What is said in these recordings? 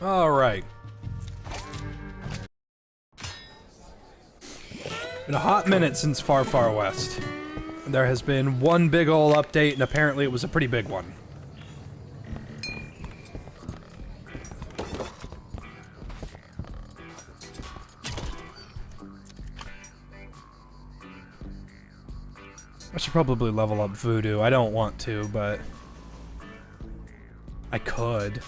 Alright. Been a hot minute since Far Far West. There has been one big ol' update, and apparently it was a pretty big one. I should probably level up Voodoo. I don't want to, but I could.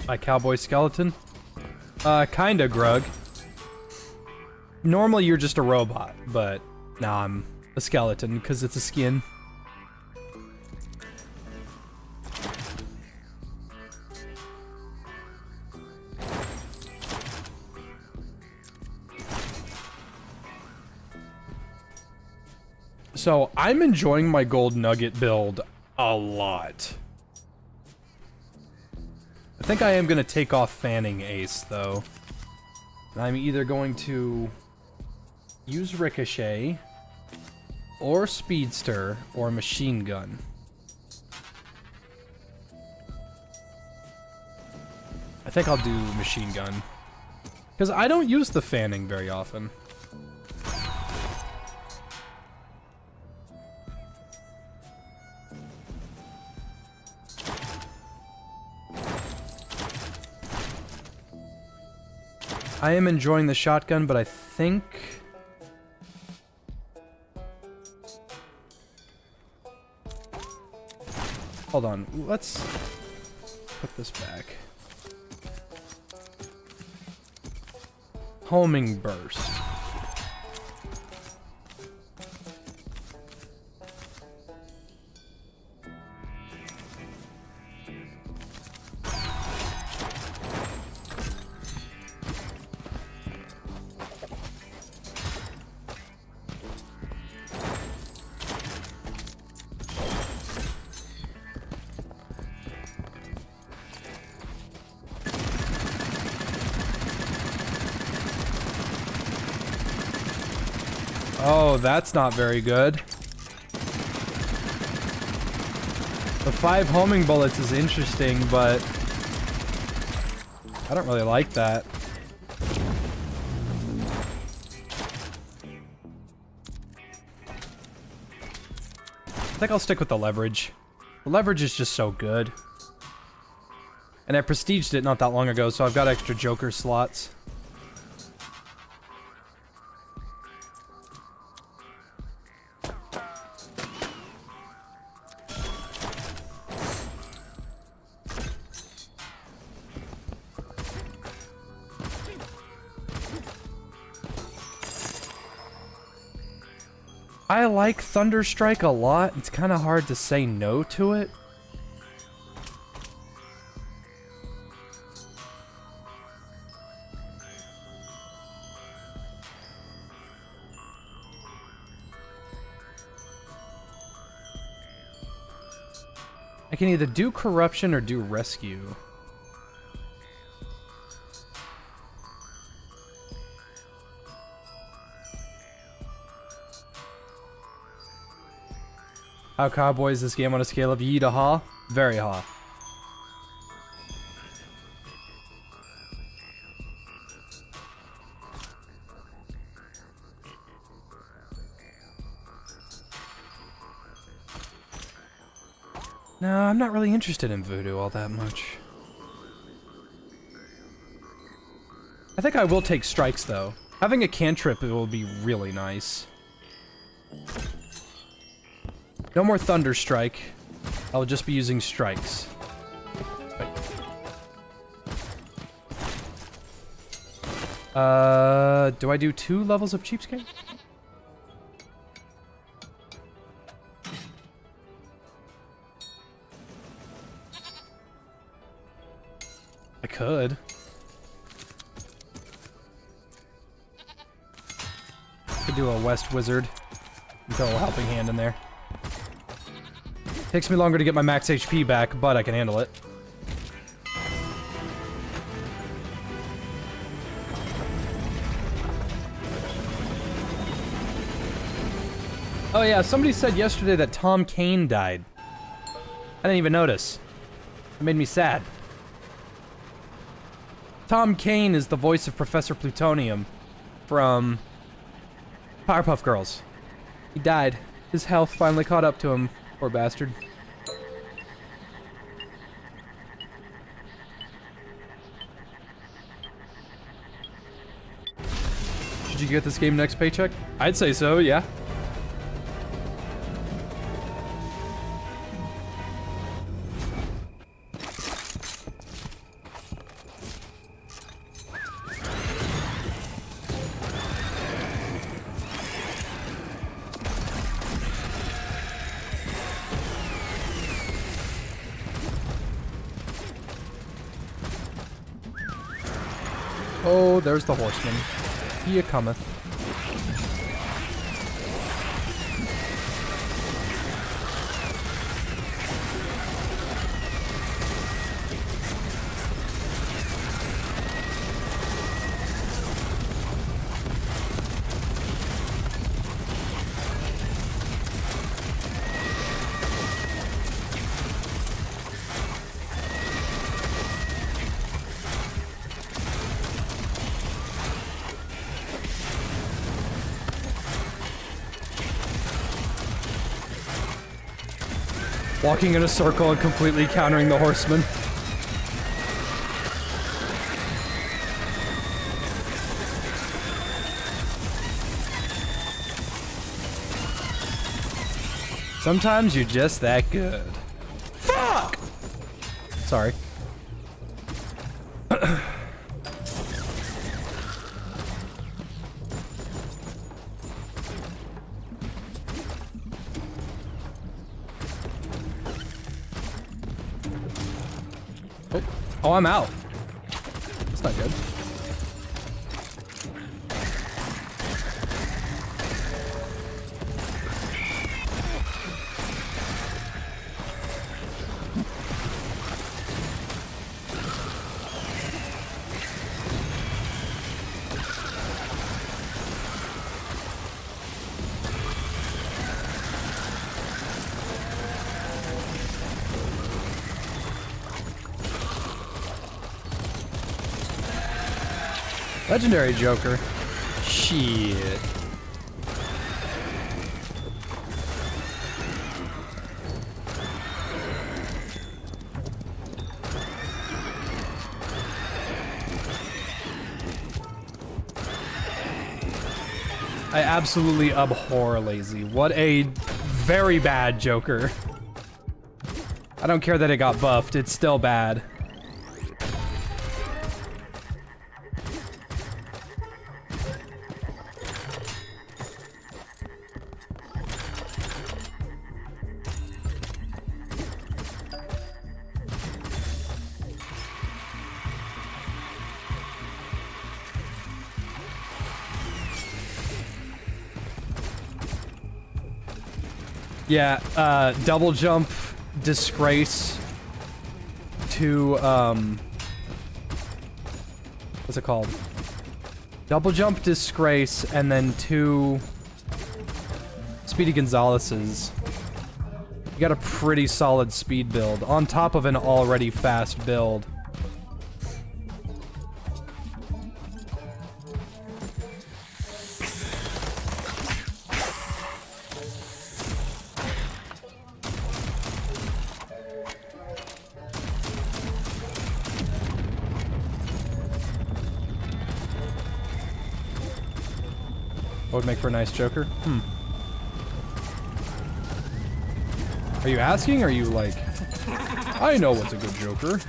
My cowboy skeleton? Kinda, Grug. Normally you're just a robot, but now I'm a skeleton because it's a skin. So, I'm enjoying my gold nugget build a lot. I think I am going to take off Fanning Ace, though. I'm either going to use Ricochet, or Speedster, or Machine Gun. I think I'll do Machine Gun. Because I don't use the Fanning very often. I am enjoying the shotgun, but I think... Hold on, let's put this back. Homing Burst. Oh, that's not very good. The 5 homing bullets is interesting, but I don't really like that. I think I'll stick with the leverage. The leverage is just so good. And I prestiged it not that long ago, so I've got extra Joker slots. I like Thunderstrike a lot. It's kind of hard to say no to it. I can either do Corruption or do Rescue. How cowboy is this game on a scale of yee to ha? Very ha. No, I'm not really interested in Voodoo all that much. I think I will take strikes, though. Having a cantrip, it will be really nice. No more Thunderstrike. I'll just be using strikes. Do I do 2 levels of Cheapskate? I could. Could do a West Wizard. Throw a helping hand in there. Takes me longer to get my max HP back, but I can handle it. Oh yeah, somebody said yesterday that Tom Kane died. I didn't even notice. It made me sad. Tom Kane is the voice of Professor Plutonium from Powerpuff Girls. He died. His health finally caught up to him. Poor bastard. Did you get this game next paycheck? I'd say so, yeah. Oh, there's the horseman. He cometh. Walking in a circle and completely countering the horseman. Sometimes you're just that good. Fuck! Sorry. Oh, I'm out. That's not good. Legendary Joker. Shit. I absolutely abhor Lazy. What a very bad Joker. I don't care that it got buffed, it's still bad. Yeah, double jump, disgrace, to, what's it called? Double jump, disgrace, and then two Speedy Gonzalez's. You got a pretty solid speed build, on top of an already fast build. What would make for a nice Joker? Are you asking? Or are you like, I know what's a good Joker?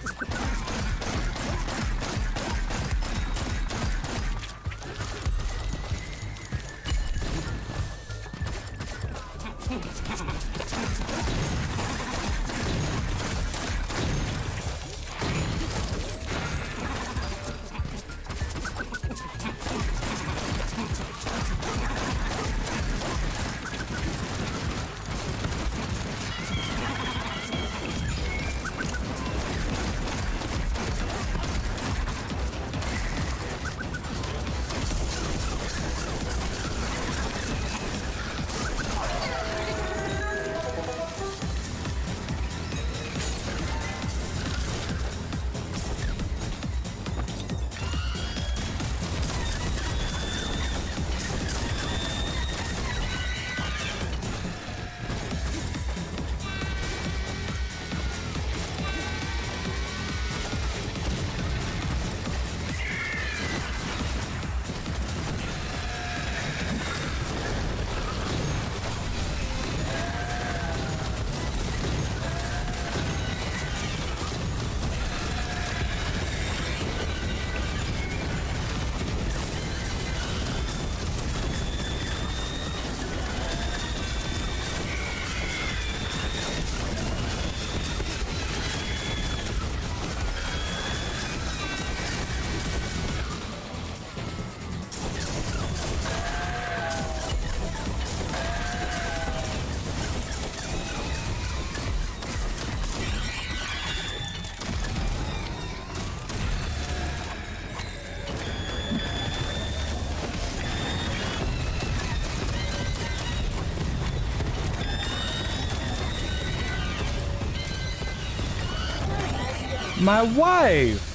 My wife!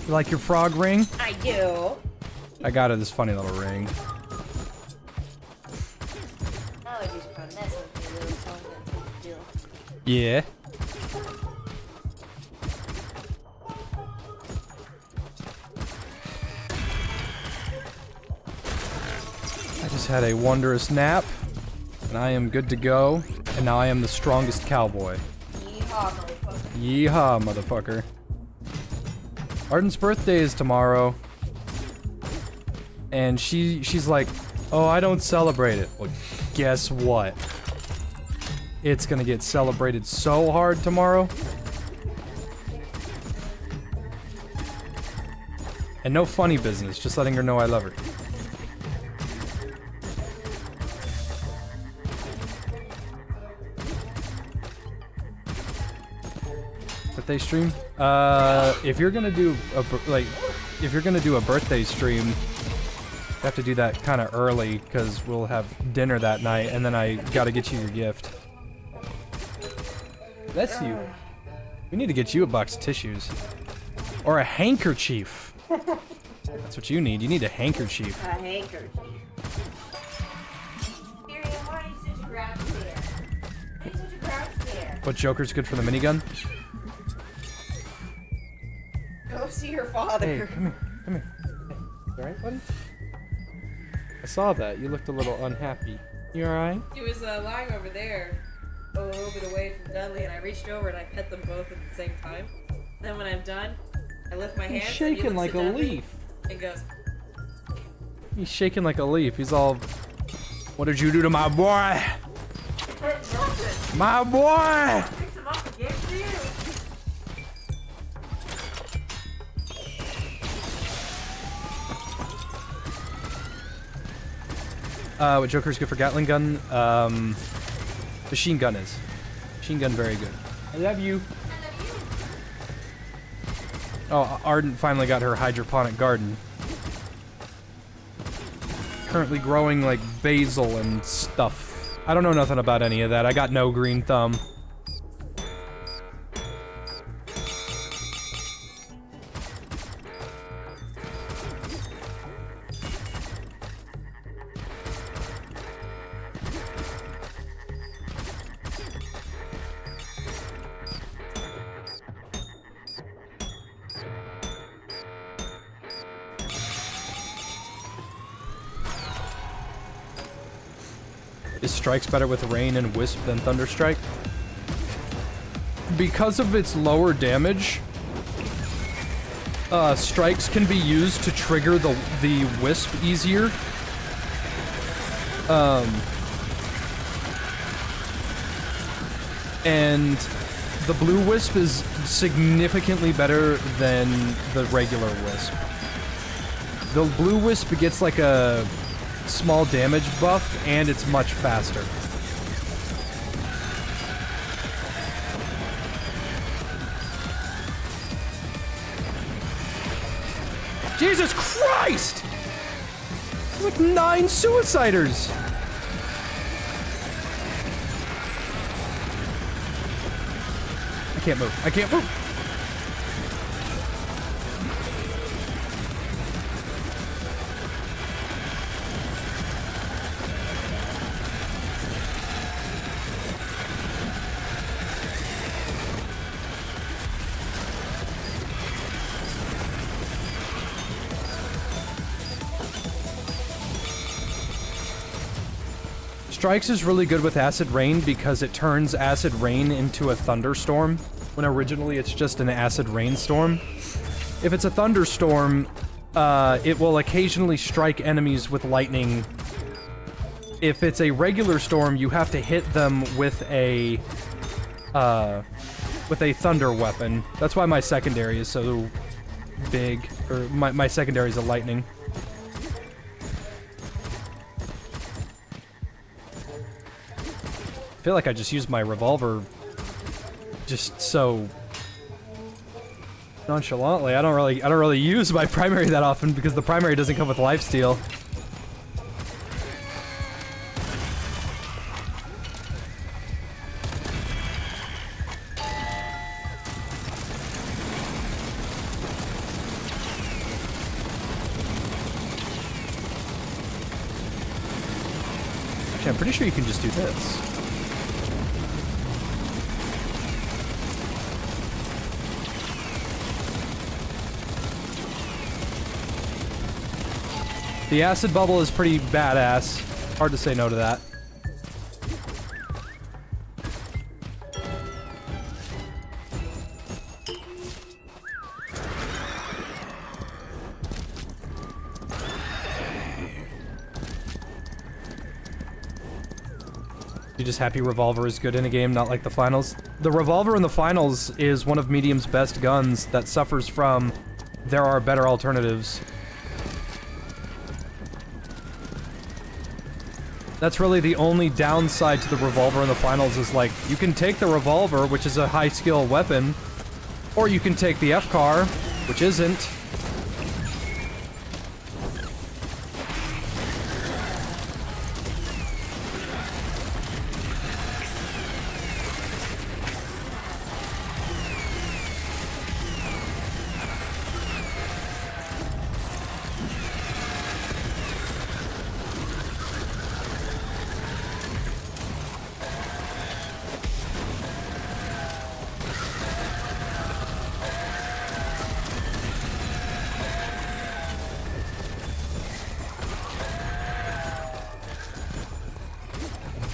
You like your frog ring? I do. I got her this funny little ring. I like you should put mess with me, so I'm gonna take the deal. Yeah. I just had a wondrous nap, and I am good to go, and now I am the strongest cowboy. Yeehaw, motherfucker. Yeehaw, motherfucker. Arden's birthday is tomorrow, and she's like, oh, I don't celebrate it. Well, guess what? It's gonna get celebrated so hard tomorrow. And no funny business, just letting her know I love her. Birthday stream? If you're gonna do a birthday stream, you have to do that kind of early, because we'll have dinner that night, and then I gotta get you your gift. That's you. We need to get you a box of tissues. Or a handkerchief. That's what you need. You need a handkerchief. A handkerchief. Miriam, why are you such a grouch there? Why are you such a grouch there? What Joker's good for the minigun? Go see your father. Hey, come here. Come here. Hey, you alright, buddy? I saw that. You looked a little unhappy. You alright? He was lying over there, a little bit away from Dudley, and I reached over and I pet them both at the same time. Then when I'm done, I lift my hands. He's shaking like a leaf. And goes. He's shaking like a leaf. He's all, what did you do to my boy? My boy! Picked him up and gave it to you. What Joker's good for Gatling gun? Machine gun is. Machine gun very good. I love you. Oh, Arden finally got her hydroponic garden. Currently growing like basil and stuff. I don't know nothing about any of that. I got no green thumb. Is Strikes better with Rain and Wisp than Thunderstrike? Because of its lower damage, Strikes can be used to trigger the Wisp easier. And the Blue Wisp is significantly better than the regular Wisp. The Blue Wisp gets like a small damage buff, and it's much faster. Jesus Christ! Like 9 suiciders! I can't move. I can't move! Strikes is really good with Acid Rain because it turns Acid Rain into a thunderstorm, when originally it's just an Acid Rainstorm. If it's a thunderstorm, it will occasionally strike enemies with lightning. If it's a regular storm, you have to hit them with a thunder weapon. That's why my secondary is so big, or my secondary is a lightning. I feel like I just used my revolver just so nonchalantly. I don't really use my primary that often because the primary doesn't come with lifesteal. pretty sure you can just do this. The acid bubble is pretty badass. Hard to say no to that. You just happy Revolver is good in a game, not like the finals? The Revolver in the finals is one of Medium's best guns that suffers from there are better alternatives. That's really the only downside to the Revolver in the finals is, like, you can take the Revolver, which is a high-skill weapon, or you can take the F-Car, which isn't.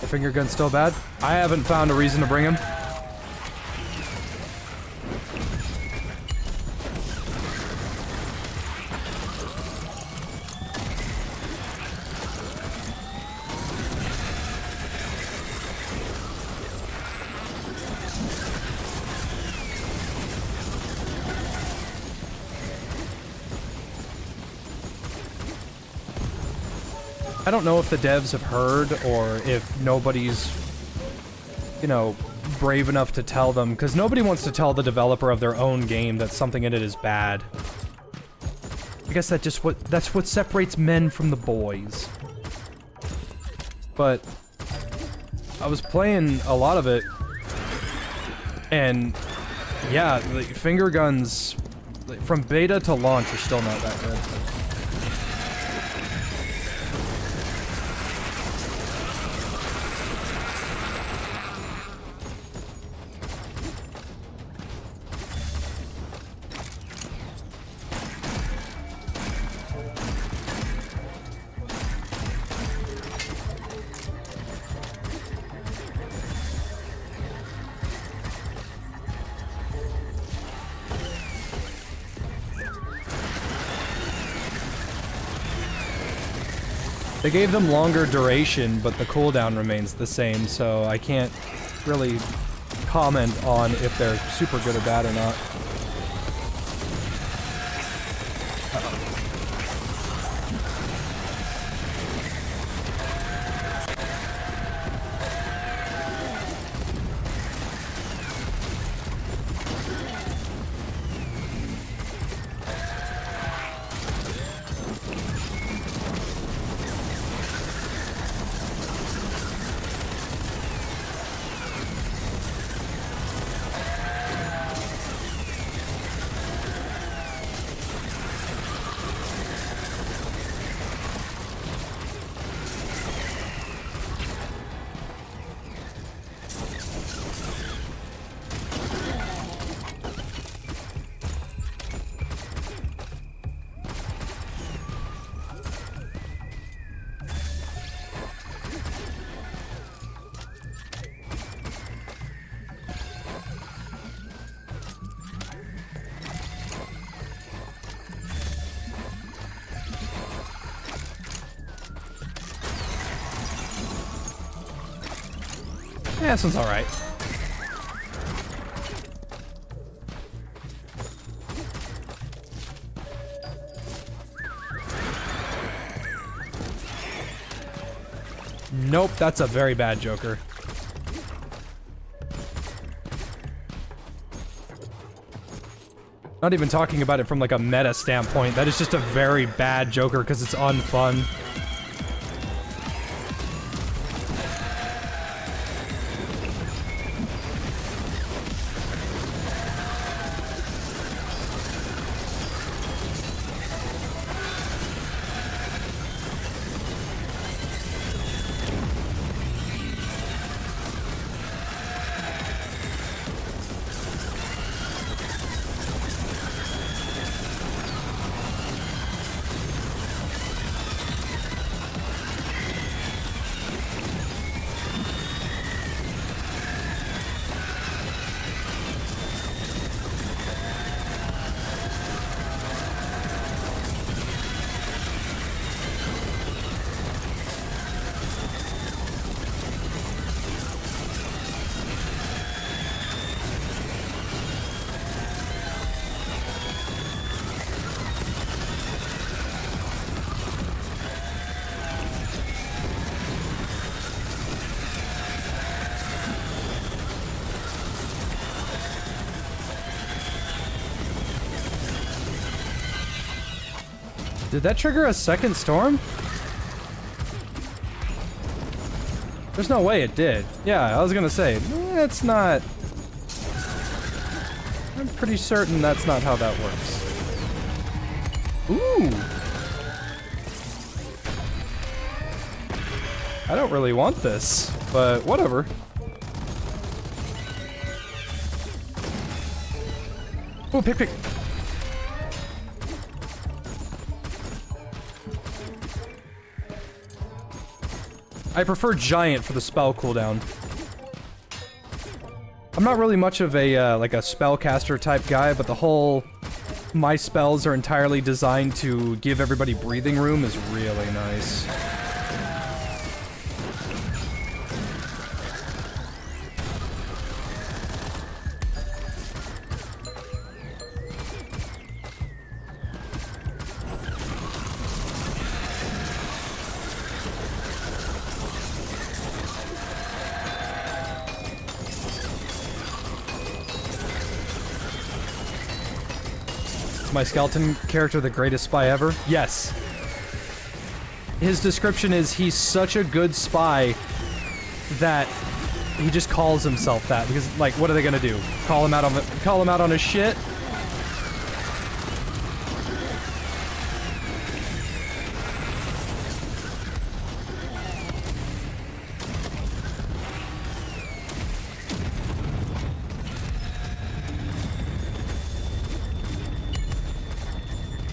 Finger gun's still bad? I haven't found a reason to bring him. I don't know if the devs have heard or if nobody's, you know, brave enough to tell them, because nobody wants to tell the developer of their own game that something in it is bad. I guess that's what separates men from the boys. But I was playing a lot of it, and yeah, the finger guns from beta to launch are still not that good. They gave them longer duration, but the cooldown remains the same, so I can't really comment on if they're super good or bad or not. Yeah, this one's alright. Nope, that's a very bad Joker. Not even talking about it from like a meta standpoint. That is just a very bad Joker because it's unfun. Did that trigger a second storm? There's no way it did. Yeah, I was gonna say, it's not... I'm pretty certain that's not how that works. Ooh! I don't really want this, but whatever. Ooh, pick. I prefer giant for the spell cooldown. I'm not really much of a, like a spellcaster type guy, but the whole... my spells are entirely designed to give everybody breathing room is really nice. My skeleton character the greatest spy ever? Yes. His description is he's such a good spy that he just calls himself that because, like, what are they gonna do? Call him out on his shit?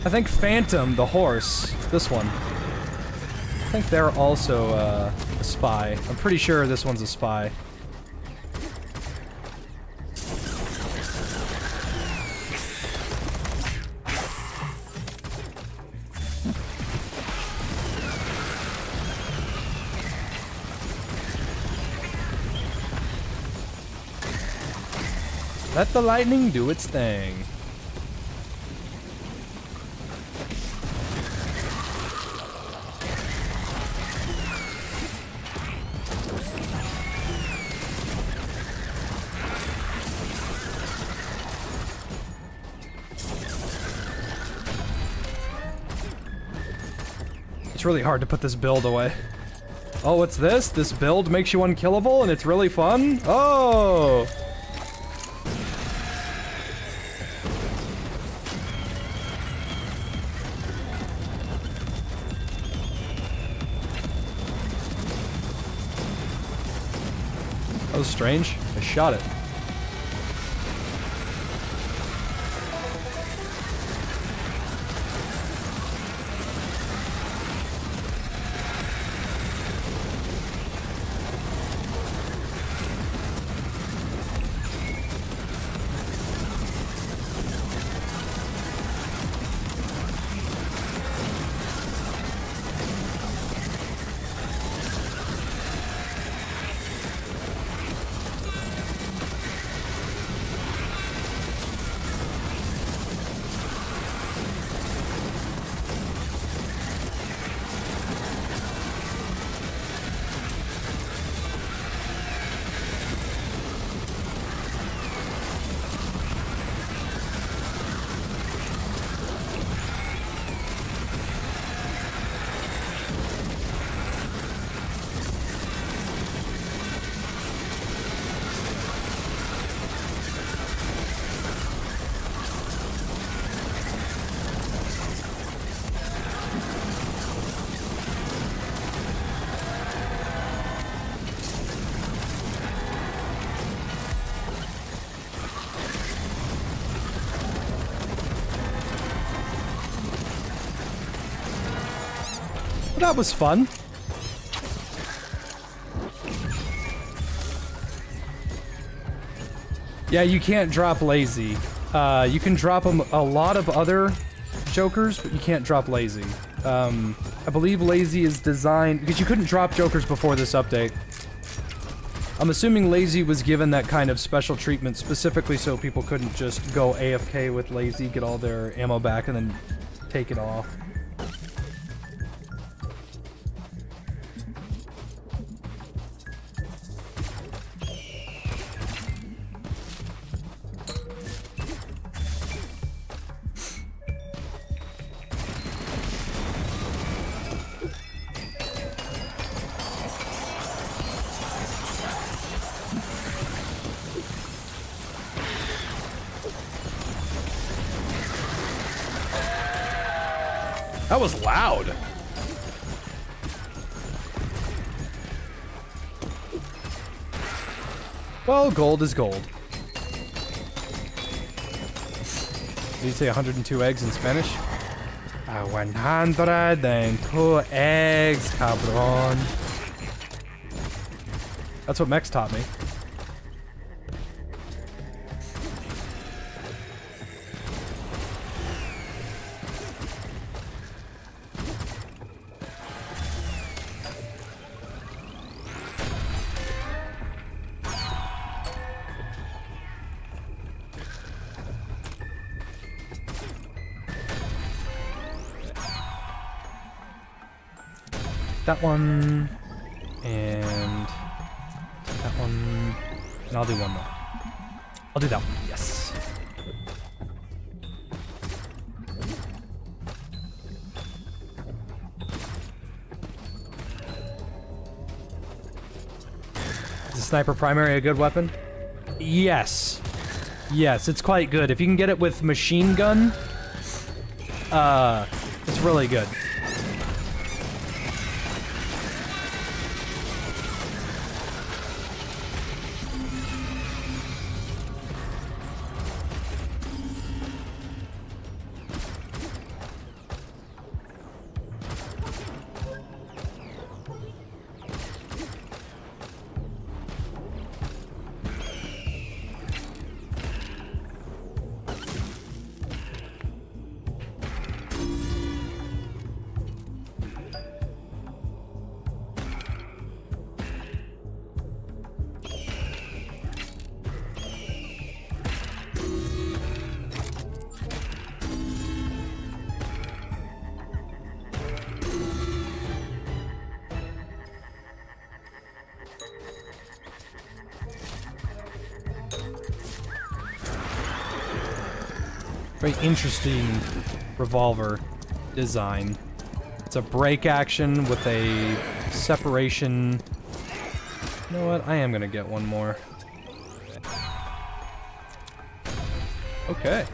I think Phantom, the horse, this one. I think they're also a spy. I'm pretty sure this one's a spy. Let the lightning do its thing. It's really hard to put this build away. Oh, what's this? This build makes you unkillable and it's really fun? Oh! That was strange. I shot it. That was fun. Yeah, you can't drop lazy. You can drop a lot of other jokers, but you can't drop lazy. I believe lazy is designed because you couldn't drop jokers before this update. I'm assuming lazy was given that kind of special treatment specifically so people couldn't just go AFK with lazy, get all their ammo back, and then take it off. That was loud. Well, gold is gold. Did you say 102 eggs in Spanish? 102 eggs, cabron. That's what Mex taught me. That one, and that one, and I'll do one more. I'll do that one, yes. Is the sniper primary a good weapon? Yes. Yes, it's quite good. If you can get it with machine gun, it's really good. Very interesting revolver design. It's a break action with a separation. You know what? I am gonna get one more. Okay.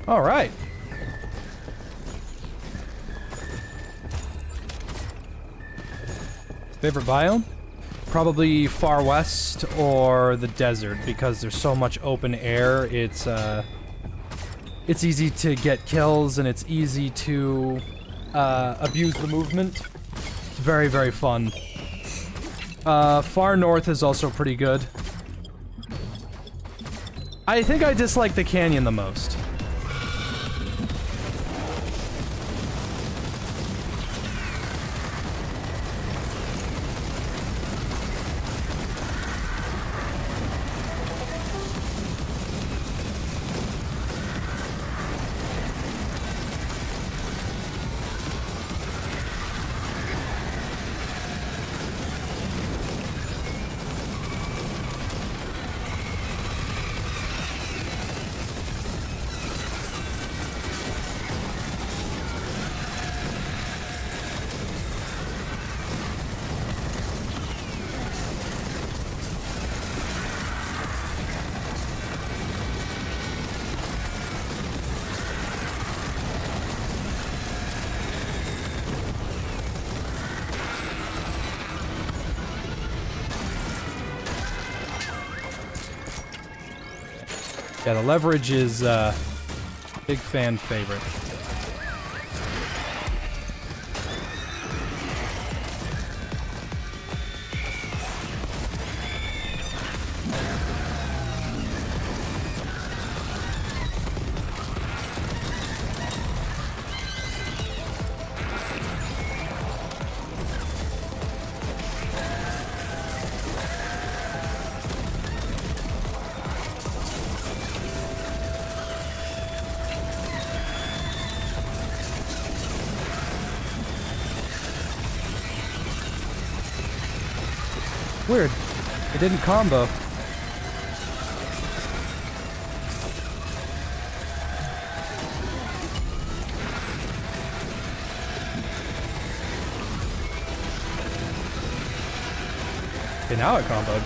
All right. Favorite biome? Probably Far West or the desert, because there's so much open air. It's easy to get kills and it's easy to abuse the movement. It's very, very fun. Far North is also pretty good. I think I dislike the canyon the most. Yeah, the leverage is big fan favorite. Weird. It didn't combo. Okay, now it comboed.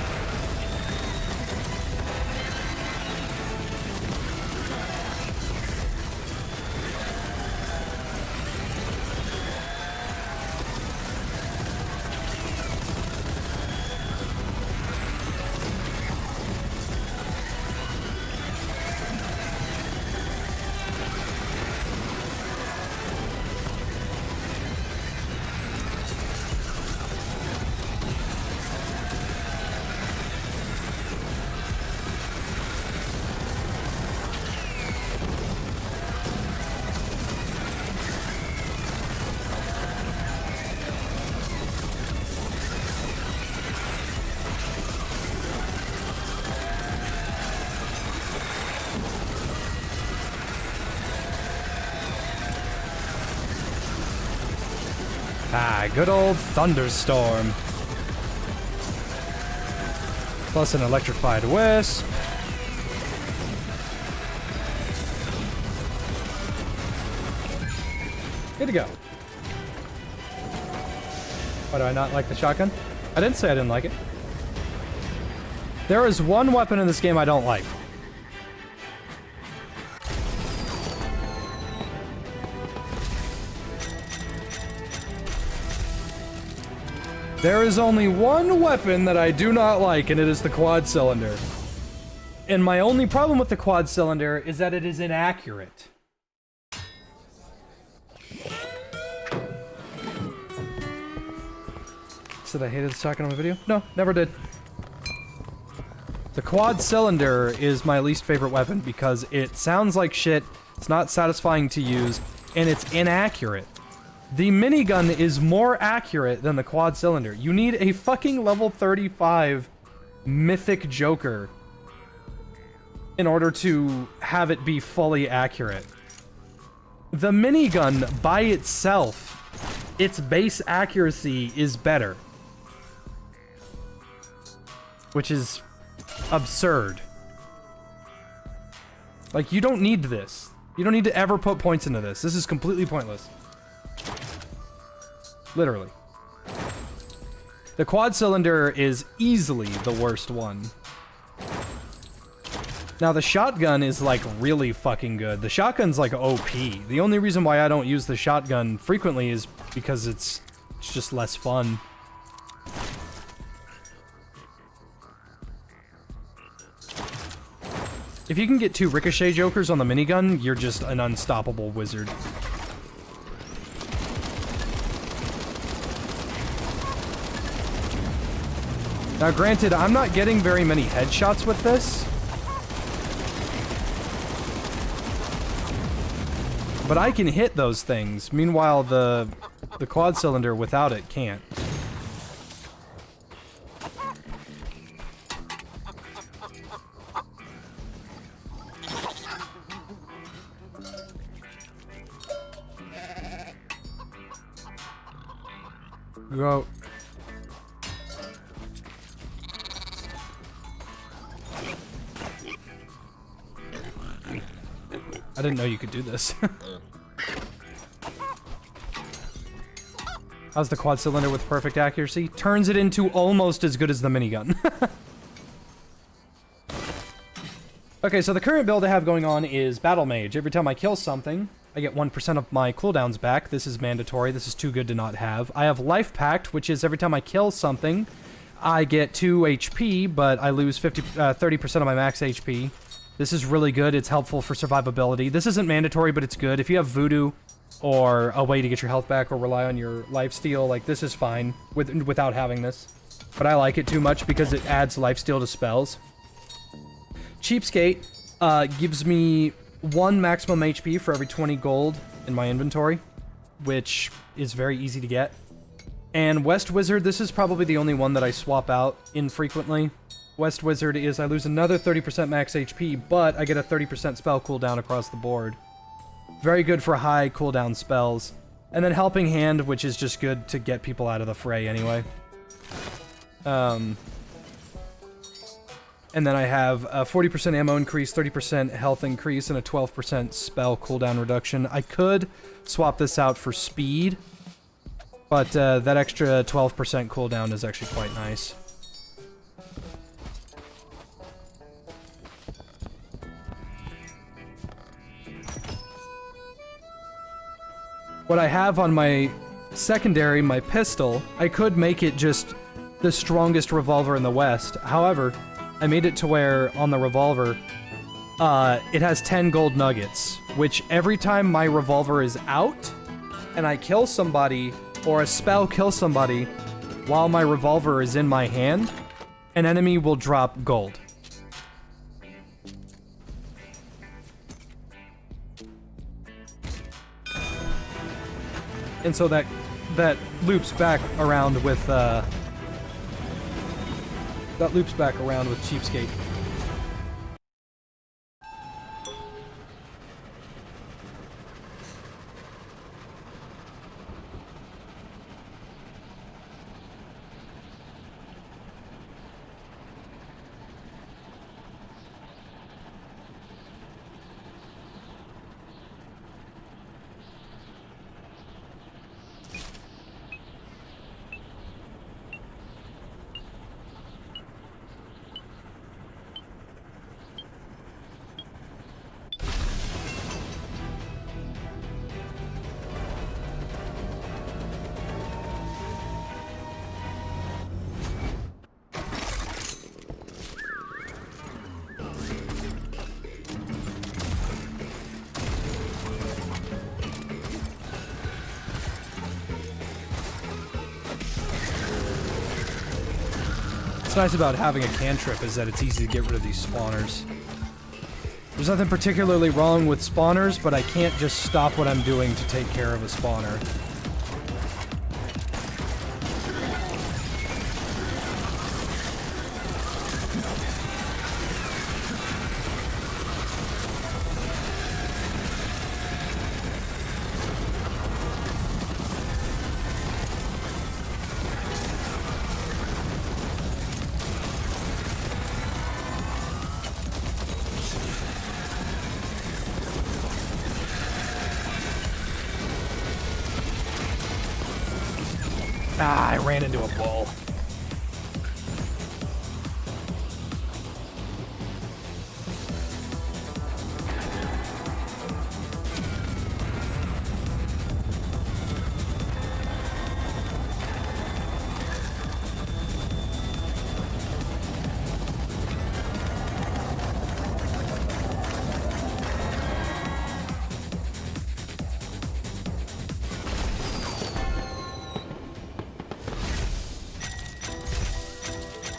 Ah, good old thunderstorm. Plus an electrified wisp. Good to go. Why do I not like the shotgun? I didn't say I didn't like it. There is one weapon in this game I don't like. There is only one weapon that I do not like, and it is the quad cylinder. And my only problem with the quad cylinder is that it is inaccurate. Said I hated the shotgun on my video? No, never did. The quad cylinder is my least favorite weapon because it sounds like shit, it's not satisfying to use, and it's inaccurate. The minigun is more accurate than the quad cylinder. You need a fucking level 35 mythic Joker in order to have it be fully accurate. The minigun by itself, its base accuracy is better. Which is absurd. Like, you don't need this. You don't need to ever put points into this. This is completely pointless. Literally. The quad cylinder is easily the worst one. Now the shotgun is like really fucking good. The shotgun's like OP. The only reason why I don't use the shotgun frequently is because it's just less fun. If you can get 2 ricochet jokers on the minigun, you're just an unstoppable wizard. Now granted, I'm not getting very many headshots with this. But I can hit those things. Meanwhile, the quad cylinder without it can't. Go. I didn't know you could do this. How's the quad cylinder with perfect accuracy? Turns it into almost as good as the minigun. Okay, so the current build I have going on is Battle Mage. Every time I kill something, I get 1% of my cooldowns back. This is mandatory. This is too good to not have. I have Life Pact, which is every time I kill something, I get 2 HP, but I lose 30% of my max HP. This is really good. It's helpful for survivability. This isn't mandatory, but it's good. If you have voodoo or a way to get your health back or rely on your lifesteal, like, this is fine without having this. But I like it too much because it adds lifesteal to spells. Cheapskate gives me 1 maximum HP for every 20 gold in my inventory, which is very easy to get. And West Wizard, this is probably the only one that I swap out infrequently. West Wizard is I lose another 30% max HP, but I get a 30% spell cooldown across the board. Very good for high cooldown spells. And then Helping Hand, which is just good to get people out of the fray anyway. And then I have a 40% ammo increase, 30% health increase, and a 12% spell cooldown reduction. I could swap this out for speed, but that extra 12% cooldown is actually quite nice. What I have on my secondary, my pistol, I could make it just the strongest revolver in the West. However, I made it to where, on the revolver, it has 10 gold nuggets, which every time my revolver is out, and I kill somebody, or a spell kills somebody, while my revolver is in my hand, an enemy will drop gold. And so that loops back around with Cheapskate. What's nice about having a cantrip is that it's easy to get rid of these spawners. There's nothing particularly wrong with spawners, but I can't just stop what I'm doing to take care of a spawner. Ah, I ran into a bull.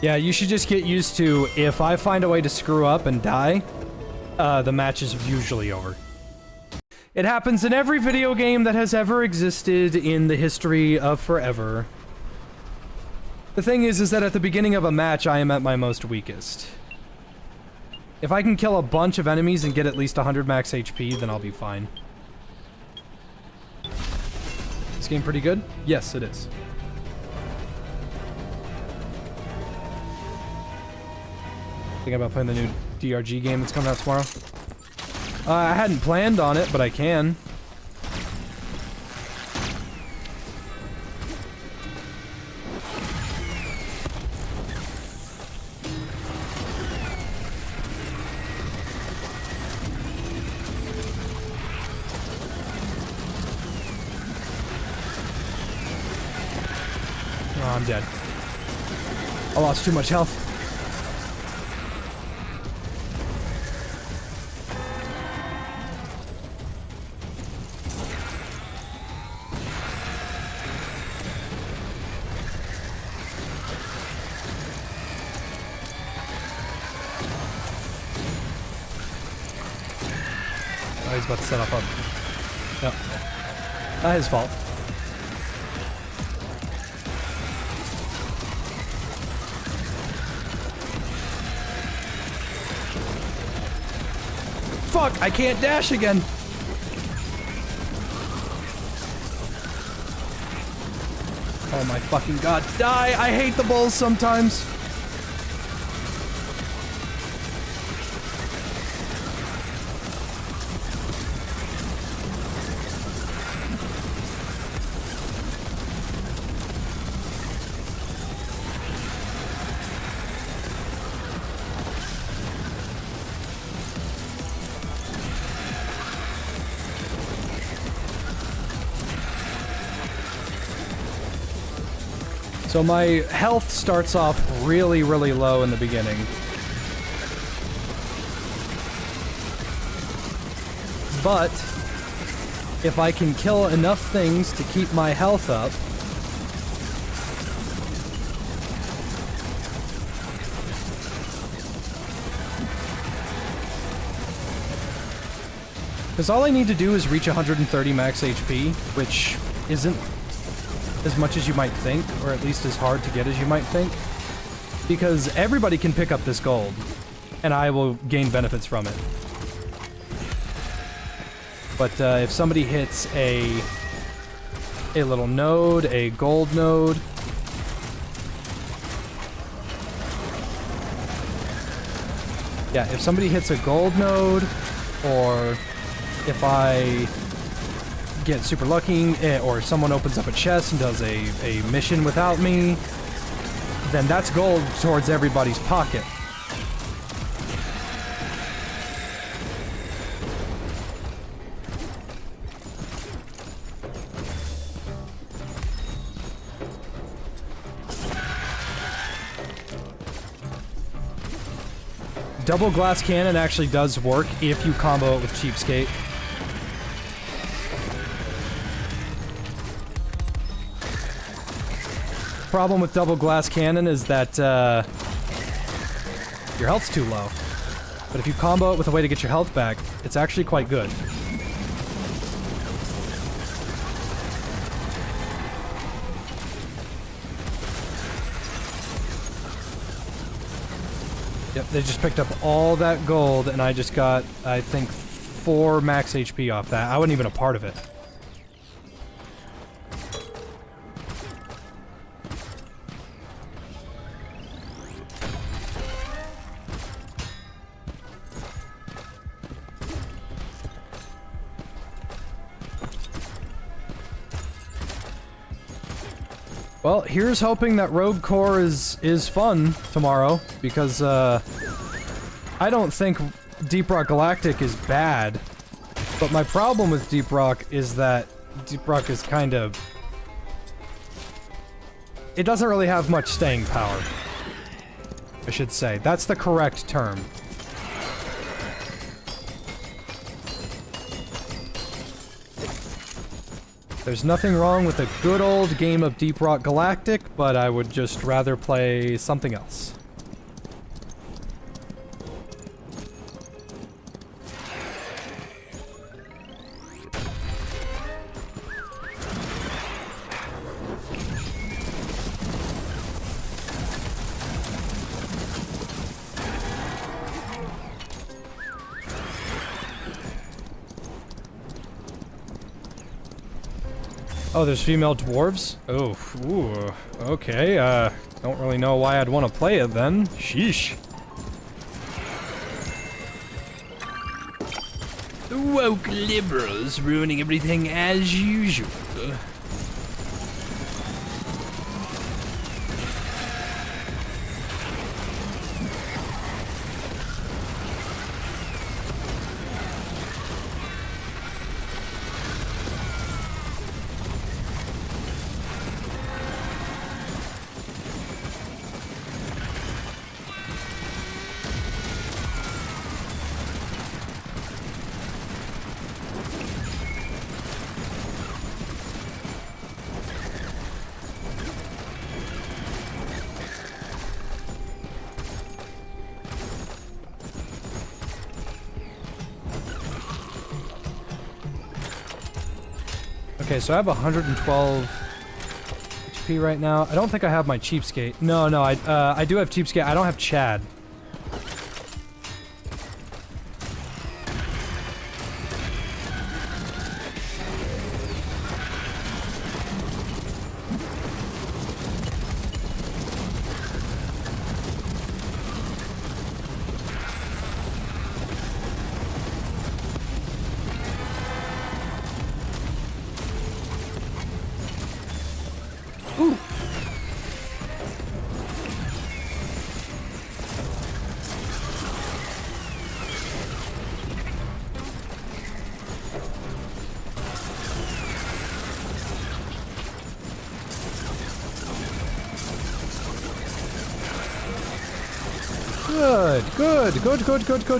Yeah, you should just get used to, if I find a way to screw up and die, the match is usually over. It happens in every video game that has ever existed in the history of forever. The thing is that at the beginning of a match, I am at my most weakest. If I can kill a bunch of enemies and get at least 100 max HP, then I'll be fine. This game pretty good? Yes, it is. Thinking about playing the new DRG game that's coming out tomorrow. I hadn't planned on it, but I can. Oh, I'm dead. I lost too much health. Oh, he's about to set up. Yep. Not his fault. Fuck! I can't dash again! Oh my fucking god. Die! I hate the bulls sometimes! So my health starts off really, really low in the beginning. But if I can kill enough things to keep my health up, because all I need to do is reach 130 max HP, which isn't as much as you might think, or at least as hard to get as you might think, because everybody can pick up this gold, and I will gain benefits from it. But if somebody hits a little node, a gold node, yeah, if somebody hits a gold node, or if I get super lucky, or someone opens up a chest and does a mission without me, then that's gold towards everybody's pocket. Double glass cannon actually does work if you combo it with Cheapskate. Problem with double glass cannon is that your health's too low. But if you combo it with a way to get your health back, it's actually quite good. Yep, they just picked up all that gold, and I just got, I think, 4 max HP off that. I wasn't even a part of it. Well, here's hoping that Rogue Core is fun tomorrow, because, I don't think Deep Rock Galactic is bad, but my problem with Deep Rock is that Deep Rock is kind of... it doesn't really have much staying power, I should say. That's the correct term. There's nothing wrong with a good old game of Deep Rock Galactic, but I would just rather play something else. Oh, there's female dwarves? Oh, ooh, okay, don't really know why I'd want to play it then. Sheesh. The woke liberals ruining everything as usual. Okay, so I have 112 HP right now. I don't think I have my cheapskate. No, I do have cheapskate. I don't have Chad.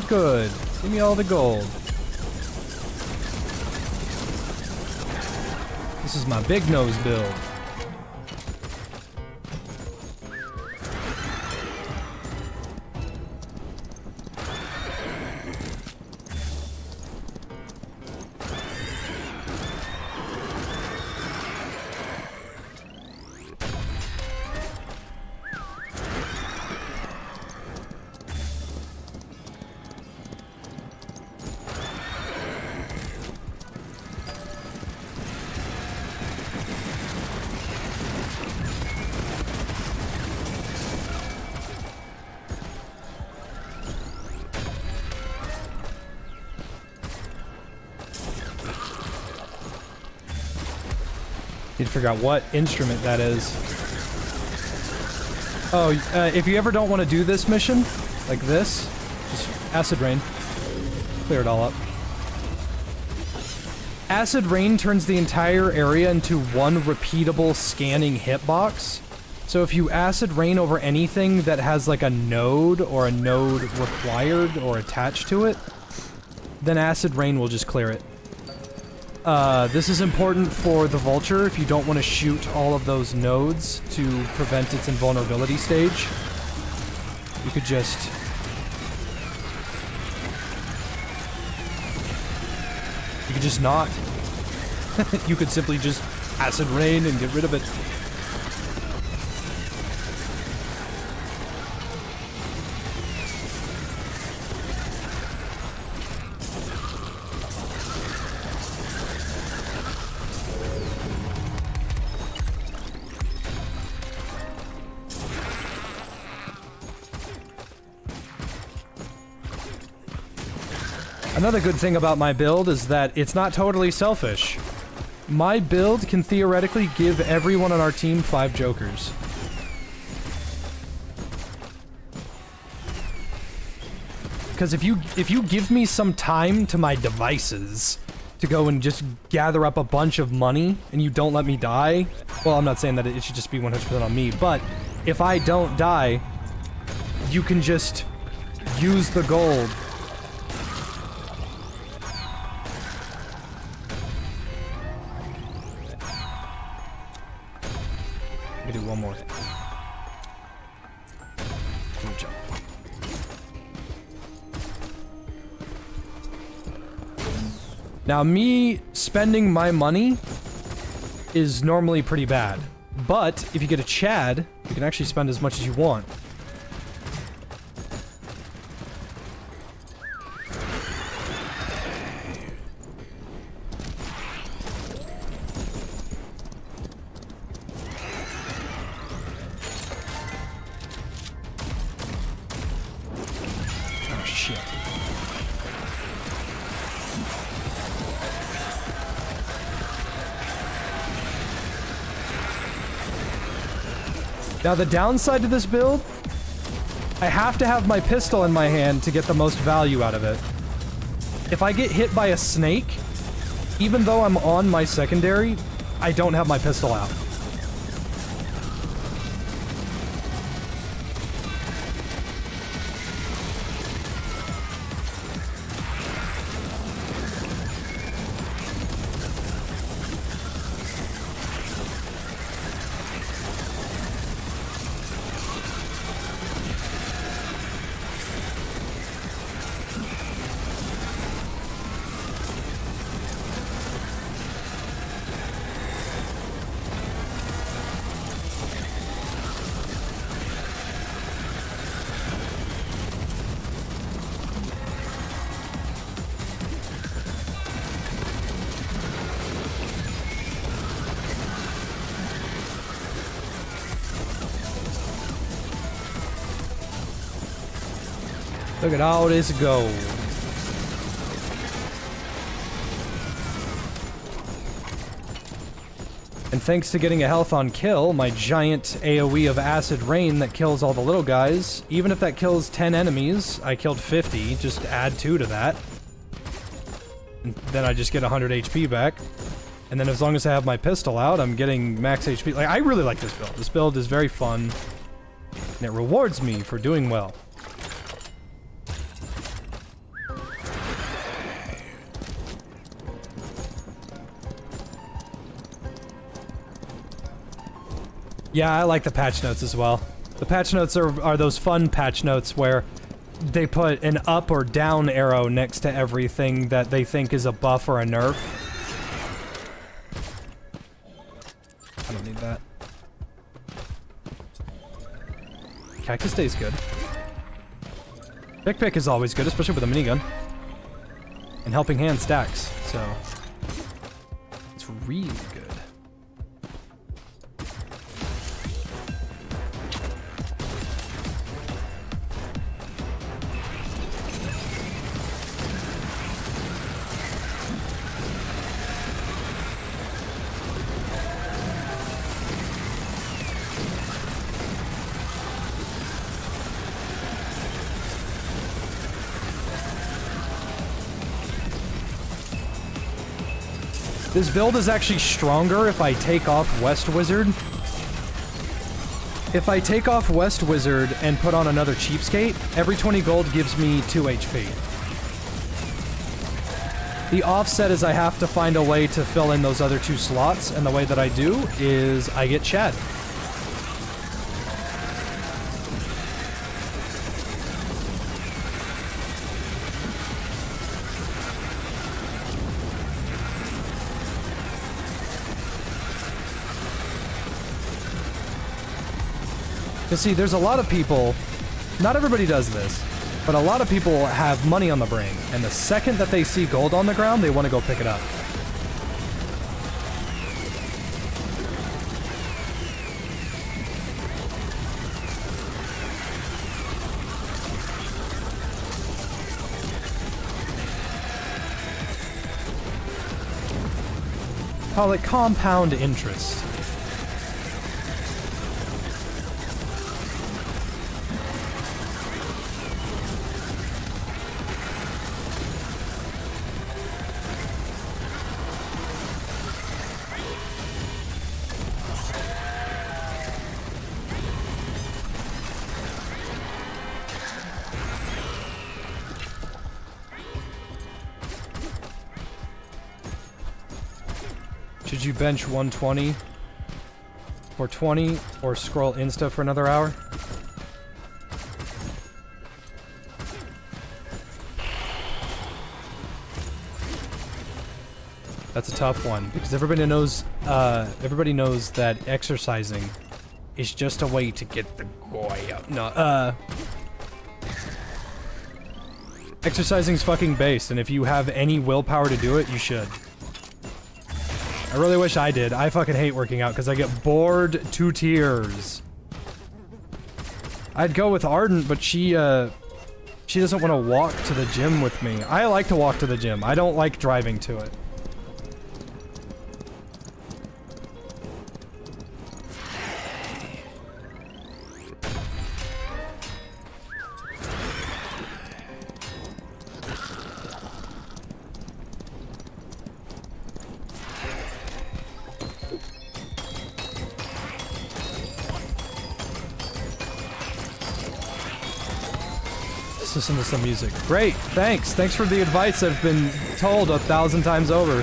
Good. Give me all the gold. This is my big nose build. Need to figure out what instrument that is. Oh, if you ever don't want to do this mission, like this, just Acid Rain. Clear it all up. Acid Rain turns the entire area into one repeatable scanning hitbox. So if you Acid Rain over anything that has like a node or a node required or attached to it, then Acid Rain will just clear it. This is important for the Vulture if you don't want to shoot all of those nodes to prevent its invulnerability stage. You could just... You could just not. You could simply just Acid Rain and get rid of it. Another good thing about my build is that it's not totally selfish. My build can theoretically give everyone on our team 5 jokers. Because if you give me some time to my devices to go and just gather up a bunch of money and you don't let me die, well, I'm not saying that it should just be 100% on me, but if I don't die, you can just use the gold. Do one more. Good job. Now, me spending my money is normally pretty bad, but if you get a Chad, you can actually spend as much as you want. Now, the downside to this build, I have to have my pistol in my hand to get the most value out of it. If I get hit by a snake, even though I'm on my secondary, I don't have my pistol out. Look at all this gold. And thanks to getting a health on kill, my giant AoE of acid rain that kills all the little guys, even if that kills 10 enemies, I killed 50, just add 2 to that. And then I just get 100 HP back. And then as long as I have my pistol out, I'm getting max HP. Like, I really like this build. This build is very fun, and it rewards me for doing well. Yeah, I like the patch notes as well. The patch notes are those fun patch notes where they put an up or down arrow next to everything that they think is a buff or a nerf. I don't need that. Cactus Day is good. Pick is always good, especially with a minigun. And Helping Hand stacks, so it's really good. This build is actually stronger if I take off West Wizard. If I take off West Wizard and put on another Cheapskate, every 20 gold gives me 2 HP. The offset is I have to find a way to fill in those other 2 slots, and the way that I do is I get Chad. See, there's a lot of people, not everybody does this, but a lot of people have money on the brain, and the second that they see gold on the ground, they want to go pick it up. Call it compound interest. Should you bench 120 for 20 or scroll Insta for another hour? That's a tough one because everybody knows that exercising is just a way to get the goy up. No, exercising's fucking based, and if you have any willpower to do it, you should. I really wish I did. I fucking hate working out because I get bored to tears. I'd go with Ardent, but she doesn't want to walk to the gym with me. I like to walk to the gym. I don't like driving to it. Listen to some music. Great, thanks. Thanks for the advice I've been told 1,000 times over.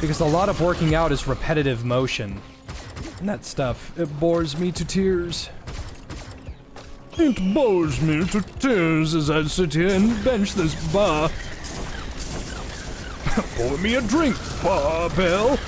Because a lot of working out is repetitive motion. And that stuff, it bores me to tears. It bores me to tears as I sit here and bench this bar. Pour me a drink, barbell.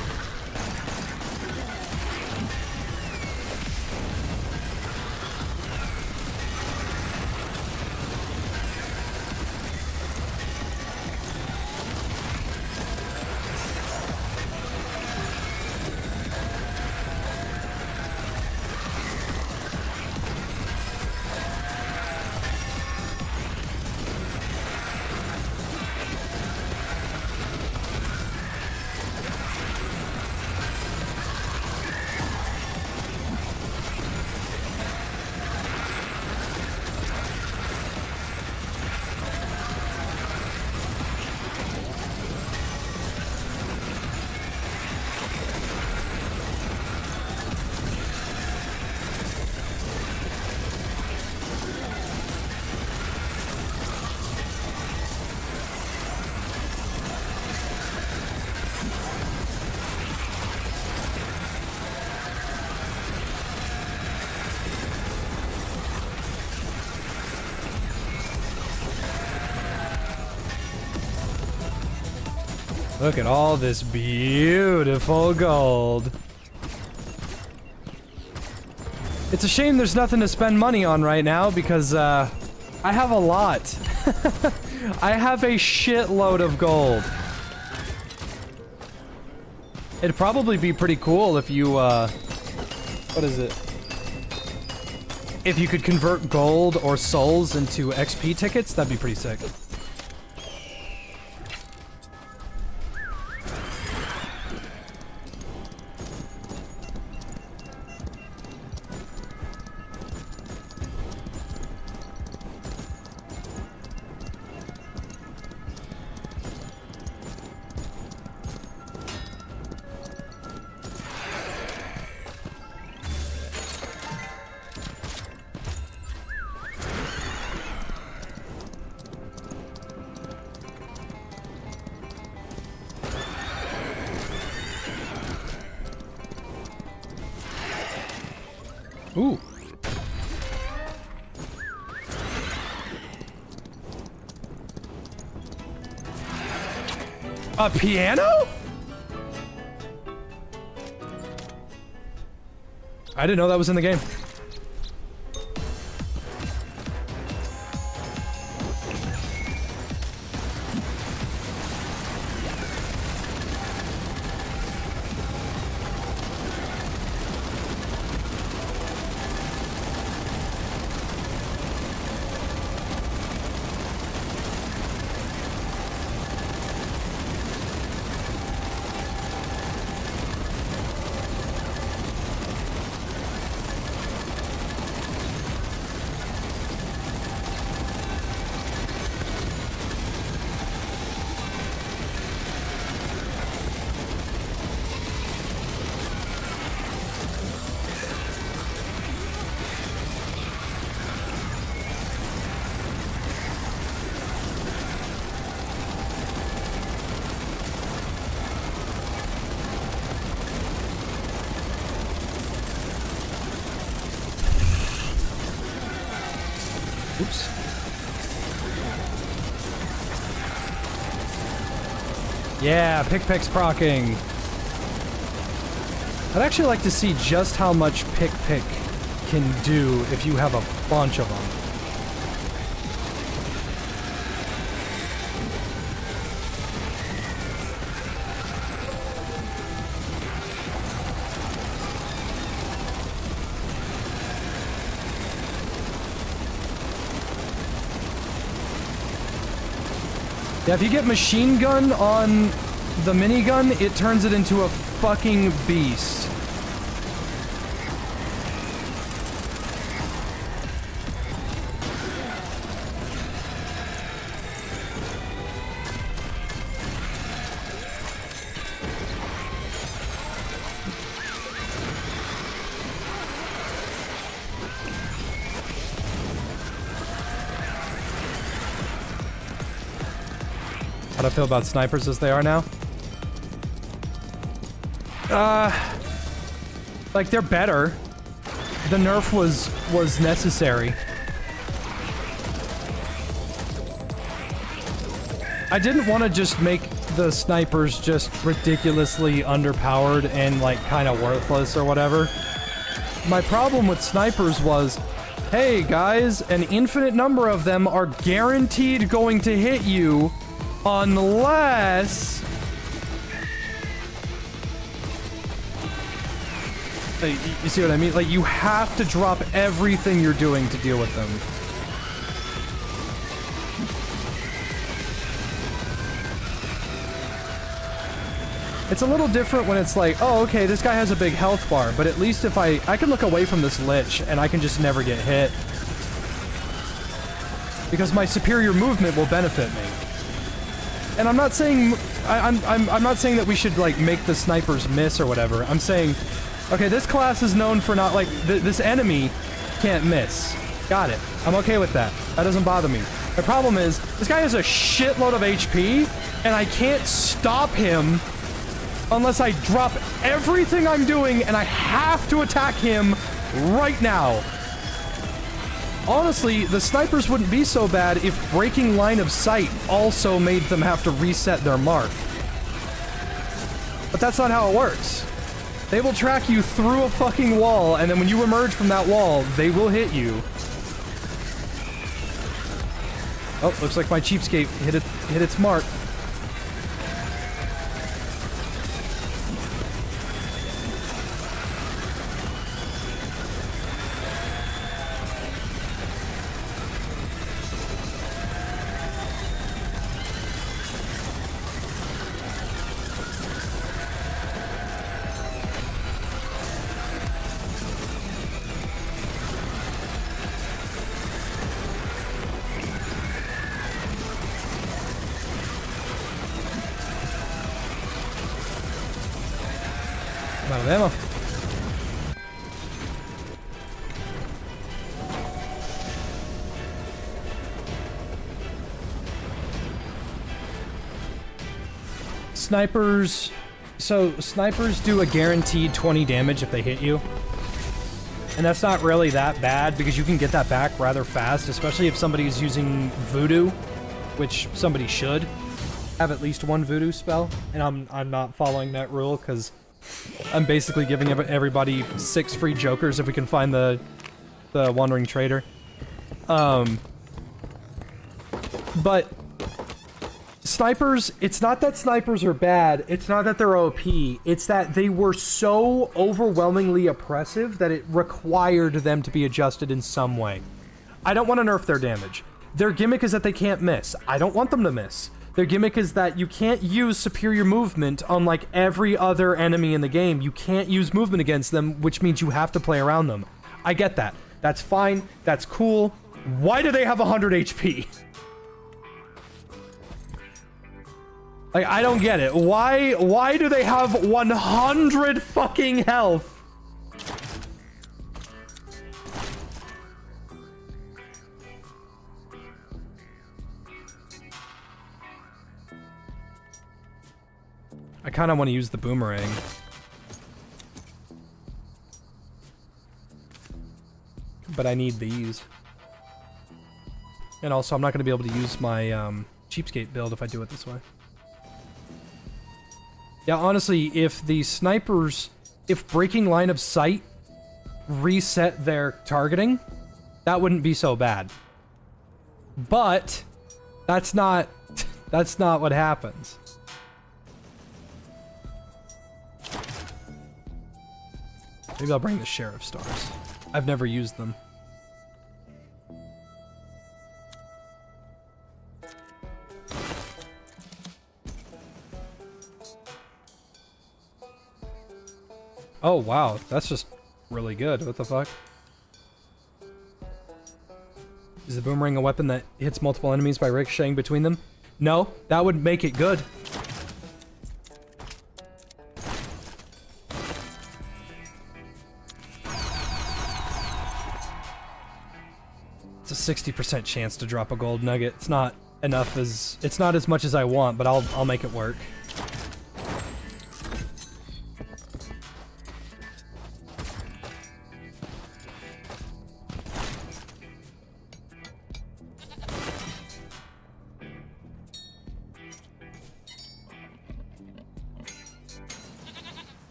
Look at all this beautiful gold. It's a shame there's nothing to spend money on right now because, I have a lot. I have a shitload of gold. It'd probably be pretty cool if you, what is it? If you could convert gold or souls into XP tickets, that'd be pretty sick. Ooh. A piano? I didn't know that was in the game. Oops. Yeah, pick-pick's procking. I'd actually like to see just how much pick-pick can do if you have a bunch of them. Yeah, if you get machine gun on the minigun, it turns it into a fucking beast. How do I feel about snipers as they are now? Like, they're better. The nerf was necessary. I didn't want to just make the snipers just ridiculously underpowered and, like, kind of worthless or whatever. My problem with snipers was, hey, guys, an infinite number of them are guaranteed going to hit you unless... You see what I mean? Like, you have to drop everything you're doing to deal with them. It's a little different when it's like, oh, okay, this guy has a big health bar, but at least if I can look away from this lich and I can just never get hit. Because my superior movement will benefit me. And I'm not saying, I'm not saying that we should, like, make the snipers miss or whatever. I'm saying, okay, this class is known for not, like, this enemy can't miss. Got it. I'm okay with that. That doesn't bother me. The problem is, this guy has a shitload of HP, and I can't stop him unless I drop everything I'm doing, and I have to attack him right now. Honestly, the snipers wouldn't be so bad if breaking line of sight also made them have to reset their mark. But that's not how it works. They will track you through a fucking wall, and then when you emerge from that wall, they will hit you. Oh, looks like my cheapskate hit its mark. I'm out of ammo. Snipers... So, snipers do a guaranteed 20 damage if they hit you. And that's not really that bad, because you can get that back rather fast, especially if somebody's using voodoo, which somebody should have at least one voodoo spell. And I'm not following that rule, because I'm basically giving everybody 6 free jokers if we can find the Wandering Trader. But snipers, it's not that snipers are bad, it's not that they're OP, it's that they were so overwhelmingly oppressive that it required them to be adjusted in some way. I don't want to nerf their damage. Their gimmick is that they can't miss. I don't want them to miss. Their gimmick is that you can't use superior movement on like every other enemy in the game. You can't use movement against them, which means you have to play around them. I get that. That's fine. That's cool. Why do they have 100 HP? Like, I don't get it. Why do they have 100 fucking health? I kind of want to use the boomerang. But I need these. And also, I'm not going to be able to use my cheapskate build if I do it this way. Yeah, honestly, if the snipers... If breaking line of sight reset their targeting, that wouldn't be so bad. But that's not... That's not what happens. Maybe I'll bring the Sheriff Stars. I've never used them. Oh, wow. That's just really good. What the fuck? Is the boomerang a weapon that hits multiple enemies by ricocheting between them? No, that would make it good. It's a 60% chance to drop a gold nugget. It's not enough as... It's not as much as I want, but I'll make it work.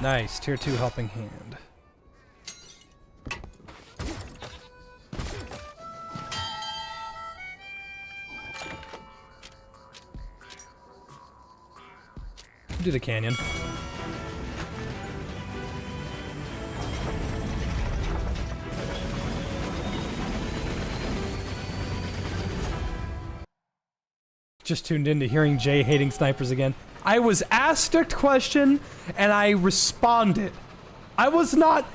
Nice, tier 2 helping hand. Do the canyon. Just tuned in to hearing Jay hating snipers again. I was asked a question, and I responded. I was not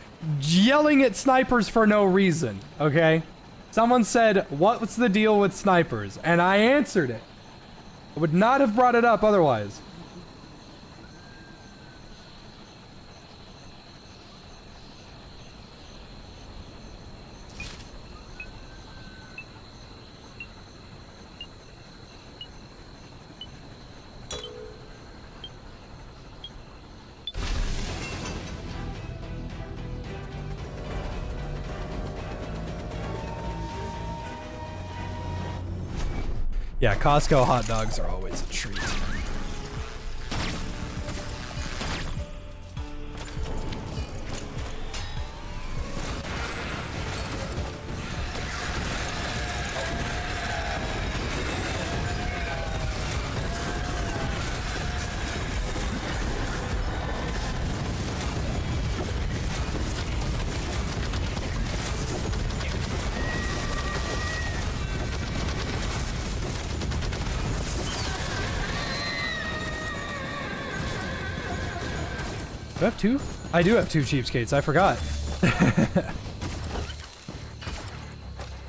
yelling at snipers for no reason, okay? Someone said, what's the deal with snipers? And I answered it. I would not have brought it up otherwise. Yeah, Costco hot dogs are always a treat. Do I have two? I do have two cheapskates, I forgot.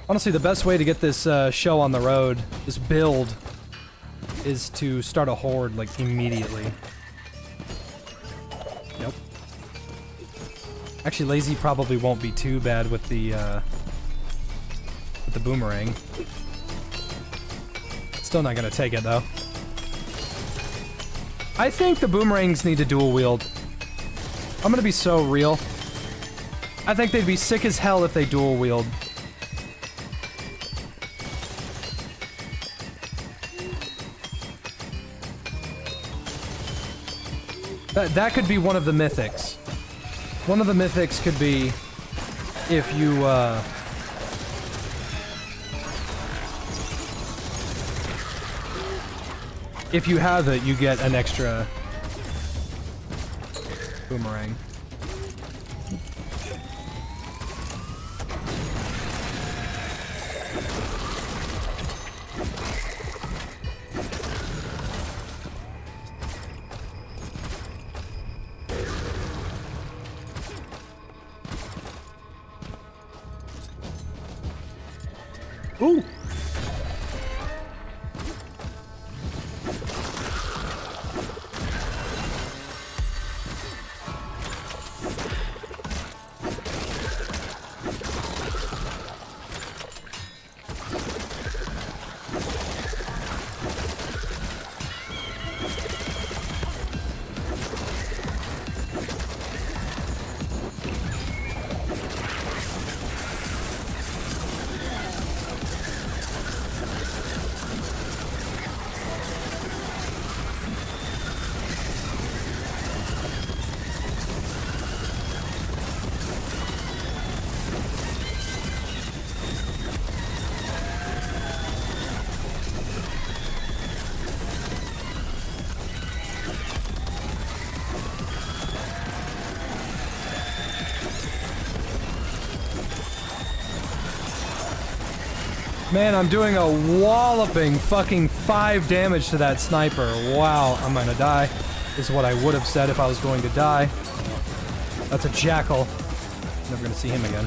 Honestly, the best way to get this show on the road, this build, is to start a horde, like, immediately. Yep. Actually, Lazy probably won't be too bad with the boomerang. Still not gonna take it, though. I think the boomerangs need to dual wield. I'm gonna be so real. I think they'd be sick as hell if they dual wield. That could be one of the mythics. One of the mythics could be if you, if you have it, you get an extra boomerang. Ooh! Man, I'm doing a walloping fucking 5 damage to that sniper. Wow, I'm gonna die. Is what I would have said if I was going to die. That's a jackal. Never gonna see him again.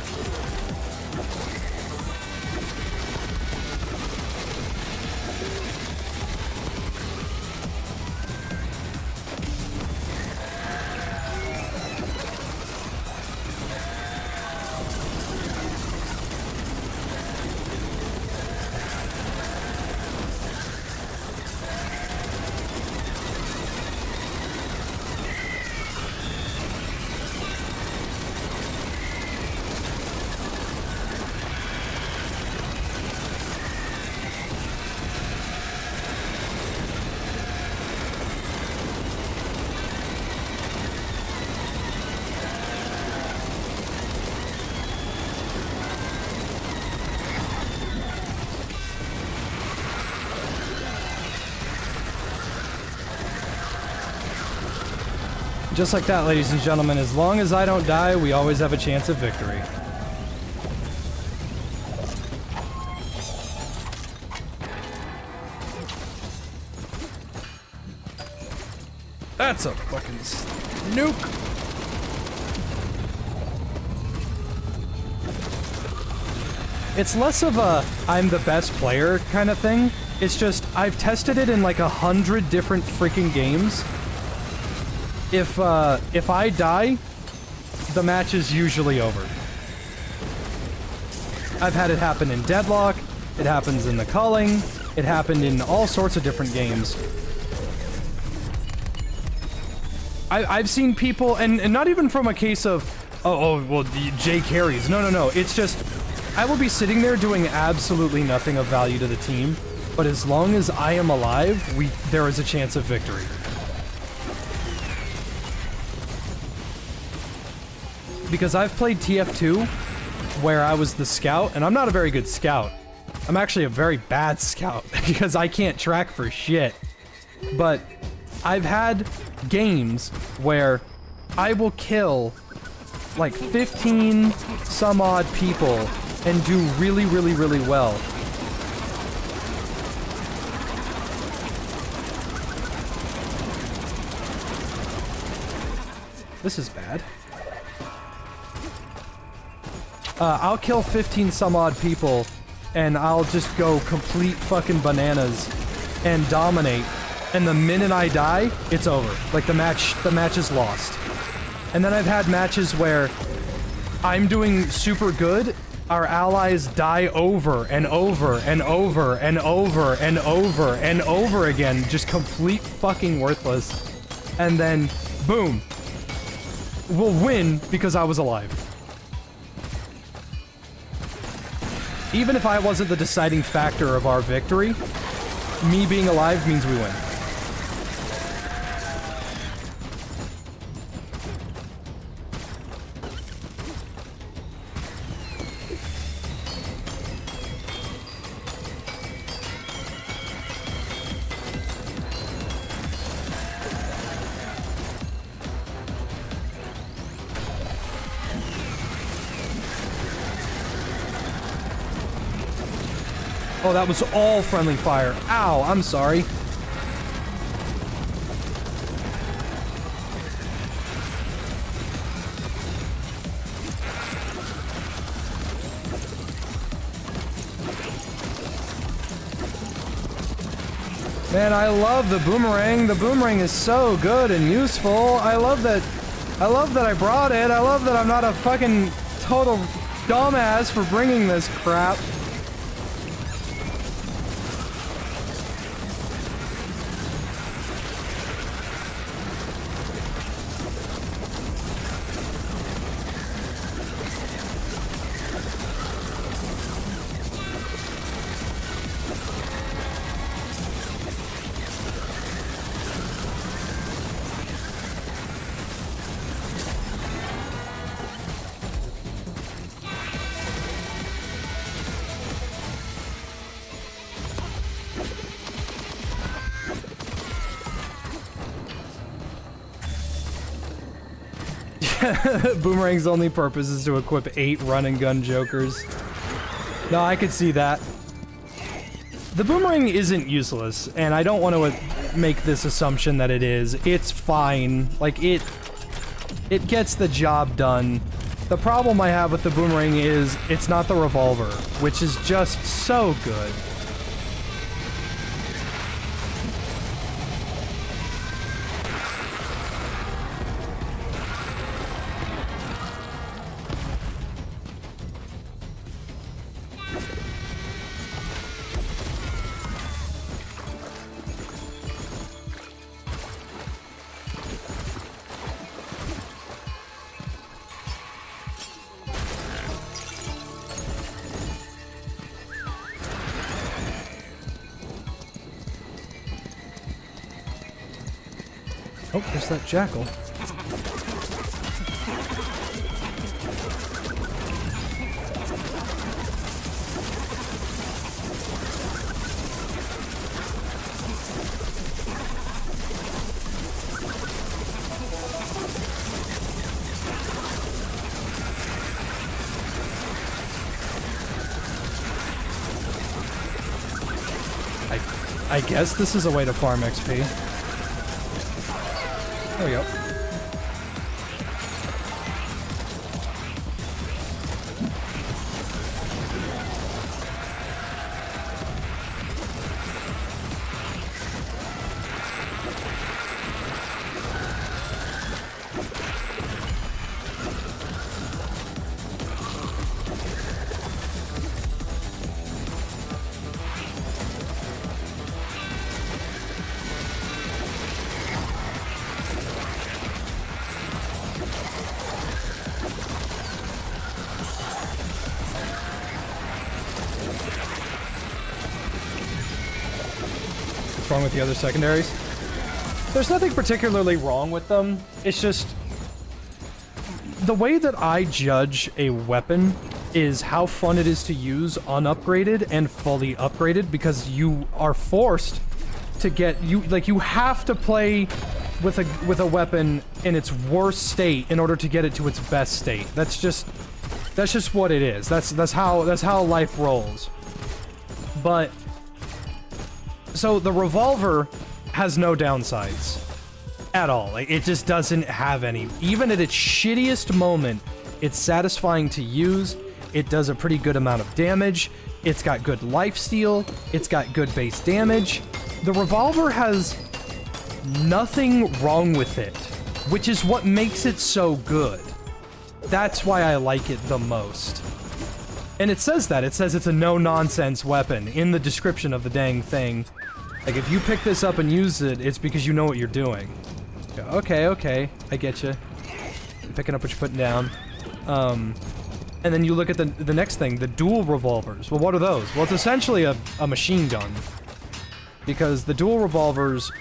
Just like that, ladies and gentlemen, as long as I don't die, we always have a chance of victory. That's a fucking nuke! It's less of a I'm the best player kind of thing. It's just I've tested it in like 100 different freaking games. If I die, the match is usually over. I've had it happen in Deadlock, it happens in the Culling, it happened in all sorts of different games. I've seen people, and not even from a case of, well, Jay carries. No, it's just, I will be sitting there doing absolutely nothing of value to the team, But as long as I am alive, there is a chance of victory. Because I've played TF2, where I was the scout, and I'm not a very good scout. I'm actually a very bad scout, because I can't track for shit. But I've had games where I will kill like 15 some odd people and do really, really, really well. This is bad. I'll kill 15 some odd people and I'll just go complete fucking bananas and dominate. And the minute I die, it's over. Like the match is lost. And then I've had matches where I'm doing super good, our allies die over and over and over and over and over and over again, just complete fucking worthless. And then, boom, we'll win because I was alive. Even if I wasn't the deciding factor of our victory, me being alive means we win. Oh, that was all friendly fire. Ow, I'm sorry. Man, I love the boomerang. The boomerang is so good and useful. I love that I brought it. I love that I'm not a fucking total dumbass for bringing this crap. Boomerang's only purpose is to equip 8 run-and-gun jokers. No, I could see that. The boomerang isn't useless, and I don't want to make this assumption that it is. It's fine. Like, it gets the job done. The problem I have with the boomerang is it's not the revolver, which is just so good. Oh, there's that jackal. I guess this is a way to farm XP. There we go. wrong with the other secondaries? There's nothing particularly wrong with them. It's just... the way that I judge a weapon is how fun it is to use unupgraded and fully upgraded, because you are forced to get... you have to play with a weapon in its worst state in order to get it to its best state. That's just what it is. That's how life rolls. But so the revolver has no downsides at all. Like, it just doesn't have any. Even at its shittiest moment, it's satisfying to use. It does a pretty good amount of damage. It's got good lifesteal. It's got good base damage. The revolver has nothing wrong with it, which is what makes it so good. That's why I like it the most. And it says that. It says it's a no-nonsense weapon in the description of the dang thing. Like, if you pick this up and use it, it's because you know what you're doing. Okay, I get you. Picking up what you're putting down. And then you look at the next thing, the dual revolvers. Well, what are those? Well, it's essentially a machine gun. Because the dual revolvers,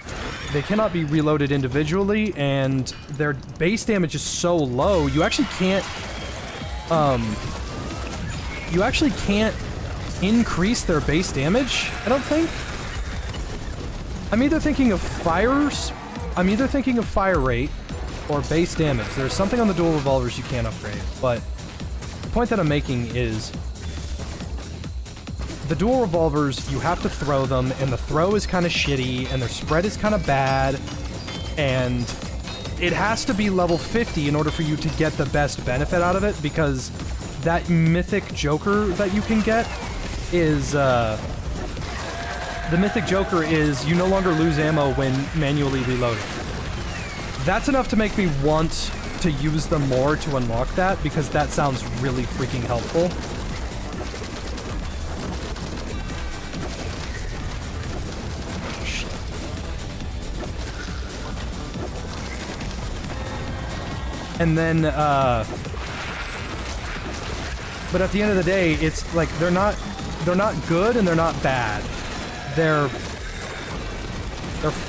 they cannot be reloaded individually, and their base damage is so low, you actually can't increase their base damage, I don't think. I'm either thinking of fire rate or base damage. There's something on the dual revolvers you can't upgrade, but the point that I'm making is the dual revolvers, you have to throw them, and the throw is kind of shitty, and their spread is kind of bad, and it has to be level 50 in order for you to get the best benefit out of it, because that mythic Joker that you can get is, the mythic Joker is you no longer lose ammo when manually reloading. That's enough to make me want to use them more to unlock that, because that sounds really freaking helpful. And then, but at the end of the day, it's like, they're not good and they're not bad. They're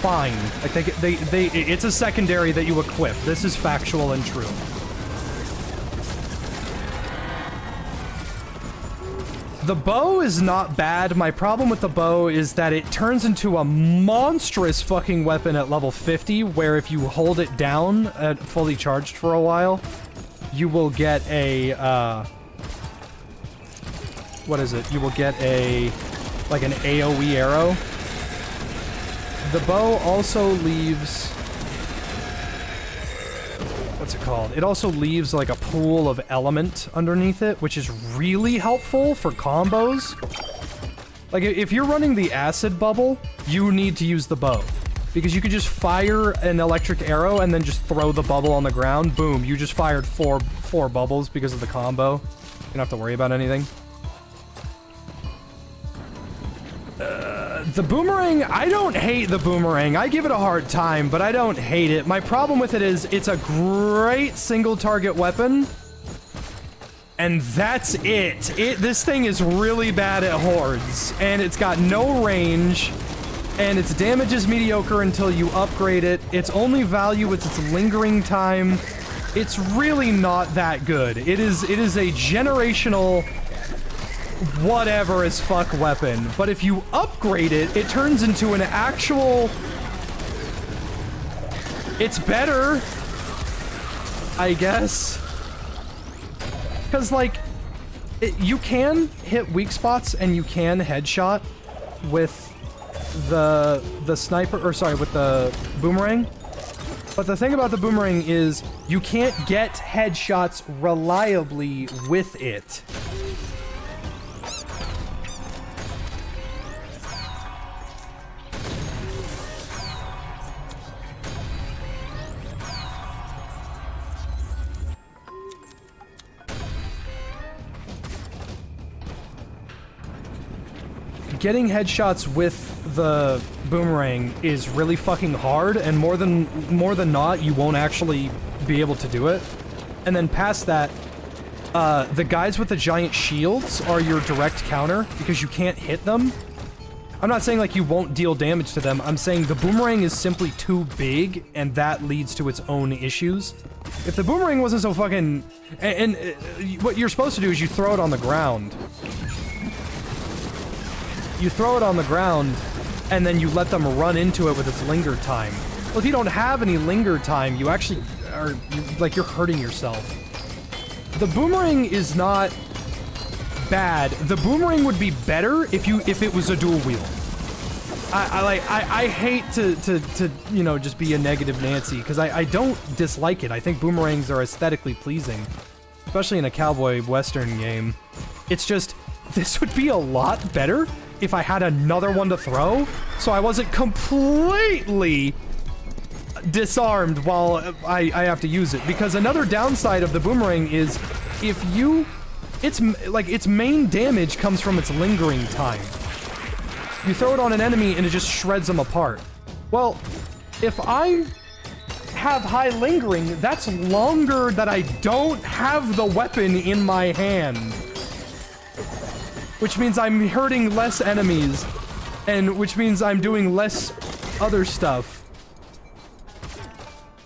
fine. Like, it's a secondary that you equip. This is factual and true. The bow is not bad. My problem with the bow is that it turns into a monstrous fucking weapon at level 50, where if you hold it down at fully charged for a while, you will get a, what is it? You will get like an AoE arrow. The bow also leaves... what's it called? It also leaves like a pool of element underneath it, which is really helpful for combos. Like, if you're running the acid bubble, you need to use the bow. Because you could just fire an electric arrow and then just throw the bubble on the ground. Boom, you just fired four bubbles because of the combo. You don't have to worry about anything. The boomerang, I don't hate the boomerang. I give it a hard time, but I don't hate it. My problem with it is it's a great single target weapon, and that's it. This thing is really bad at hordes, and it's got no range, and its damage is mediocre until you upgrade it. Its only value is its lingering time. It's really not that good. It is a generational whatever as fuck weapon, but if you upgrade it, it turns into an actual... it's better, I guess. Because, like, you can hit weak spots and you can headshot with the sniper, or sorry, with the boomerang. But the thing about the boomerang is you can't get headshots reliably with it. Getting headshots with the boomerang is really fucking hard, and more than not, you won't actually be able to do it. And then past that, the guys with the giant shields are your direct counter, because you can't hit them. I'm not saying like you won't deal damage to them. I'm saying the boomerang is simply too big, and that leads to its own issues. If the boomerang wasn't so fucking... And what you're supposed to do is you throw it on the ground. You throw it on the ground, and then you let them run into it with its linger time. Well, if you don't have any linger time, you actually are... like, you're hurting yourself. The boomerang is not bad. The boomerang would be better if it was a dual wield. I hate to you know, just be a negative Nancy, because I don't dislike it. I think boomerangs are aesthetically pleasing, especially in a cowboy western game. It's just, this would be a lot better if I had another one to throw, so I wasn't completely disarmed while I have to use it. Because another downside of the boomerang is if you... its main damage comes from its lingering time. You throw it on an enemy and it just shreds them apart. Well, if I have high lingering, that's longer that I don't have the weapon in my hand. Which means I'm hurting less enemies, and which means I'm doing less other stuff.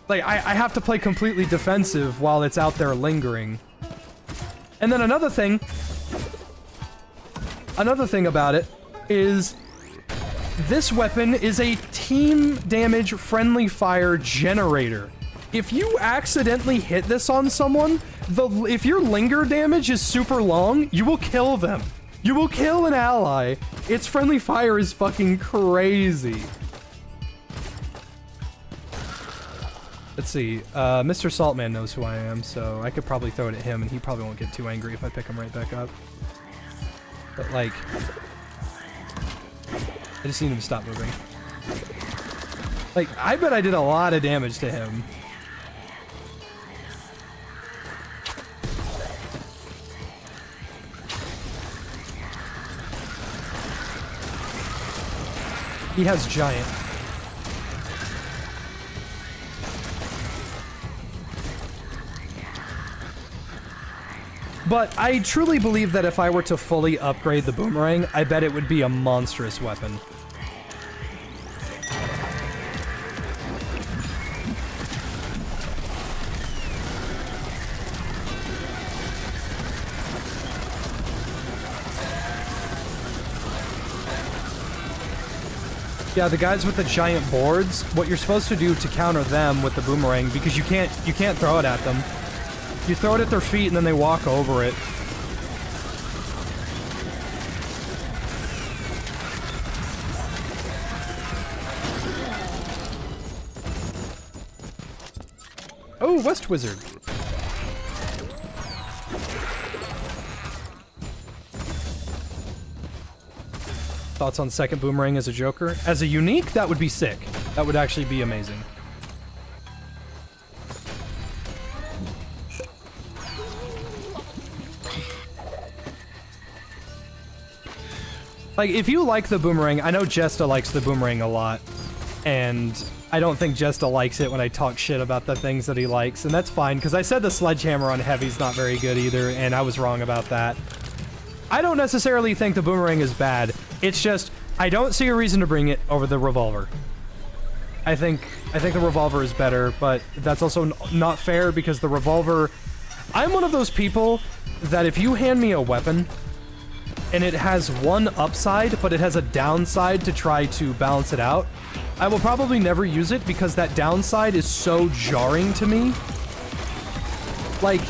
Like, I have to play completely defensive while it's out there lingering. And then another thing about it is this weapon is a team damage friendly fire generator. If you accidentally hit this on someone, if your linger damage is super long, you will kill them. You will kill an ally. Its friendly fire is fucking crazy. Let's see, Mr. Saltman knows who I am, so I could probably throw it at him and he probably won't get too angry if I pick him right back up. But like, I just need him to stop moving. Like, I bet I did a lot of damage to him. He has giant. But I truly believe that if I were to fully upgrade the boomerang, I bet it would be a monstrous weapon. Yeah, the guys with the giant boards, what you're supposed to do to counter them with the boomerang, because you can't throw it at them. You throw it at their feet and then they walk over it. Oh, West Wizard. Thoughts on second boomerang as a Joker? As a unique, that would be sick. That would actually be amazing. Like, if you like the boomerang, I know Jesta likes the boomerang a lot, and I don't think Jesta likes it when I talk shit about the things that he likes, and that's fine, because I said the sledgehammer on Heavy's not very good either, and I was wrong about that. I don't necessarily think the boomerang is bad. It's just, I don't see a reason to bring it over the revolver. I think the revolver is better, but that's also not fair because the revolver... I'm one of those people that if you hand me a weapon and it has one upside, but it has a downside to try to balance it out, I will probably never use it because that downside is so jarring to me. Like,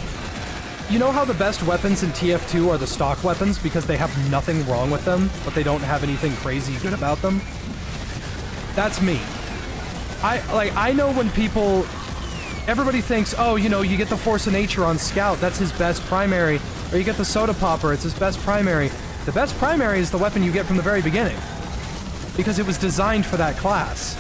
you know how the best weapons in TF2 are the stock weapons because they have nothing wrong with them, but they don't have anything crazy good about them? That's me. I know when people... Everybody thinks, oh, you know, you get the Force of Nature on Scout, that's his best primary. Or you get the Soda Popper, it's his best primary. The best primary is the weapon you get from the very beginning. Because it was designed for that class.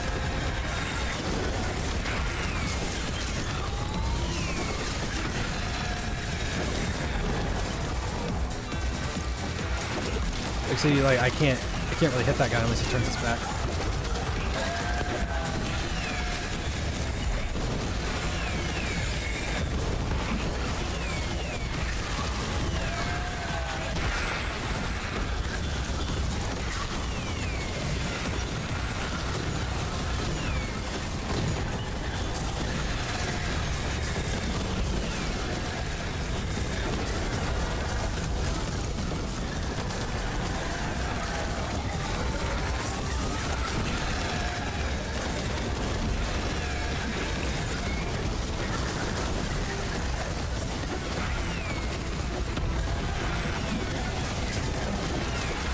Like, see, like, I can't really hit that guy unless he turns his back.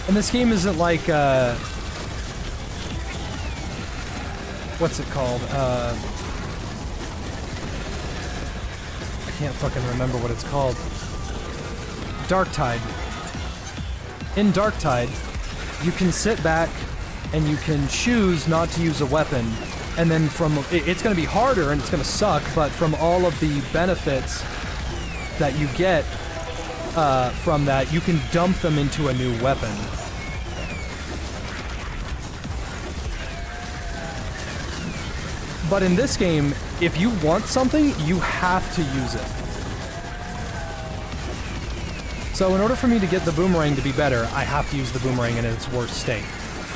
And this game isn't like, what's it called? I can't fucking remember what it's called. Darktide. In Darktide, you can sit back and you can choose not to use a weapon, and then it's going to be harder and it's going to suck, but from all of the benefits that you get from that, you can dump them into a new weapon. But in this game, if you want something, you have to use it. So in order for me to get the boomerang to be better, I have to use the boomerang in its worst state.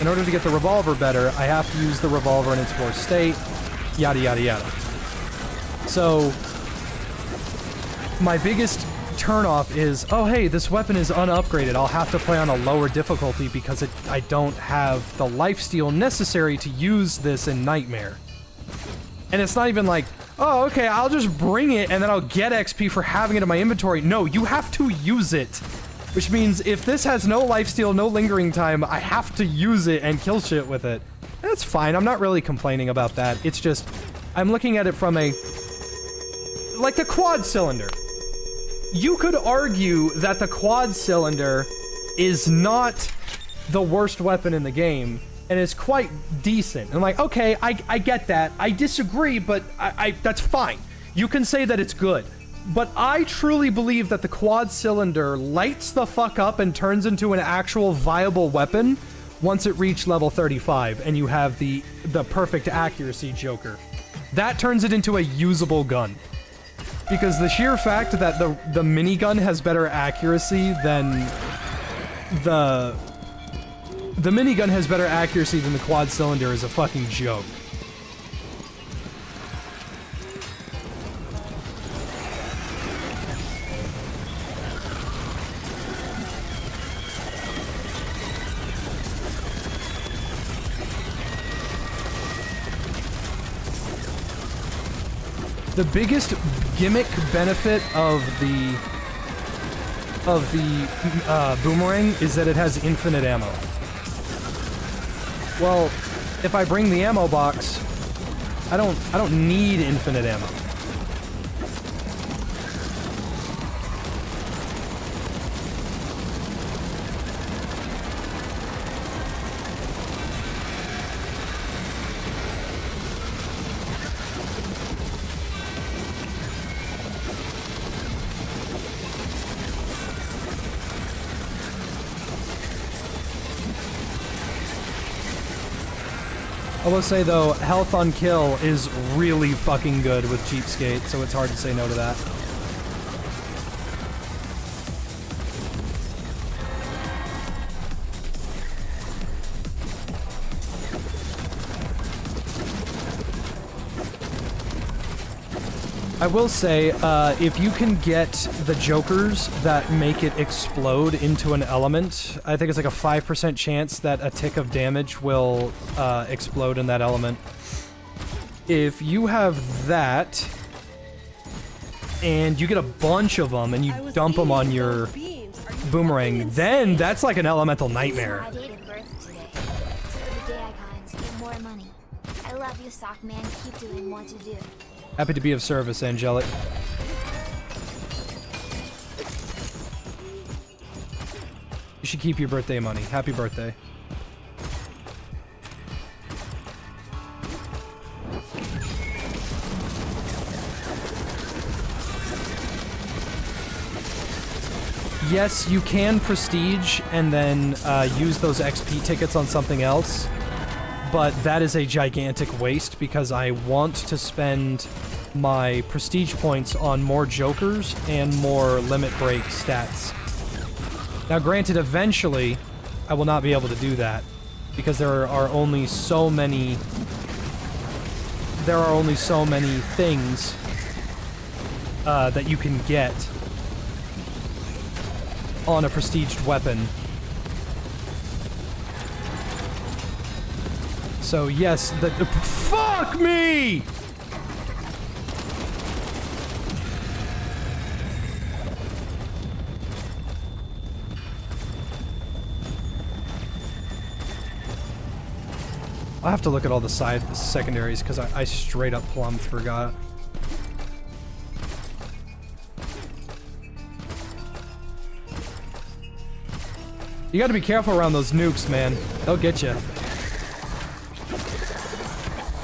In order to get the revolver better, I have to use the revolver in its worst state, yada yada yada. So, my biggest turnoff is, oh hey, this weapon is unupgraded, I'll have to play on a lower difficulty because I don't have the lifesteal necessary to use this in Nightmare. And it's not even like, oh okay, I'll just bring it and then I'll get XP for having it in my inventory. No, you have to use it. Which means if this has no lifesteal, no lingering time, I have to use it and kill shit with it. That's fine, I'm not really complaining about that. It's just, I'm looking at it from a... like the quad cylinder. You could argue that the quad cylinder is not the worst weapon in the game, and is quite decent. And I'm like, okay, I get that. I disagree, but that's fine. You can say that it's good. But I truly believe that the quad cylinder lights the fuck up and turns into an actual viable weapon once it reaches level 35 and you have the perfect accuracy Joker. That turns it into a usable gun. Because the sheer fact that the minigun has better accuracy than the minigun has better accuracy than the quad cylinder is a fucking joke. The biggest gimmick benefit of the boomerang is that it has infinite ammo. Well, if I bring the ammo box, I don't need infinite ammo. I will say though, health on kill is really fucking good with Cheapskate, so it's hard to say no to that. I will say, if you can get the jokers that make it explode into an element, I think it's like a 5% chance that a tick of damage will explode in that element. If you have that, and you get a bunch of them, and you dump them on your boomerang, then that's like an elemental nightmare. I love you, Sock Man. Keep doing what you do. Happy to be of service, Angelic. You should keep your birthday money. Happy birthday. Yes, you can prestige and then use those XP tickets on something else. But that is a gigantic waste because I want to spend my prestige points on more jokers and more limit break stats. Now granted, eventually I will not be able to do that because there are only so many things that you can get on a prestiged weapon. So yes, fuck me! I'll have to look at all the secondaries because I straight up plumb forgot. You gotta be careful around those nukes, man. They'll get you. I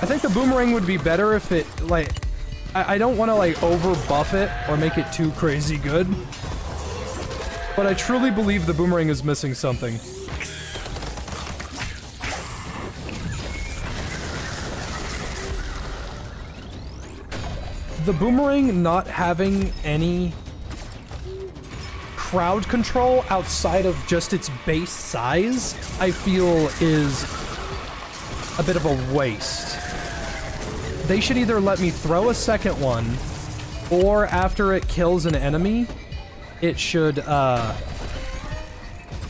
think the boomerang would be better if it, like... I don't want to, like, over-buff it or make it too crazy good. But I truly believe the boomerang is missing something. The boomerang not having any crowd control outside of just its base size, I feel is a bit of a waste. They should either let me throw a second one, or after it kills an enemy, it should, yeah,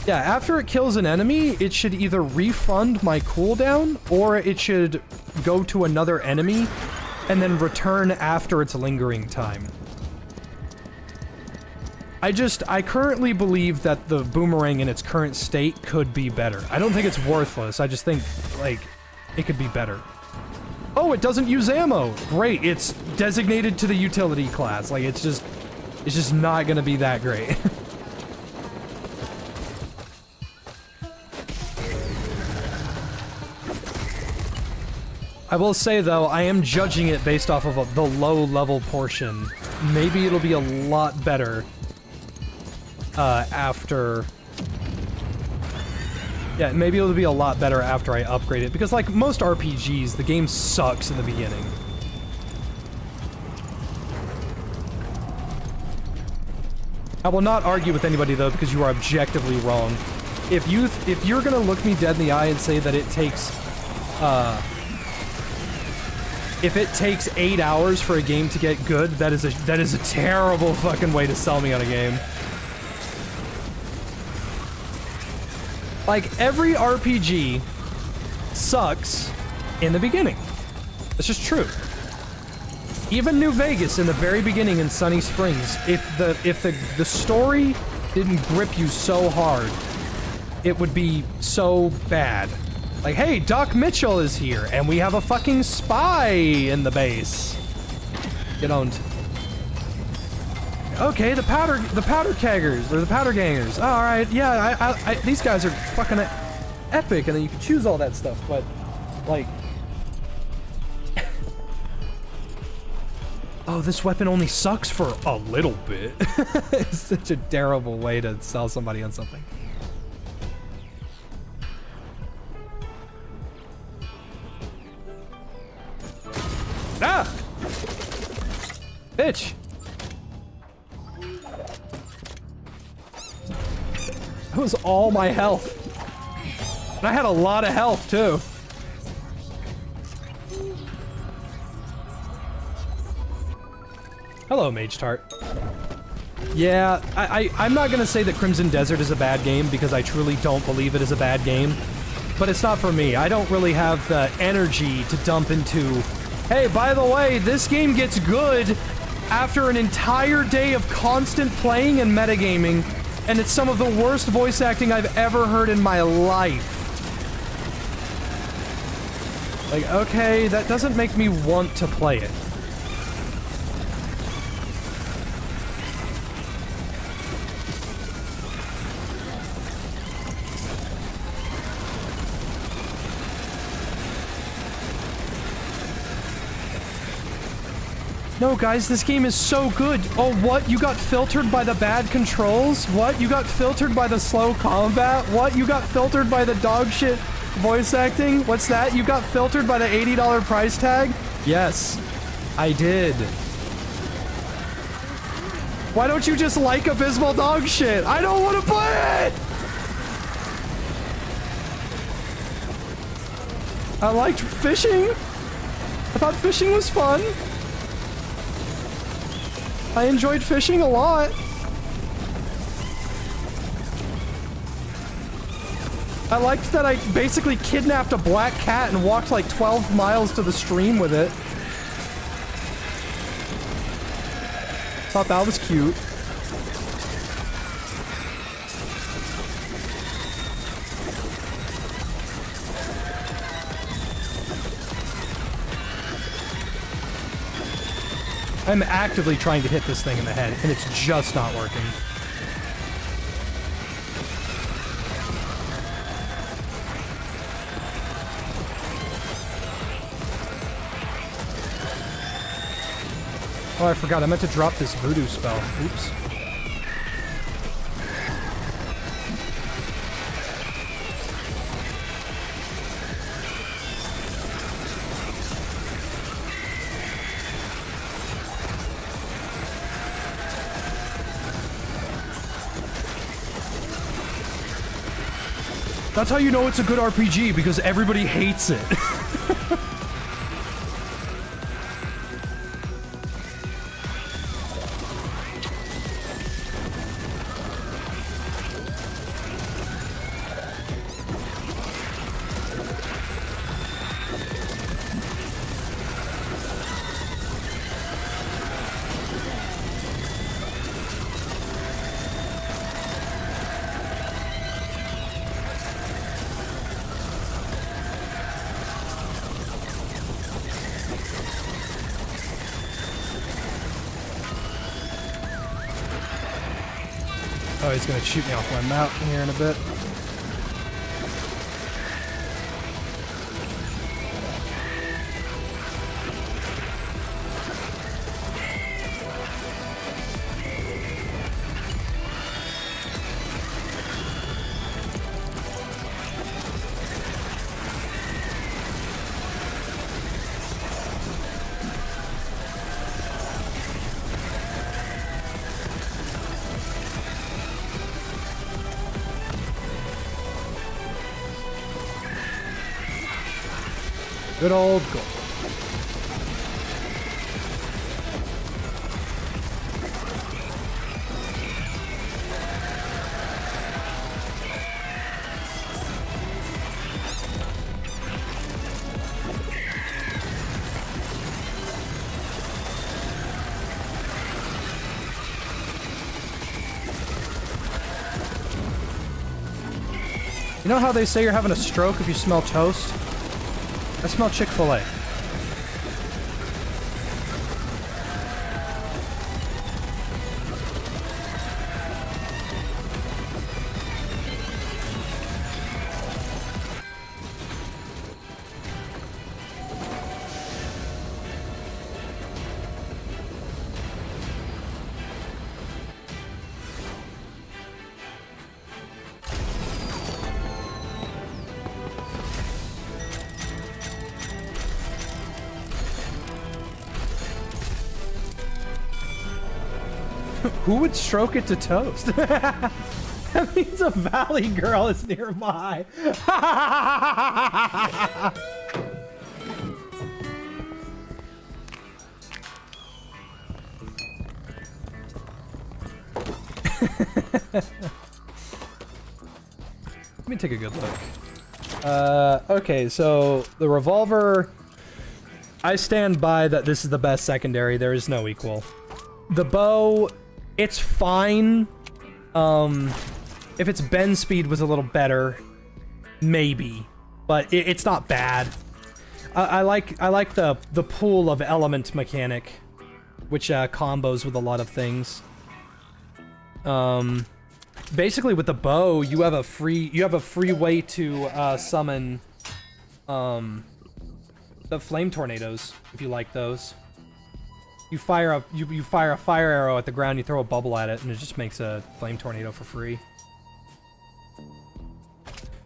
after it kills an enemy, it should either refund my cooldown, or it should go to another enemy, and then return after its lingering time. I currently believe that the boomerang in its current state could be better. I don't think it's worthless, I just think, like, it could be better. Oh, it doesn't use ammo! Great, it's designated to the utility class. Like, it's just not gonna be that great. I will say, though, I am judging it based off of the low-level portion. Maybe it'll be a lot better after... Yeah, maybe it'll be a lot better after I upgrade it, because like most RPGs, the game sucks in the beginning. I will not argue with anybody, though, because you are objectively wrong. If you're gonna look me dead in the eye and say that it takes, if it takes 8 hours for a game to get good, that is a terrible fucking way to sell me on a game. Like, every RPG sucks in the beginning. That's just true. Even New Vegas in the very beginning in Sunny Springs, if the story didn't grip you so hard, it would be so bad. Like, hey, Doc Mitchell is here, and we have a fucking spy in the base. Get owned. Okay, the powder keggers, or the powder gangers. All right, yeah, these guys are fucking epic, and then you can choose all that stuff, but, like... Oh, this weapon only sucks for a little bit. It's such a terrible way to sell somebody on something. Ah! Bitch! That was all my health. And I had a lot of health, too. Hello, Mage Tart. Yeah, I'm not gonna say that Crimson Desert is a bad game, because I truly don't believe it is a bad game. But it's not for me. I don't really have the energy to dump into... Hey, by the way, this game gets good after an entire day of constant playing and metagaming, and it's some of the worst voice acting I've ever heard in my life. Like, okay, that doesn't make me want to play it. No, guys, this game is so good. Oh, what? You got filtered by the bad controls? What? You got filtered by the slow combat? What? You got filtered by the dog shit voice acting? What's that? You got filtered by the $80 price tag? Yes, I did. Why don't you just like abysmal dog shit? I don't want to play it! I liked fishing. I thought fishing was fun. I enjoyed fishing a lot. I liked that I basically kidnapped a black cat and walked like 12 miles to the stream with it. Thought that was cute. I'm actively trying to hit this thing in the head, and it's just not working. Oh, I forgot. I meant to drop this voodoo spell. Oops. That's how you know it's a good RPG, because everybody hates it. Oh, he's gonna shoot me off my mountain here in a bit. Good old gold. You know how they say you're having a stroke if you smell toast? I smell Chick-fil-A. Who would stroke it to toast? That means a valley girl is nearby. Let me take a good look. Okay, so the revolver, I stand by that this is the best secondary. There is no equal. The bow, it's fine. If its bend speed was a little better, maybe, but it's not bad. I like the pool of element mechanic, which combos with a lot of things. Basically with the bow, you have a free way to summon the flame tornadoes if you like those. You fire a fire arrow at the ground, you throw a bubble at it, and it just makes a flame tornado for free.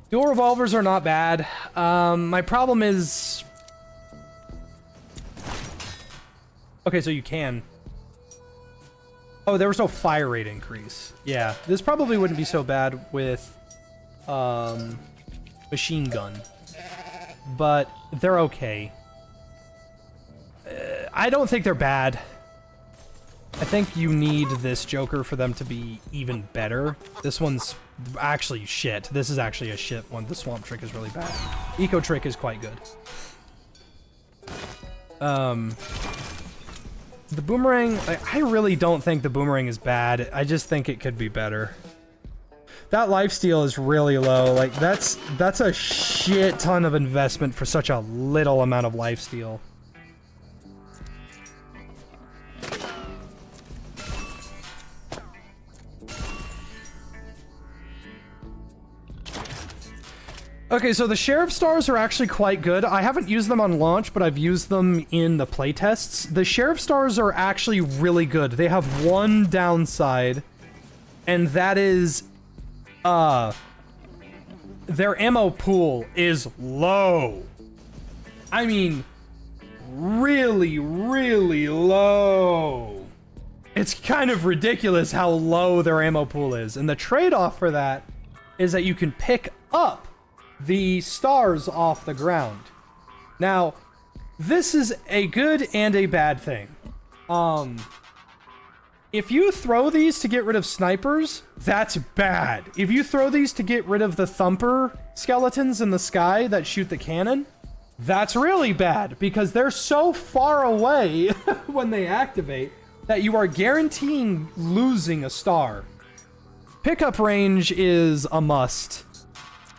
Dual revolvers are not bad. My problem is... Okay, so you can. Oh, there was no fire rate increase. Yeah, this probably wouldn't be so bad with machine gun, but they're okay. I don't think they're bad. I think you need this Joker for them to be even better. This one's actually shit. This is actually a shit one. The Swamp Trick is really bad. Eco Trick is quite good. The Boomerang, I really don't think the Boomerang is bad. I just think it could be better. That lifesteal is really low. Like, that's a shit ton of investment for such a little amount of lifesteal. Okay, so the Sheriff Stars are actually quite good. I haven't used them on launch, but I've used them in the playtests. The Sheriff Stars are actually really good. They have one downside, and that is, their ammo pool is low. I mean, really, really low. It's kind of ridiculous how low their ammo pool is, and the trade-off for that is that you can pick up the stars off the ground. Now, this is a good and a bad thing. If you throw these to get rid of snipers, that's bad. If you throw these to get rid of the thumper skeletons in the sky that shoot the cannon, that's really bad, because they're so far away when they activate that you are guaranteeing losing a star. Pickup range is a must.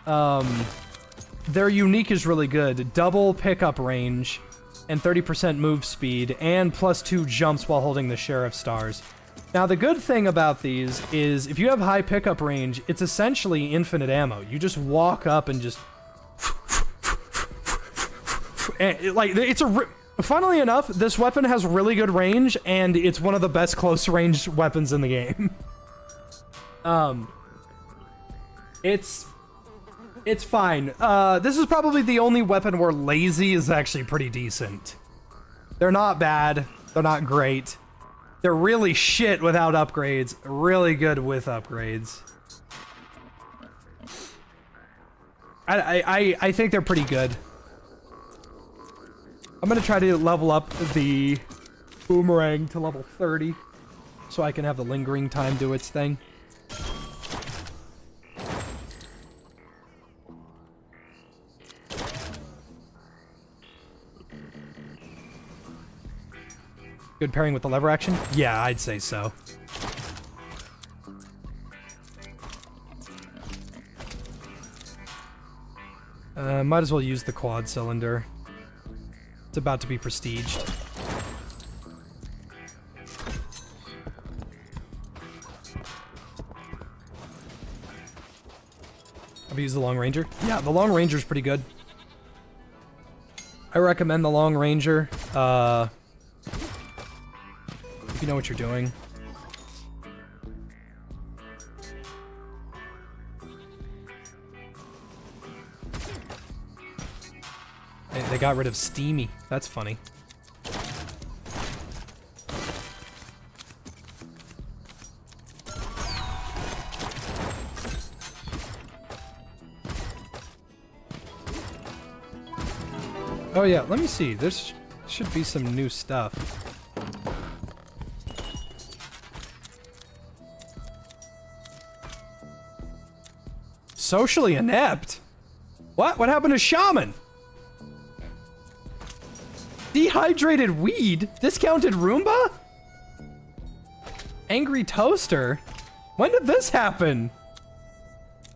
Their unique is really good. Double pickup range and 30% move speed and +2 jumps while holding the Sheriff Stars. Now, the good thing about these is if you have high pickup range, it's essentially infinite ammo. You just walk up and just... Funnily enough, this weapon has really good range, and it's one of the best close-range weapons in the game. It's fine. This is probably the only weapon where lazy is actually pretty decent. They're not bad. They're not great. They're really shit without upgrades. Really good with upgrades. I think they're pretty good. I'm gonna try to level up the boomerang to level 30 so I can have the lingering time do its thing. Good pairing with the lever action? Yeah, I'd say so. Might as well use the quad cylinder. It's about to be prestiged. Have you used the Long Ranger? Yeah, the Long Ranger's pretty good. I recommend the Long Ranger. If you know what you're doing. They got rid of Steamy. That's funny. Oh yeah, let me see. There's should be some new stuff. Socially inept? What? What happened to Shaman? Dehydrated weed? Discounted Roomba? Angry Toaster? When did this happen?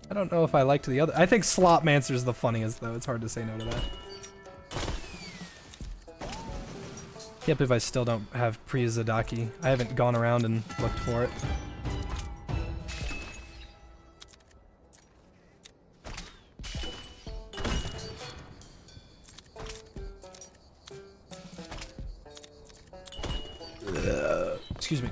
I don't know if I liked the other. I think Slopmancer's the funniest, though. It's hard to say no to that. Can't believe I still don't have Pre-Zadaki. I haven't gone around and looked for it. Excuse me.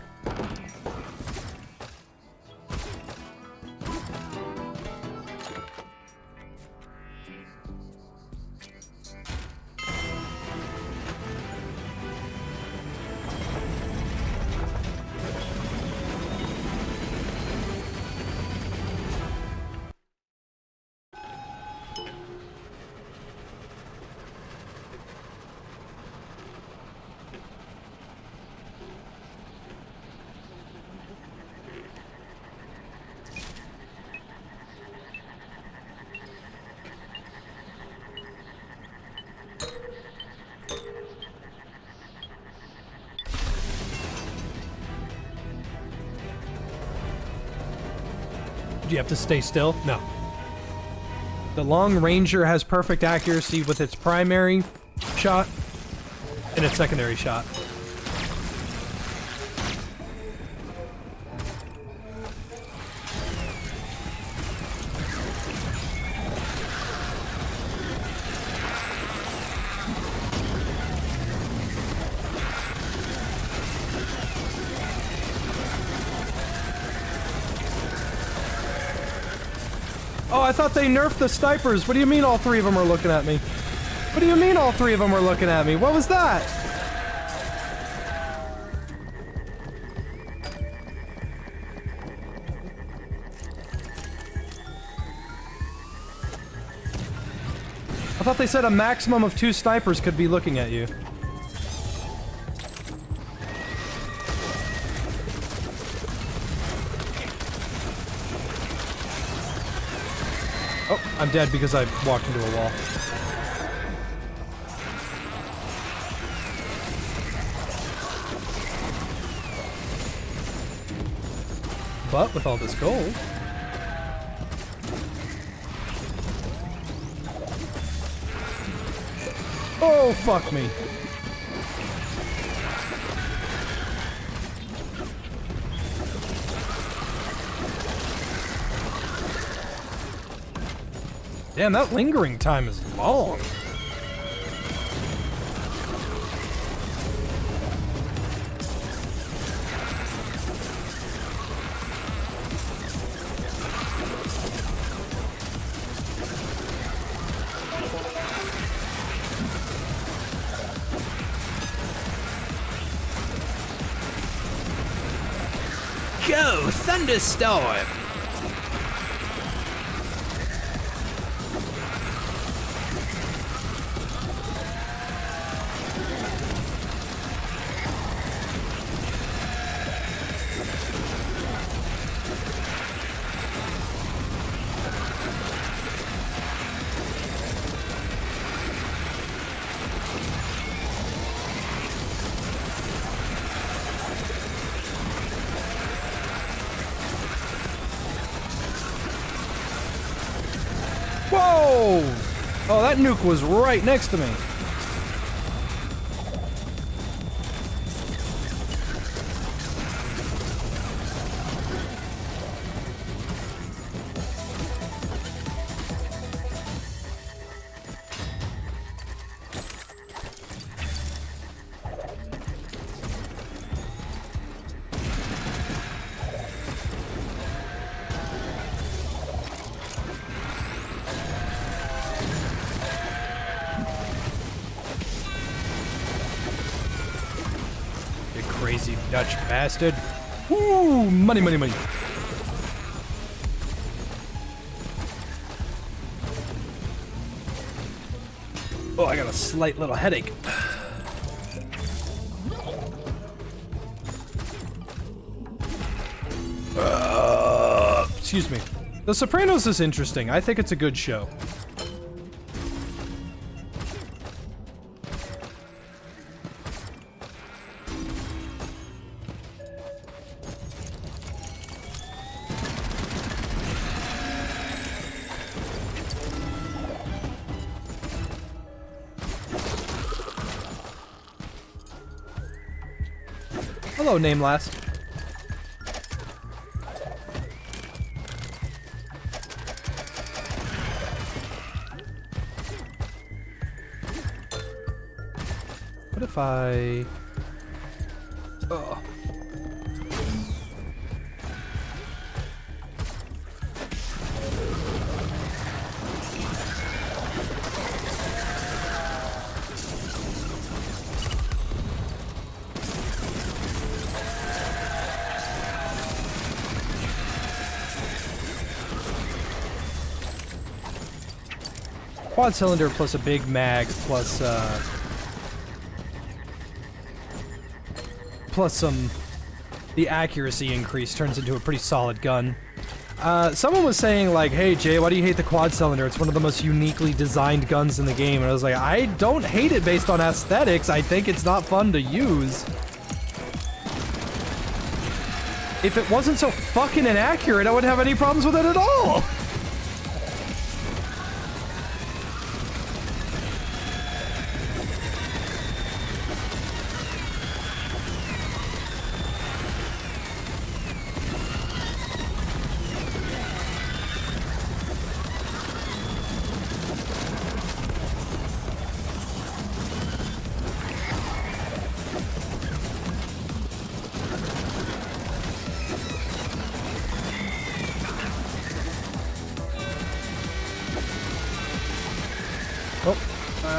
Do you have to stay still? No. The Long Ranger has perfect accuracy with its primary shot and its secondary shot. Oh, I thought they nerfed the snipers. What do you mean all three of them are looking at me? What do you mean all three of them are looking at me? What was that? I thought they said a maximum of 2 snipers could be looking at you. Oh, I'm dead because I walked into a wall. But with all this gold... Oh, fuck me. Damn, that lingering time is long. Go, thunderstorm! Whoa! Oh, that nuke was right next to me. Crazy Dutch bastard. Woo! Money, money, money. Oh, I got a slight little headache. Excuse me. The Sopranos is interesting. I think it's a good show. Hello, name last. What if I... Oh. Quad cylinder plus a big mag plus some the accuracy increase turns into a pretty solid gun. Someone was saying like, hey Jay, why do you hate the quad cylinder? It's one of the most uniquely designed guns in the game. And I was like, I don't hate it based on aesthetics. I think it's not fun to use. If it wasn't so fucking inaccurate, I wouldn't have any problems with it at all.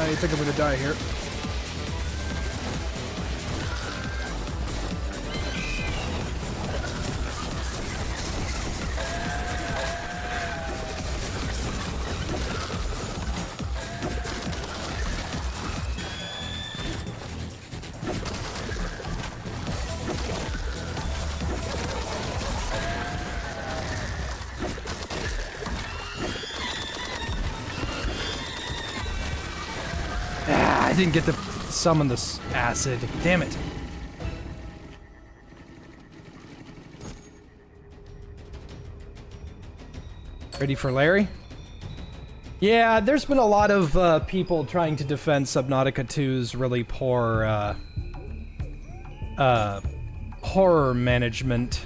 I think I'm gonna die here. I didn't get to summon this acid. Damn it. Ready for Larry? Yeah, there's been a lot of people trying to defend Subnautica 2's really poor horror management.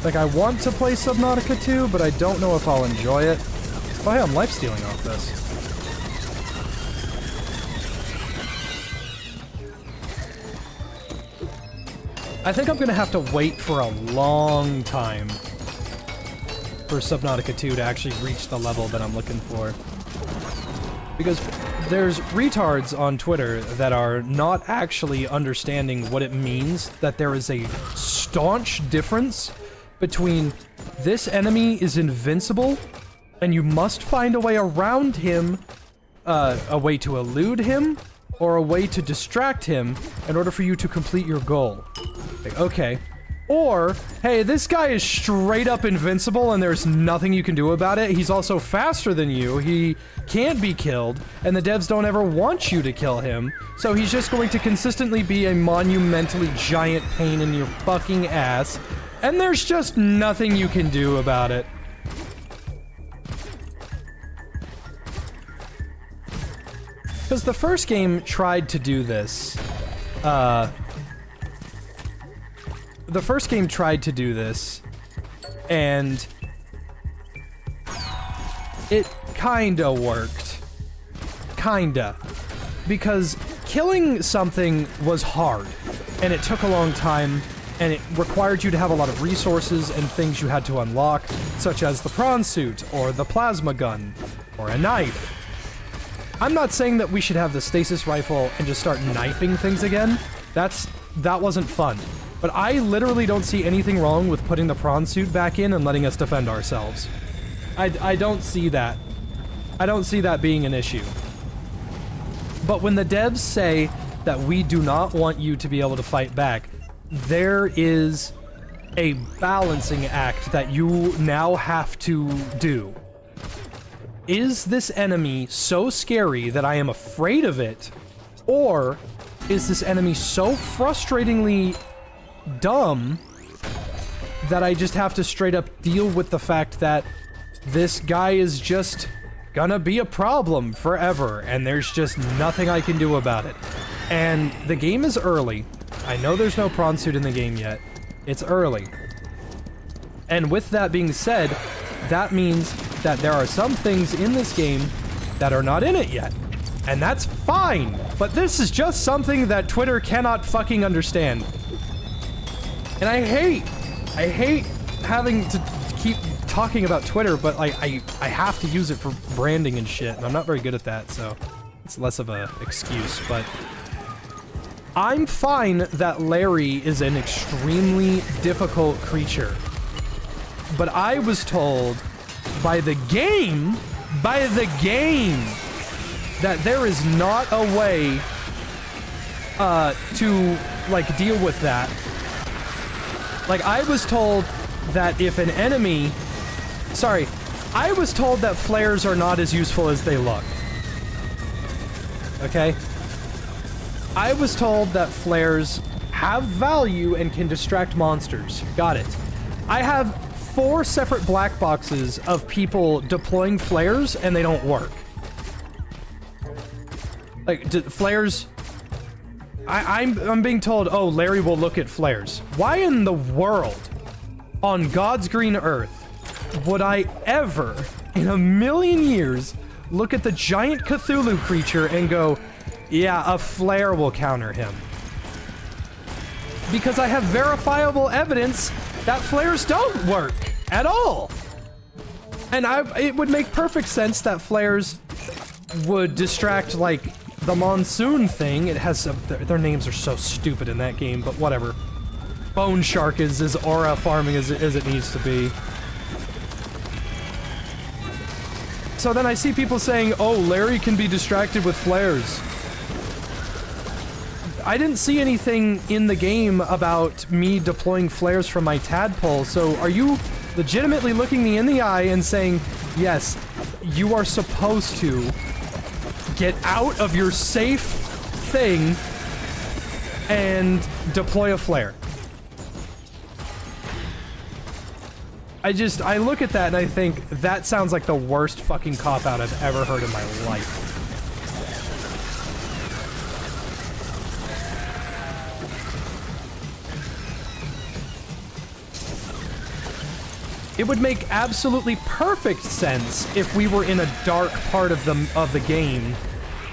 Like, I want to play Subnautica 2, but I don't know if I'll enjoy it. Oh, hey, I'm lifestealing off this. I think I'm gonna have to wait for a long time for Subnautica 2 to actually reach the level that I'm looking for. Because there's retards on Twitter that are not actually understanding what it means that there is a staunch difference between this enemy is invincible and you must find a way around him, a way to elude him, or a way to distract him in order for you to complete your goal. Like, okay. Or, hey, this guy is straight up invincible and there's nothing you can do about it. He's also faster than you, he can't be killed, and the devs don't ever want you to kill him, so he's just going to consistently be a monumentally giant pain in your fucking ass, and there's just nothing you can do about it. Because the first game tried to do this. The first game tried to do this, and it kinda worked. Kinda. Because killing something was hard, and it took a long time, and it required you to have a lot of resources and things you had to unlock, such as the prawn suit, or the plasma gun, or a knife. I'm not saying that we should have the stasis rifle and just start knifing things again. That wasn't fun. But I literally don't see anything wrong with putting the prawn suit back in and letting us defend ourselves. I don't see that. I don't see that being an issue. But when the devs say that we do not want you to be able to fight back, there is a balancing act that you now have to do. Is this enemy so scary that I am afraid of it? Or is this enemy so frustratingly dumb that I just have to straight up deal with the fact that this guy is just gonna be a problem forever and there's just nothing I can do about it? And the game is early. I know there's no prawn suit in the game yet. It's early. And with that being said, that means that there are some things in this game that are not in it yet. And that's fine, but this is just something that Twitter cannot fucking understand. And I hate having to keep talking about Twitter, but like, I have to use it for branding and shit, and I'm not very good at that, so it's less of an excuse, but I'm fine that Larry is an extremely difficult creature. But I was told by the game, that there is not a way to, like, deal with that. Like, I was told that if an enemy... Sorry, I was told that flares are not as useful as they look. Okay? I was told that flares have value and can distract monsters. Got it. I have 4 separate black boxes of people deploying flares, and they don't work. Like, flares... I'm being told, oh, Larry will look at flares. Why in the world, on God's green earth, would I ever, in a million years, look at the giant Cthulhu creature and go, Yeah, a flare will counter him. Because I have verifiable evidence that flares don't work at all. And it would make perfect sense that flares would distract, like, the monsoon thing. It has their names are so stupid in that game, but whatever. Bone Shark is as aura farming as it needs to be. So then I see people saying, oh, Larry can be distracted with flares. I didn't see anything in the game about me deploying flares from my tadpole, so are you legitimately looking me in the eye and saying, yes, you are supposed to get out of your safe thing and deploy a flare? I look at that and I think, that sounds like the worst fucking cop-out I've ever heard in my life. It would make absolutely perfect sense if we were in a dark part of the game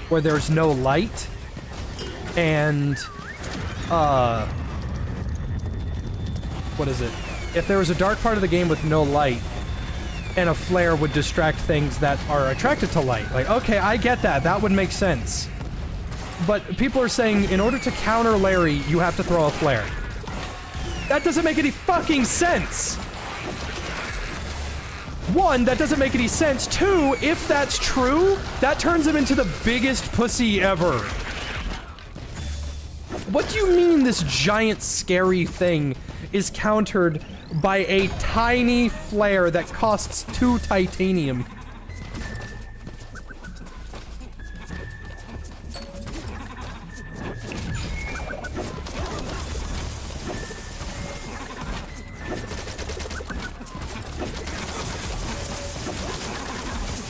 where there's no light and what is it? If there was a dark part of the game with no light and a flare would distract things that are attracted to light. Like, okay, I get that. That would make sense. But people are saying in order to counter Larry, you have to throw a flare. That doesn't make any fucking sense. One, that doesn't make any sense. Two, if that's true, that turns him into the biggest pussy ever. What do you mean this giant scary thing is countered by a tiny flare that costs 2 titanium?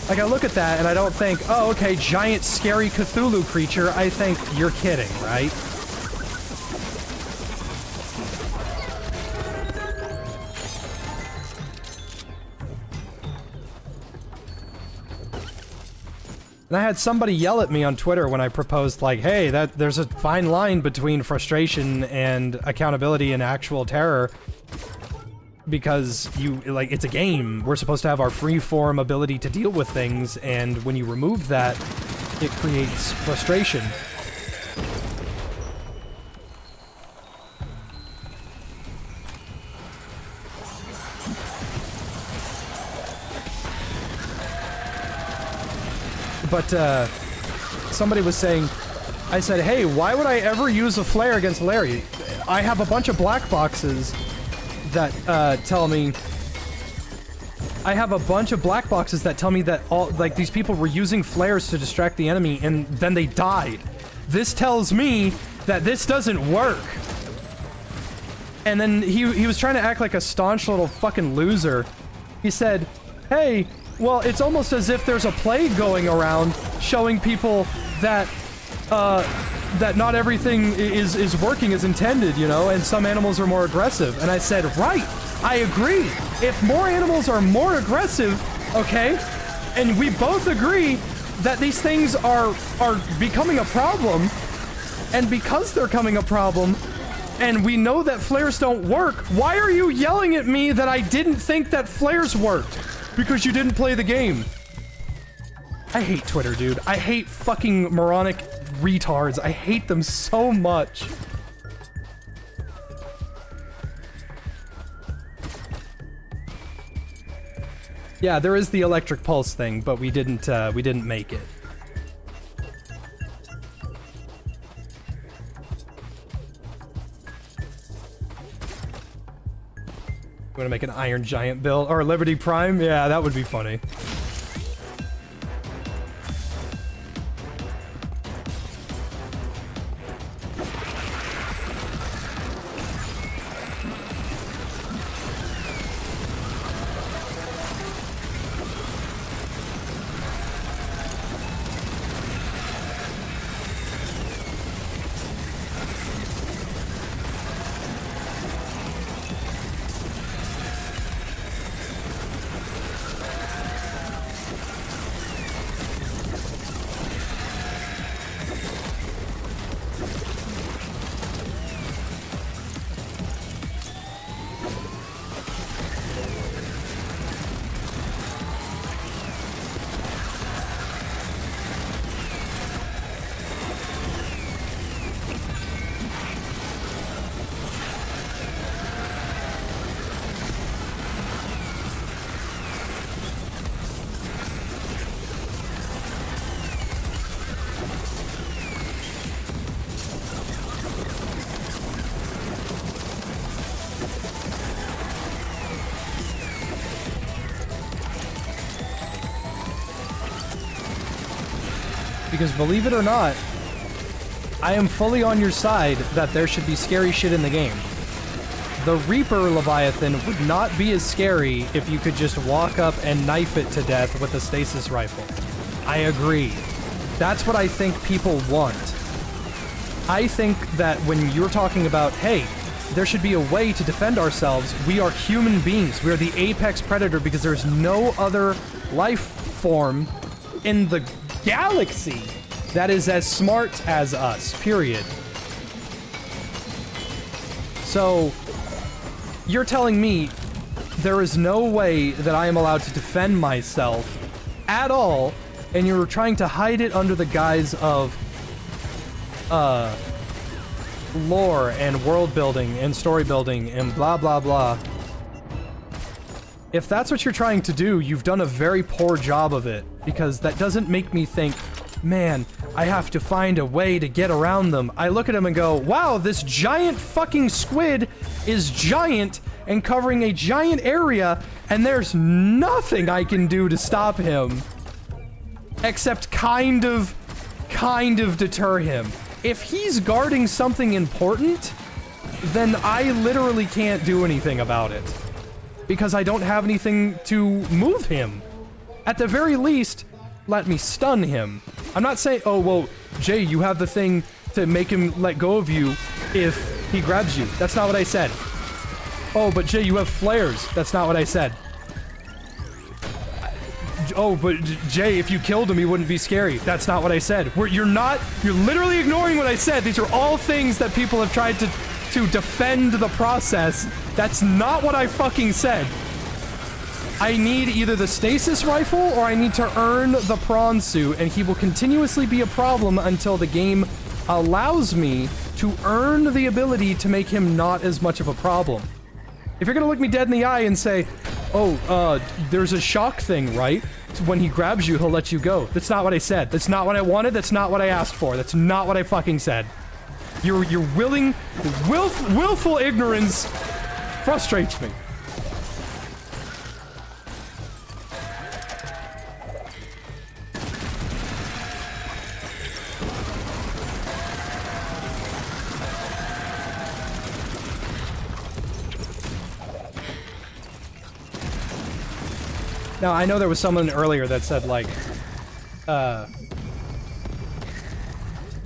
Like, I look at that and I don't think, oh, okay, giant scary Cthulhu creature. I think, you're kidding, right? And I had somebody yell at me on Twitter when I proposed, like, hey, there's a fine line between frustration and accountability and actual terror. Because it's a game. We're supposed to have our free-form ability to deal with things, and when you remove that, it creates frustration. But, somebody was saying, I said, hey, why would I ever use a flare against Larry? I have a bunch of black boxes that tell me that all, like, these people were using flares to distract the enemy and then they died. This tells me that this doesn't work. And then he was trying to act like a staunch little fucking loser. He said, hey, well, it's almost as if there's a plague going around showing people that that not everything is working as intended, you know, and some animals are more aggressive. And I said, right, I agree. If more animals are more aggressive, okay, and we both agree that these things are becoming a problem, and because they're becoming a problem, and we know that flares don't work, why are you yelling at me that I didn't think that flares worked? Because you didn't play the game. I hate Twitter, dude. I hate fucking moronic retards. I hate them so much. Yeah, there is the electric pulse thing, but we didn't make it. You wanna make an Iron Giant build? Or Liberty Prime? Yeah, that would be funny. Because believe it or not, I am fully on your side that there should be scary shit in the game. The Reaper Leviathan would not be as scary if you could just walk up and knife it to death with a stasis rifle. I agree. That's what I think people want. I think that when you're talking about, hey, there should be a way to defend ourselves, we are human beings. We are the apex predator because there's no other life form in the galaxy that is as smart as us, period. So, you're telling me there is no way that I am allowed to defend myself at all, and you're trying to hide it under the guise of, lore and world building and story building and blah blah blah. If that's what you're trying to do, you've done a very poor job of it, because that doesn't make me think, man, I have to find a way to get around them. I look at him and go, wow, this giant fucking squid is giant and covering a giant area, and there's nothing I can do to stop him. Except kind of deter him. If he's guarding something important, then I literally can't do anything about it. Because I don't have anything to move him. At the very least, let me stun him. I'm not saying, oh, well, Jay, you have the thing to make him let go of you if he grabs you. That's not what I said. Oh, but Jay, you have flares. That's not what I said. Oh, but Jay, if you killed him, he wouldn't be scary. That's not what I said. You're literally ignoring what I said. These are all things that people have tried to defend the process. That's not what I fucking said. I need either the stasis rifle or I need to earn the prawn suit, and he will continuously be a problem until the game allows me to earn the ability to make him not as much of a problem. If you're gonna look me dead in the eye and say, oh, there's a shock thing, right? When he grabs you, he'll let you go. That's not what I said. That's not what I wanted. That's not what I asked for. That's not what I fucking said. Your willful ignorance frustrates me. Now, I know there was someone earlier that said, like,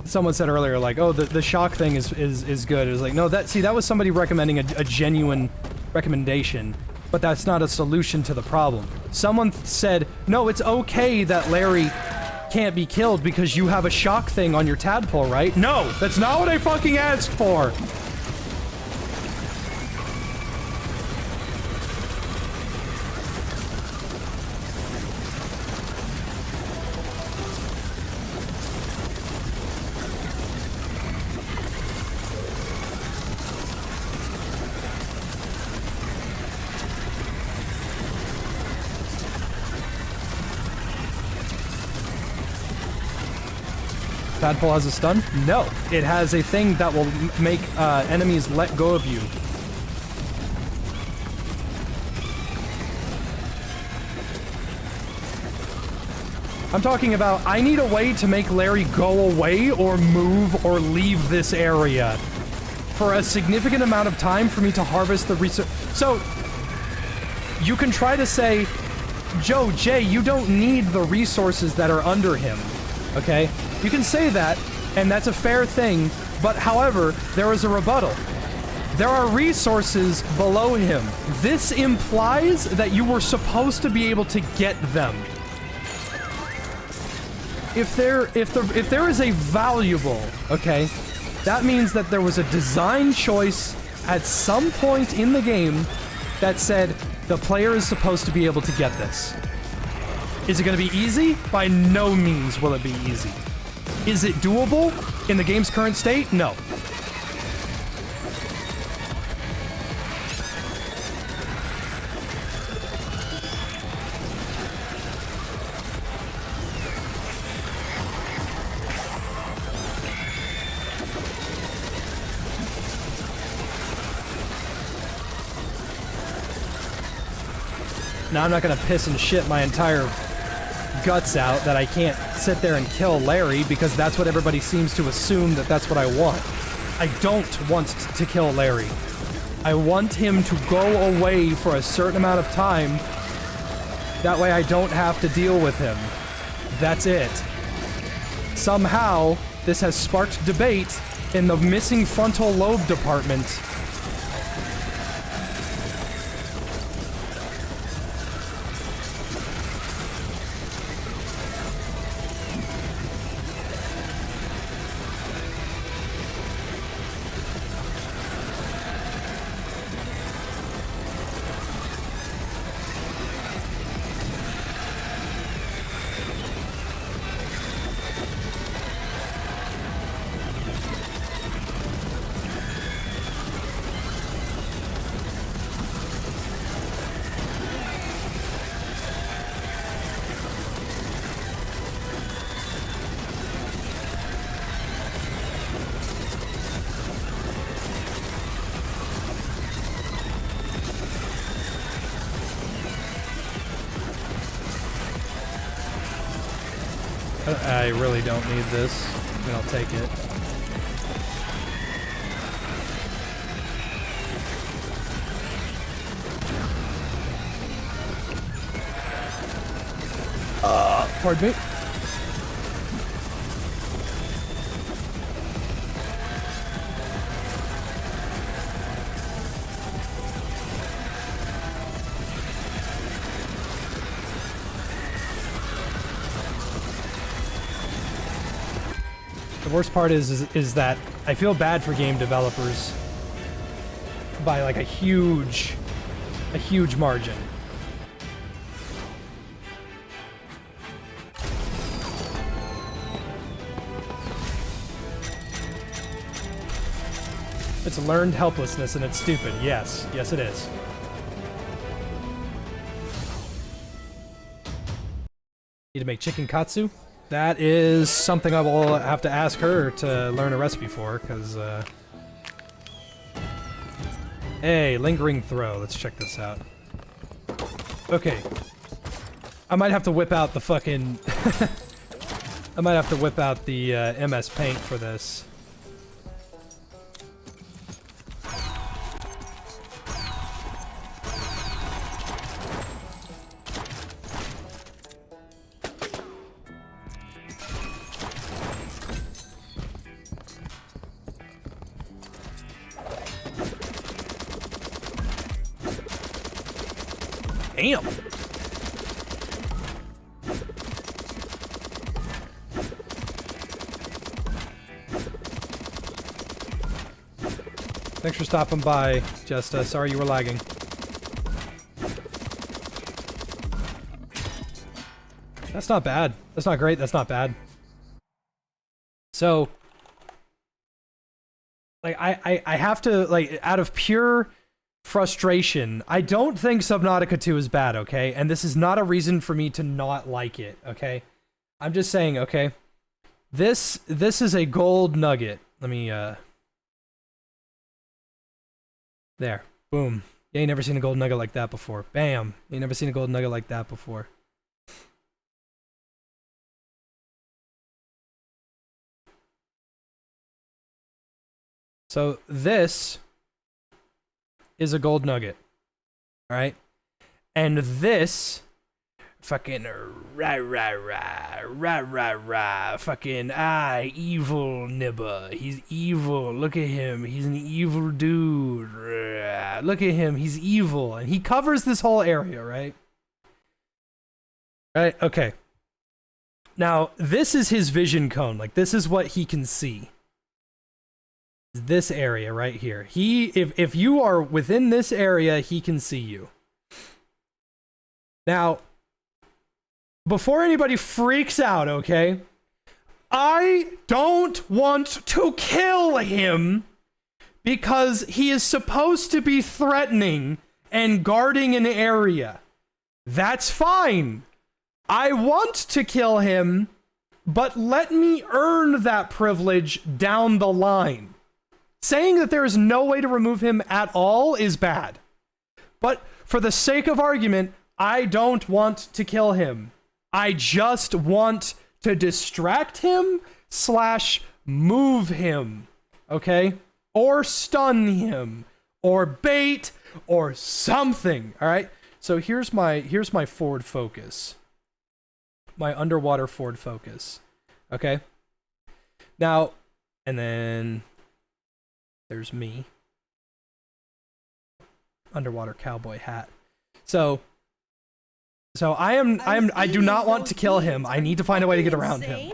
someone said earlier, like, oh, the shock thing is good. It was like, no, that was somebody recommending a genuine recommendation, but that's not a solution to the problem. Someone said, no, it's okay that Larry can't be killed because you have a shock thing on your tadpole, right? No, that's not what I fucking asked for. Tadpole has a stun? No. It has a thing that will make enemies let go of you. I'm talking about, I need a way to make Larry go away or move or leave this area for a significant amount of time for me to harvest the resource. So, you can try to say, Jay, you don't need the resources that are under him, okay? You can say that, and that's a fair thing, but however, there is a rebuttal. There are resources below him. This implies that you were supposed to be able to get them. If there is a valuable, okay, that means that there was a design choice at some point in the game that said the player is supposed to be able to get this. Is it going to be easy? By no means will it be easy. Is it doable in the game's current state? No. Now I'm not gonna piss and shit my entire guts out that I can't sit there and kill Larry because that's what everybody seems to assume that that's what I want. I don't want to kill Larry. I want him to go away for a certain amount of time. That way I don't have to deal with him. That's it. Somehow, this has sparked debate in the missing frontal lobe department. I really don't need this. I mean, I'll take it. Pardon me. The worst part is that I feel bad for game developers by like a huge margin. It's learned helplessness and it's stupid. Yes, yes it is. Need to make chicken katsu? That is something I will have to ask her to learn a recipe for, because, Hey, lingering throw. Let's check this out. Okay. I might have to whip out the fucking... I might have to whip out the, MS Paint for this. Damn! Thanks for stopping by, Jesta. Sorry you were lagging. That's not bad. That's not great. That's not bad. So, like, I have to, like, out of pure frustration, I don't think Subnautica 2 is bad, okay? And this is not a reason for me to not like it, okay? I'm just saying, okay? This is a gold nugget. Let me, there. Boom. You ain't never seen a gold nugget like that before. Bam. You ain't never seen a gold nugget like that before. So, this is a gold nugget. Alright? And this fucking fucking evil Nibba. He's evil. Look at him. He's an evil dude. Look at him. He's evil. And he covers this whole area, right? Right? Okay. Now, this is his vision cone. Like, this is what he can see. This area right here. If you are within this area, he can see you. Now, before anybody freaks out, okay? I don't want to kill him because he is supposed to be threatening and guarding an area. That's fine. I want to kill him, but let me earn that privilege down the line. Saying that there is no way to remove him at all is bad. But for the sake of argument, I don't want to kill him. I just want to distract him / move him, okay? Or stun him, or bait, or something, all right? So here's my forward focus. My underwater forward focus, okay? Now, and then there's me. Underwater cowboy hat. So I do not want to kill him. I need to find a way to get around him.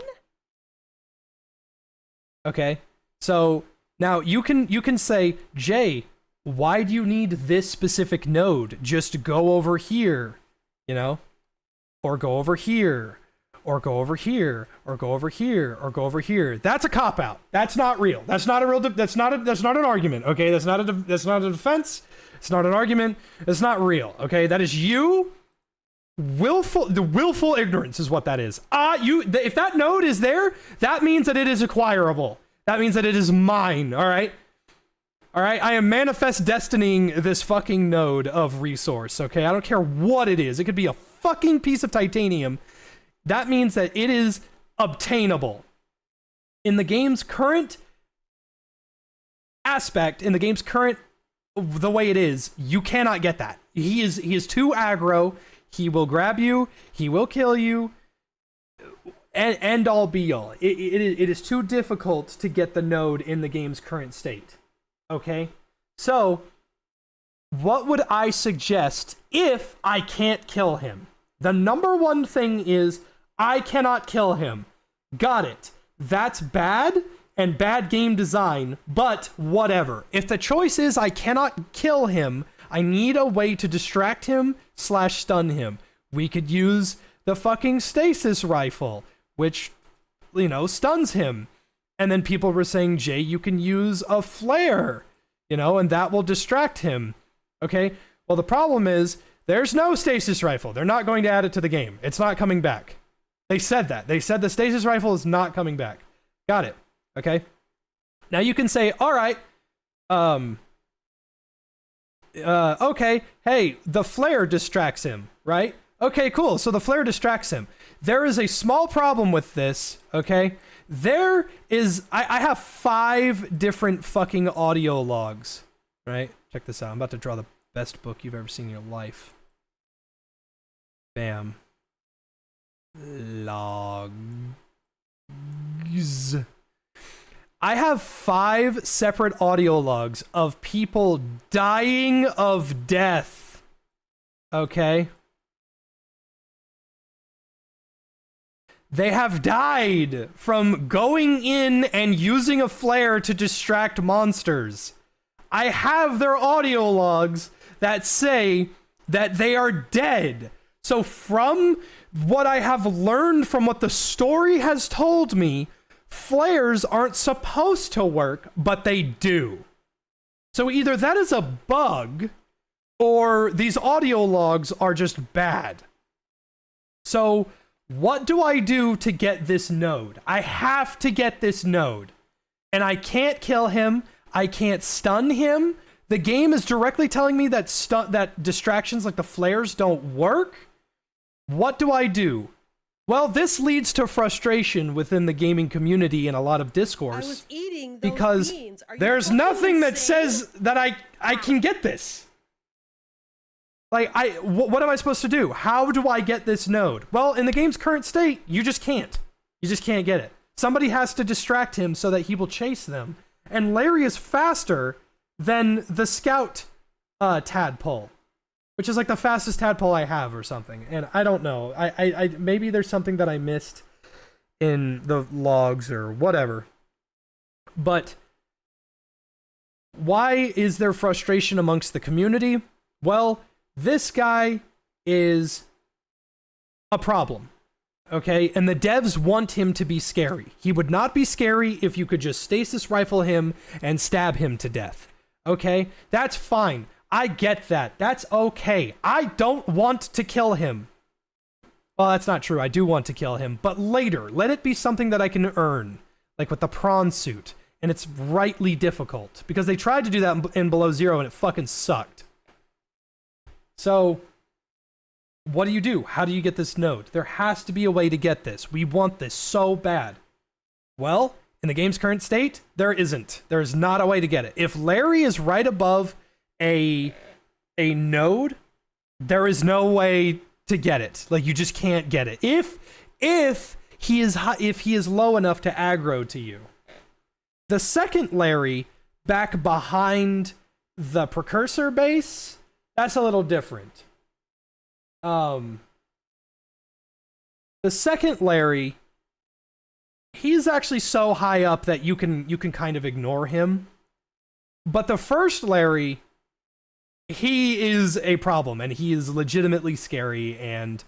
Okay? So now you can say, "Jay, why do you need this specific node? Just go over here, you know? Or go over here, or go over here, or go over here, or go over here." That's a cop out. That's not real. That's not a real that's not an argument, okay? That's not a defense. It's not an argument. It's not real, okay? That is you willful ignorance is what that is. If that node is there, that means that it is acquirable. That means that it is mine, all right? All right, I am manifest destinying this fucking node of resource, okay? I don't care what it is. It could be a fucking piece of titanium. That means that it is obtainable. In the game's current aspect, in the game's current, the way it is, you cannot get that. He is too aggro. He will grab you. He will kill you. And end all be all. It is too difficult to get the node in the game's current state. Okay? So, what would I suggest if I can't kill him? The number one thing is, I cannot kill him. Got it. That's bad and bad game design, but whatever. If the choice is I cannot kill him, I need a way to distract him / stun him. We could use the fucking stasis rifle, which, you know, stuns him. And then people were saying, "Jay, you can use a flare, you know, and that will distract him." Okay? Well, the problem is, there's no stasis rifle. They're not going to add it to the game. It's not coming back. They said that. They said the stasis rifle is not coming back. Got it. Okay? Now you can say, all right, okay, hey, the flare distracts him, right? Okay, cool. So the flare distracts him. There is a small problem with this, okay? There is, I have 5 different fucking audio logs, right? Check this out. I'm about to draw the best book you've ever seen in your life. Bam. Logs. I have 5 separate audio logs of people dying of death. Okay? They have died from going in and using a flare to distract monsters. I have their audio logs that say that they are dead. So from what I have learned from what the story has told me, flares aren't supposed to work, but they do. So either that is a bug, or these audio logs are just bad. So what do I do to get this node? I have to get this node. And I can't kill him. I can't stun him. The game is directly telling me that distractions like the flares don't work. What do I do? Well, this leads to frustration within the gaming community and a lot of discourse. I was eating those because beans. Are you there's fucking nothing that insane? says that I can get this. Like, what am I supposed to do? How do I get this node? Well, in the game's current state, you just can't. You just can't get it. Somebody has to distract him so that he will chase them. And Larry is faster than the scout tadpole, which is like the fastest tadpole I have or something. And I don't know. I maybe there's something that I missed in the logs or whatever. But why is there frustration amongst the community? Well, this guy is a problem. Okay? And the devs want him to be scary. He would not be scary if you could just stasis rifle him and stab him to death. Okay? That's fine. I get that. That's okay. I don't want to kill him. Well, that's not true. I do want to kill him. But later, let it be something that I can earn. Like with the prawn suit. And it's rightly difficult. Because they tried to do that in Below Zero and it fucking sucked. So, What do? How do you get this node? There has to be a way to get this. We want this so bad. Well, in the game's current state, there isn't. There is not a way to get it. If Larry is right above a node, there is no way to get it. Like, you just can't get it. If he is low enough to aggro to you. The second Larry back behind the precursor base, that's a little different. The second Larry, he's actually so high up that you can kind of ignore him. But the first Larry, he is a problem, and he is legitimately scary, and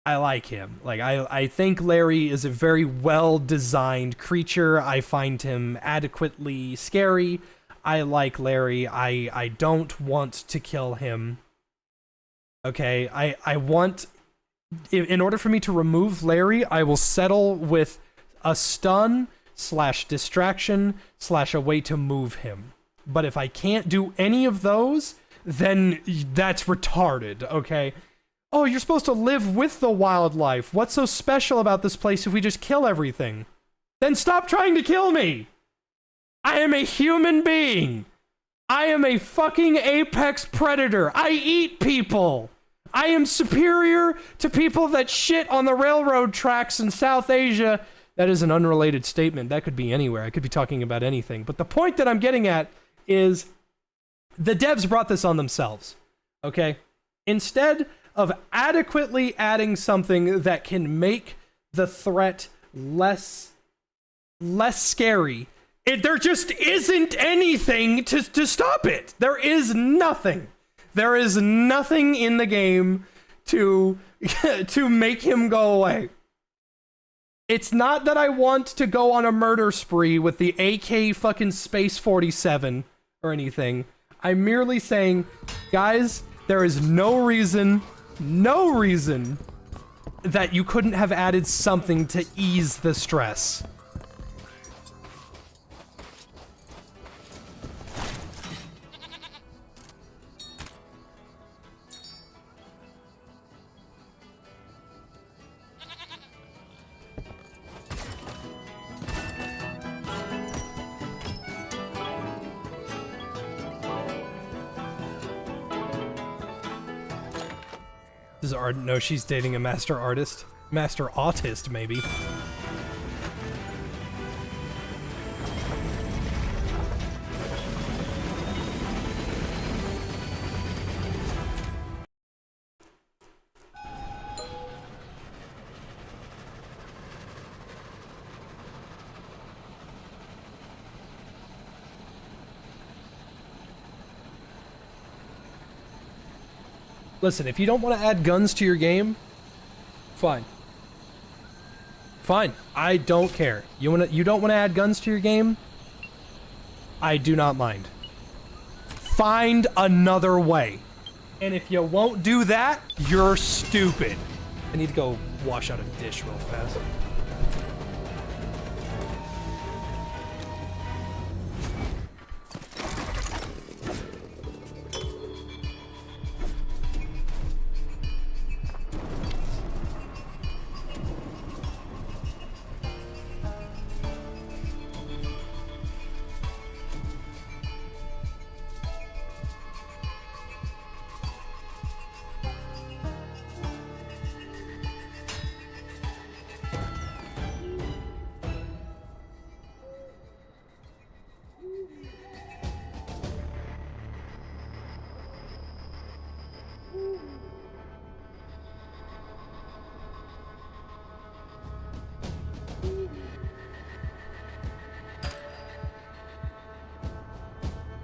I like him. Like, I think Larry is a very well-designed creature. I find him adequately scary. I like Larry. I don't want to kill him. Okay, I want... In order for me to remove Larry, I will settle with a stun / distraction / a way to move him. But if I can't do any of those, then that's retarded, okay? Oh, you're supposed to live with the wildlife. What's so special about this place if we just kill everything? Then stop trying to kill me! I am a human being! I am a fucking apex predator! I eat people! I am superior to people that shit on the railroad tracks in South Asia. That is an unrelated statement. That could be anywhere. I could be talking about anything. But the point that I'm getting at is the devs brought this on themselves, okay? Instead of adequately adding something that can make the threat less scary, there just isn't anything to stop it. There is nothing. There is nothing in the game to make him go away. It's not that I want to go on a murder spree with the AK fucking Space 47 or anything. I'm merely saying, guys, there is no reason that you couldn't have added something to ease the stress. Does Art know she's dating a master artist? Master autist, maybe. Listen, if you don't want to add guns to your game, fine. Fine. I don't care. You don't want to add guns to your game? I do not mind. Find another way. And if you won't do that, you're stupid. I need to go wash out a dish real fast.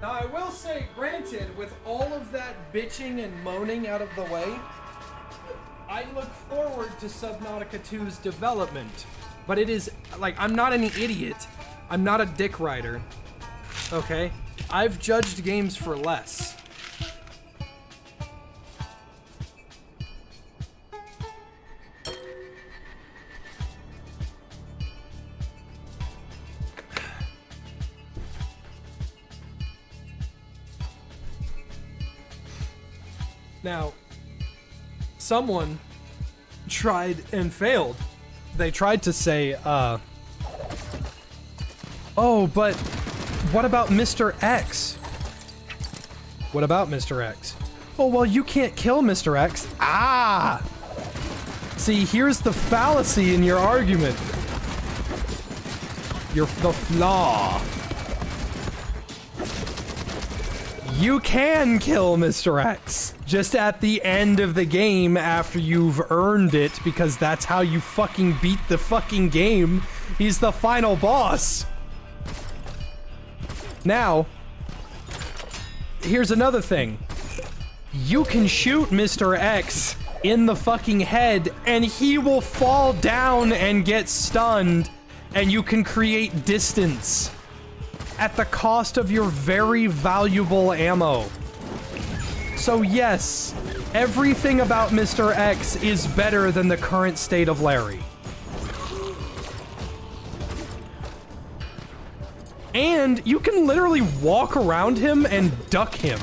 Now, I will say, granted, with all of that bitching and moaning out of the way, I look forward to Subnautica 2's development. But it is, like, I'm not an idiot. I'm not a dick rider. Okay? I've judged games for less. Now, someone tried and failed. They tried to say, oh, but what about Mr. X? What about Mr. X? Oh, well, you can't kill Mr. X. Ah! See, here's the fallacy in your argument. The flaw. You can kill Mr. X. Just at the end of the game after you've earned it, because that's how you fucking beat the fucking game. He's the final boss. Now, here's another thing. You can shoot Mr. X in the fucking head, and he will fall down and get stunned, and you can create distance at the cost of your very valuable ammo. So yes, everything about Mr. X is better than the current state of Larry. And you can literally walk around him and duck him.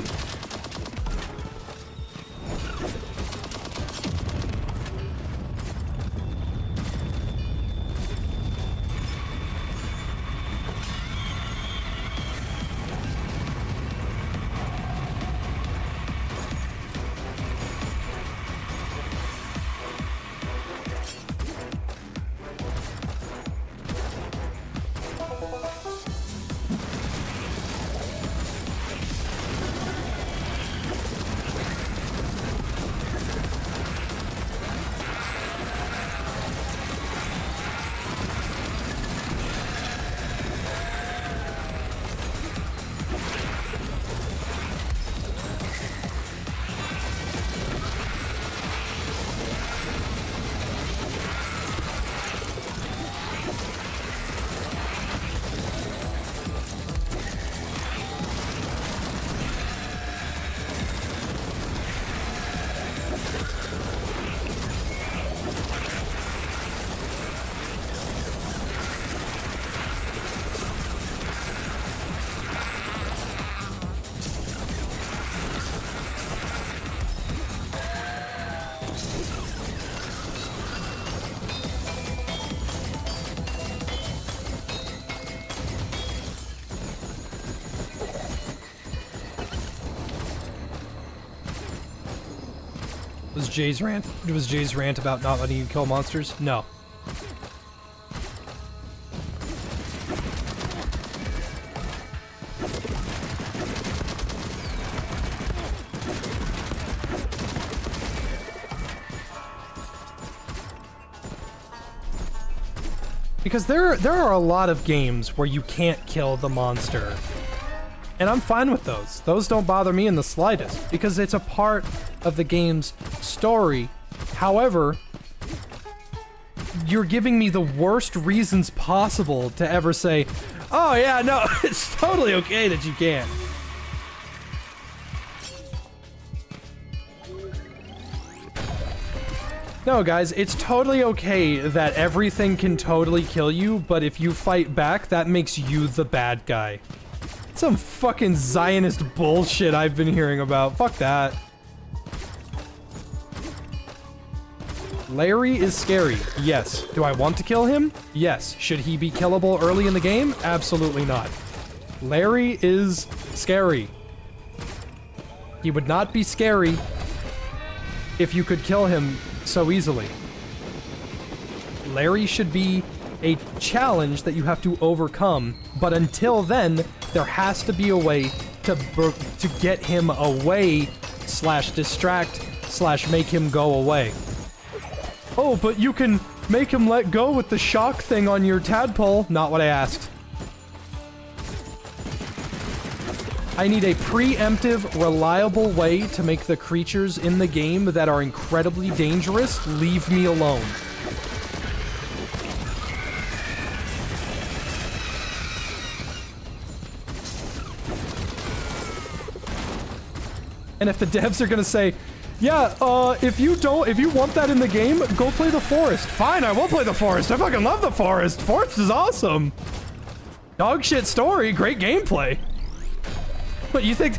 Was Jay's rant about not letting you kill monsters? No. Because there are a lot of games where you can't kill the monster. And I'm fine with those. Those don't bother me in the slightest, because it's a part of the game's story. However, you're giving me the worst reasons possible to ever say, oh yeah, no, it's totally okay that you can't. No, guys, it's totally okay that everything can totally kill you, but if you fight back, that makes you the bad guy. Some fucking Zionist bullshit I've been hearing about. Fuck that. Larry is scary. Yes. Do I want to kill him? Yes. Should he be killable early in the game? Absolutely not. Larry is scary. He would not be scary if you could kill him so easily. Larry should be a challenge that you have to overcome, but until then, there has to be a way to get him away, slash distract, slash make him go away. Oh, but you can make him let go with the shock thing on your tadpole. Not what I asked. I need a preemptive, reliable way to make the creatures in the game that are incredibly dangerous leave me alone. And if the devs are gonna say, yeah, if you want that in the game, go play the forest. Fine, I will play the forest. I fucking love the forest. Forest is awesome. Dog shit story, great gameplay. But you think,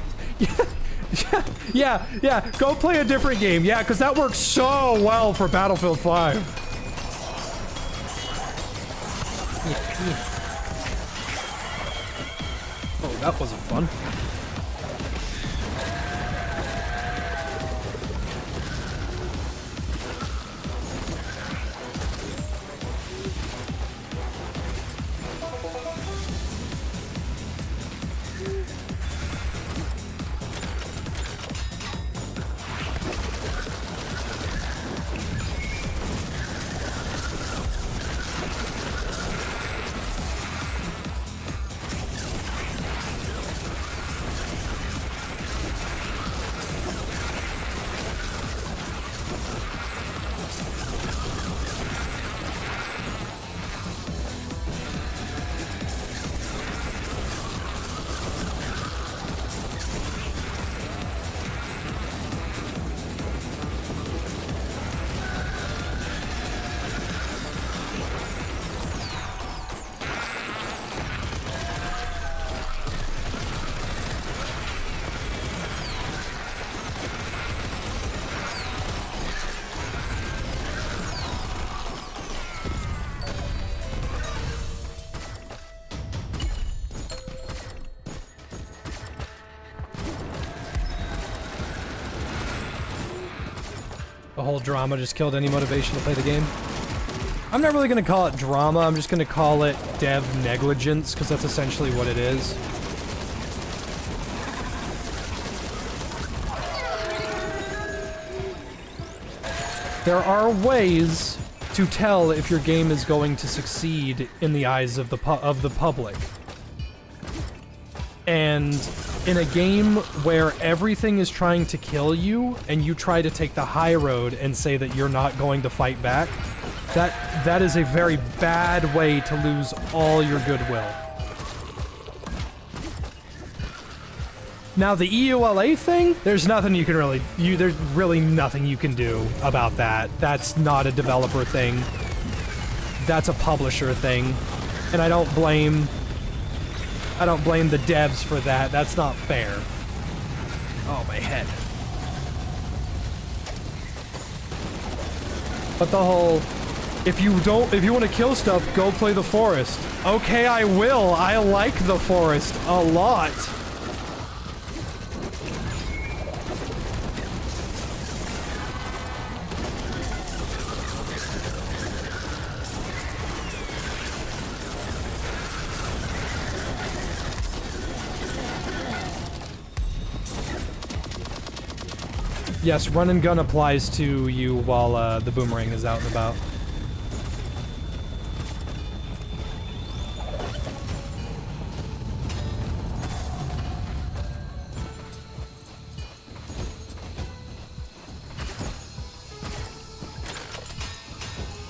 Yeah, go play a different game. Yeah, because that works so well for Battlefield 5. Oh, that wasn't fun. The whole drama just killed any motivation to play the game. I'm not really going to call it drama, I'm just going to call it dev negligence, because that's essentially what it is. There are ways to tell if your game is going to succeed in the eyes of the public. And in a game where everything is trying to kill you, and you try to take the high road and say that you're not going to fight back, that is a very bad way to lose all your goodwill. Now the EULA thing, there's nothing you can really, there's really nothing you can do about that. That's not a developer thing. That's a publisher thing. And I don't blame the devs for that. That's not fair. Oh, my head. But the whole, if you want to kill stuff, go play the forest. Okay, I will. I like the forest a lot. Yes, run and gun applies to you while the boomerang is out and about.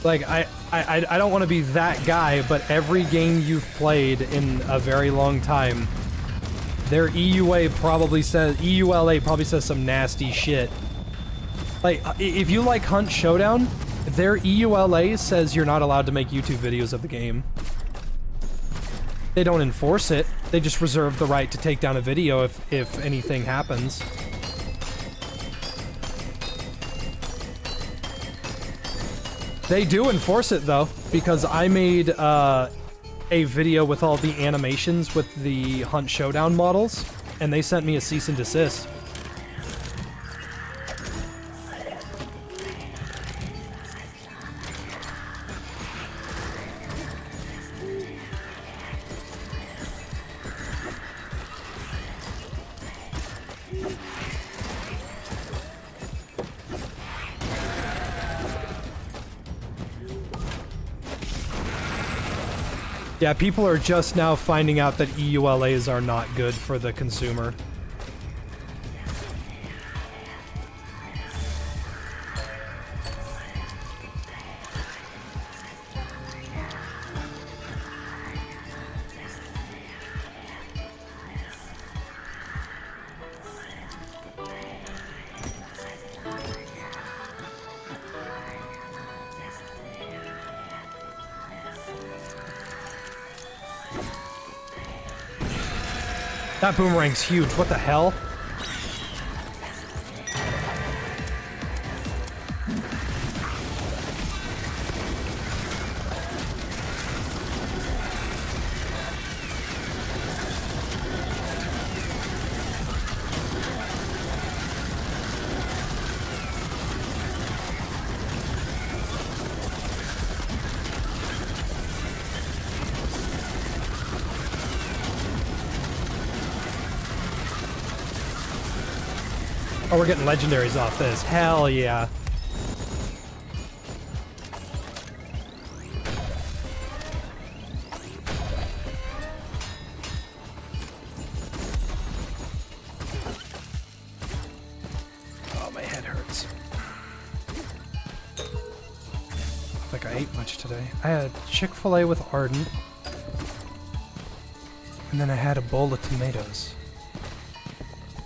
Like, I don't want to be that guy, but every game you've played in a very long time, their EULA probably says some nasty shit. Like, if you like Hunt Showdown, their EULA says you're not allowed to make YouTube videos of the game. They don't enforce it, they just reserve the right to take down a video if anything happens. They do enforce it though, because I made a video with all the animations with the Hunt Showdown models, and they sent me a cease and desist. Yeah, people are just now finding out that EULAs are not good for the consumer. That boomerang's huge, what the hell? Oh, we're getting legendaries off this. Hell yeah. Oh, my head hurts. I think I ate much today. I had Chick-fil-A with Ardent. And then I had a bowl of tomatoes.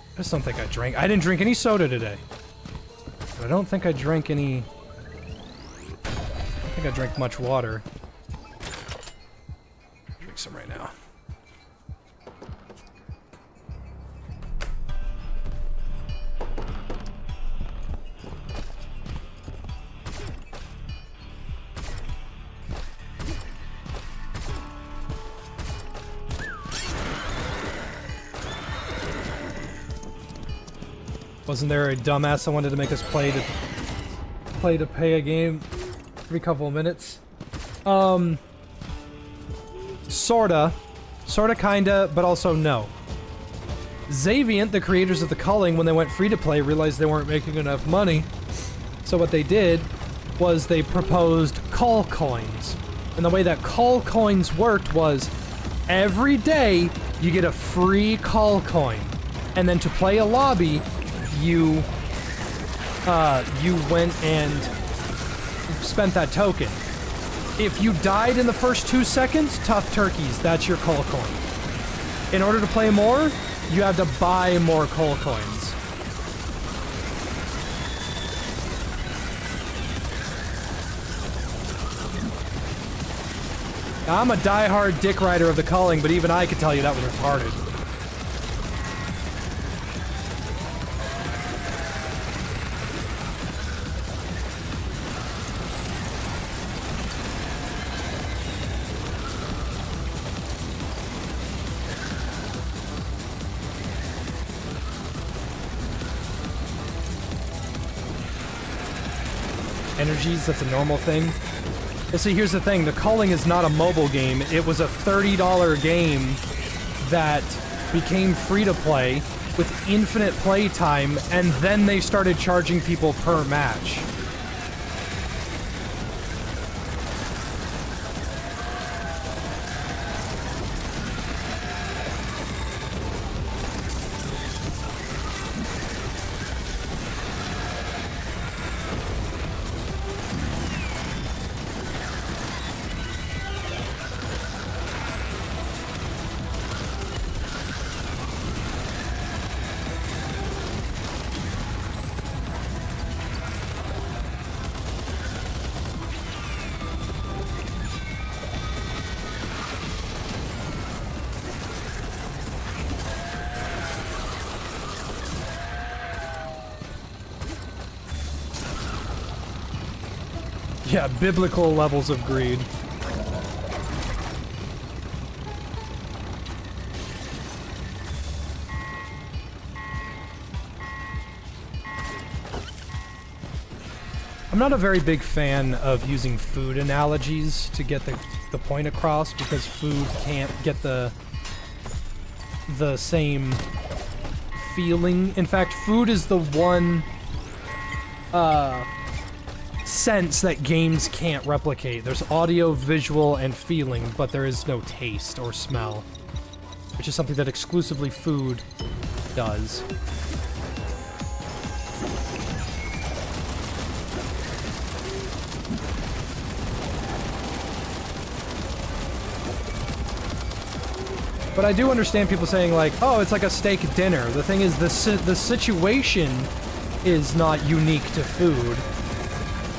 I just don't think I drank. I didn't drink any soda today. But I don't think I drank any... I don't think I drank much water. Drink some right now. Wasn't there a dumbass that wanted to make us play to pay a game every couple of minutes? Sorta, kinda, but also no. Xaviant, the creators of the Culling, when they went free to play, realized they weren't making enough money. So what they did was they proposed call coins. And the way that call coins worked was every day you get a free call coin. And then to play a lobby, you went and spent that token. If you died in the first 2 seconds, tough turkeys, that's your coal coin. In order to play more, you have to buy more coal coins. Now, I'm a diehard dick rider of the Culling, but even I could tell you that was retarded. Energies, that's a normal thing. And see, here's the thing, the Culling is not a mobile game. It was a $30 game that became free to play with infinite play time, and then they started charging people per match. Yeah, biblical levels of greed. I'm not a very big fan of using food analogies to get the point across, because food can't get the same feeling. In fact, food is the one sense that games can't replicate. There's audio, visual, and feeling, but there is no taste or smell, which is something that exclusively food does. But I do understand people saying, like, oh, it's like a steak dinner. The thing is, the situation is not unique to food.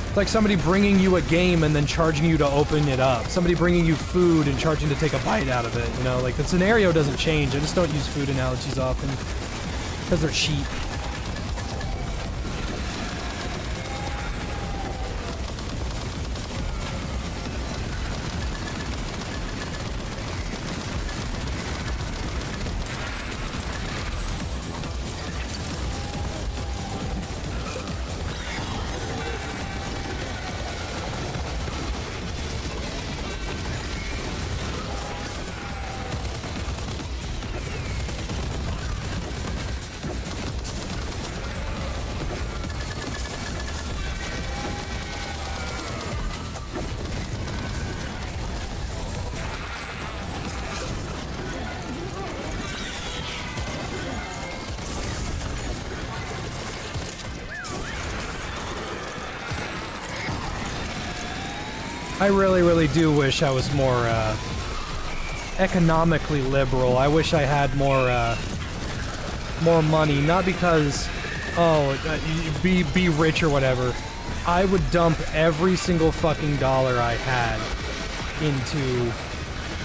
It's like somebody bringing you a game and then charging you to open it up. Somebody bringing you food and charging to take a bite out of it, you know? Like, the scenario doesn't change. I just don't use food analogies often, because they're cheap. I really, really do wish I was more, economically liberal. I wish I had more money. Not because, be rich or whatever. I would dump every single fucking dollar I had into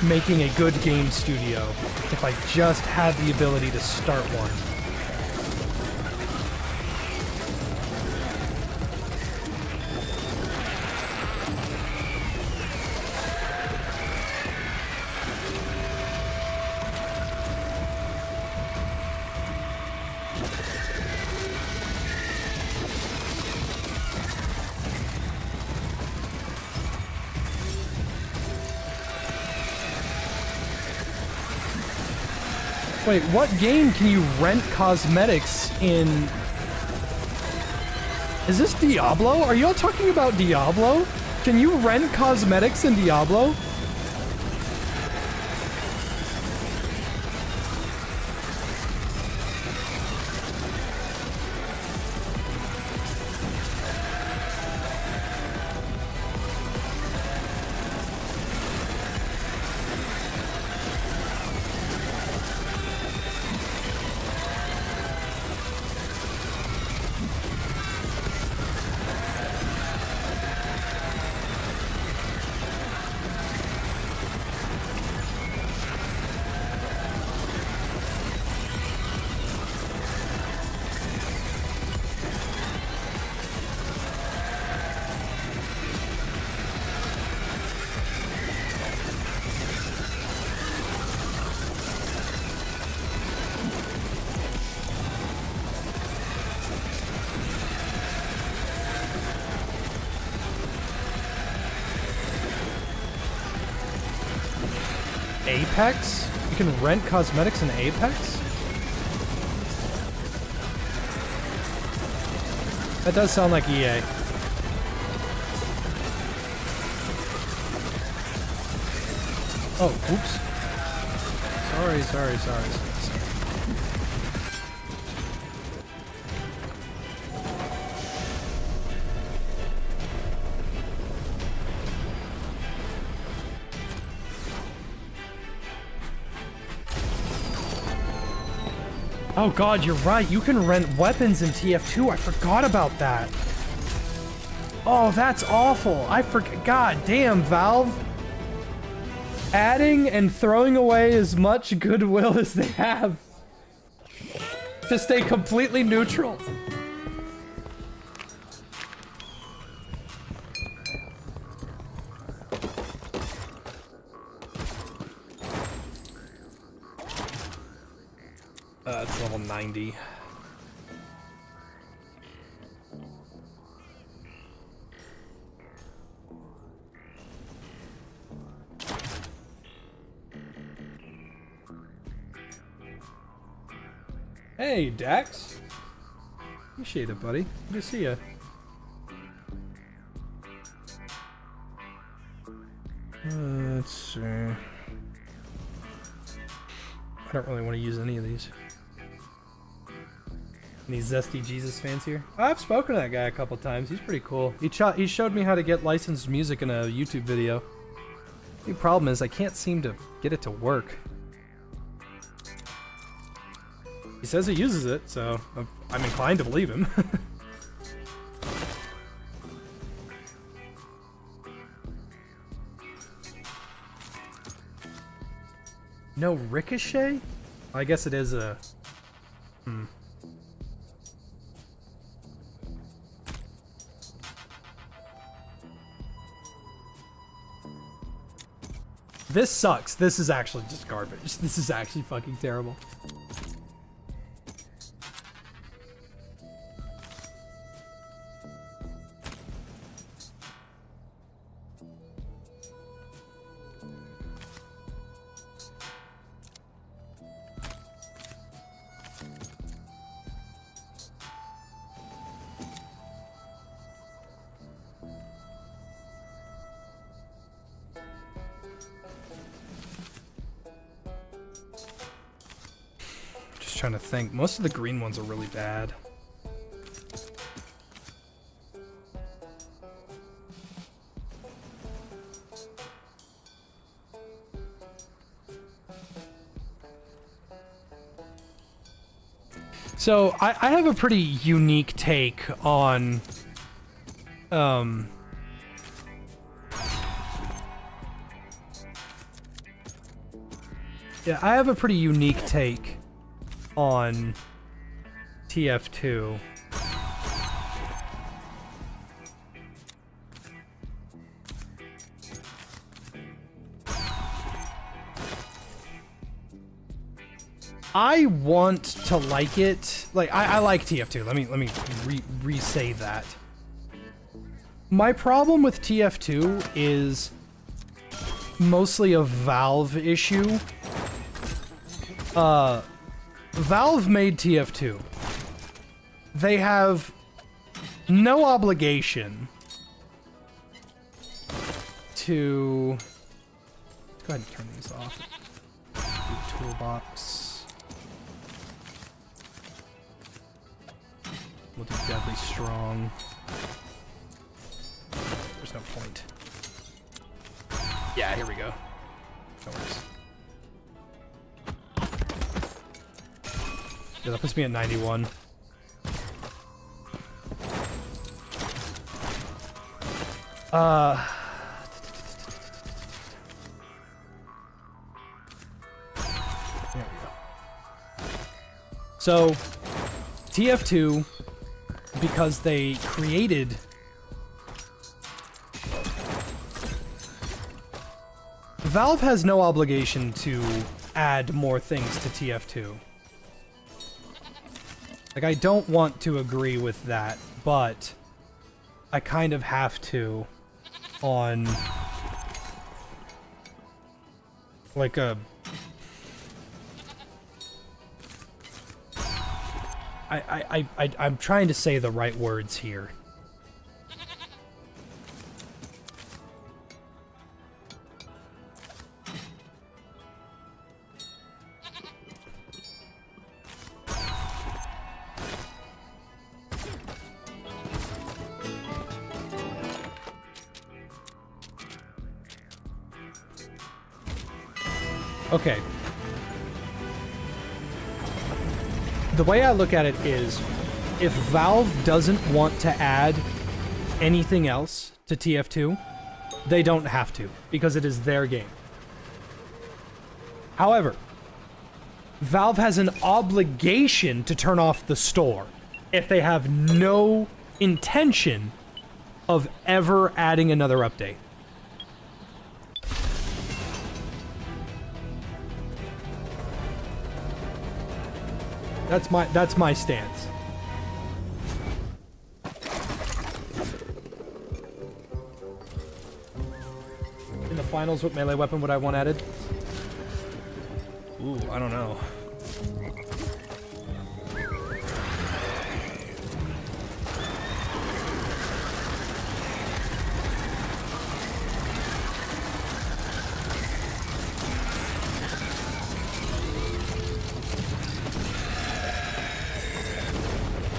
making a good game studio if I just had the ability to start one. Wait, what game can you rent cosmetics in? Is this Diablo? Are y'all talking about Diablo? Can you rent cosmetics in Diablo? Apex? You can rent cosmetics in Apex? That does sound like EA. Oh, oops. Sorry. Oh god, you're right. You can rent weapons in TF2. I forgot about that. Oh, that's awful. I forgot. God damn, Valve. Adding and throwing away as much goodwill as they have to stay completely neutral. It's level 90. Hey, Dax. Appreciate it, buddy. Good to see ya. Let's see. I don't really want to use any of these. Any Zesty Jesus fans here? I've spoken to that guy a couple times. He's pretty cool. He showed me how to get licensed music in a YouTube video. The problem is I can't seem to get it to work. He says he uses it, so I'm inclined to believe him. No Ricochet? I guess it is a... This sucks. This is actually just garbage. This is actually fucking terrible. Trying to think. Most of the green ones are really bad. So, I have a pretty unique take on, yeah, I have a pretty unique take on TF2. I want to like it. Like, I like TF2. Let me re-say that. My problem with TF2 is mostly a Valve issue. Valve made TF2. They have no obligation to... Let's go ahead and turn these off. Do toolbox. We'll do deadly strong. There's no point. Yeah, here we go. That works. Yeah, that puts me at 91. There we go. So, TF2, because they created Valve has no obligation to add more things to TF2. Like, I don't want to agree with that, but I kind of have to on like a I'm trying to say the right words here. Okay. The way I look at it is, if Valve doesn't want to add anything else to TF2, they don't have to, because it is their game. However, Valve has an obligation to turn off the store if they have no intention of ever adding another update. That's my stance. In the finals, what melee weapon would I want added? Ooh, I don't know.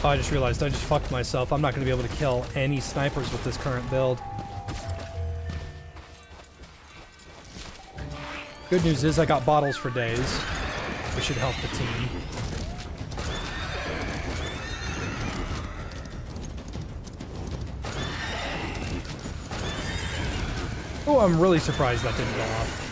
Oh, I just realized I just fucked myself. I'm not going to be able to kill any snipers with this current build. Good news is I got bottles for days, which should help the team. Oh, I'm really surprised that didn't go off.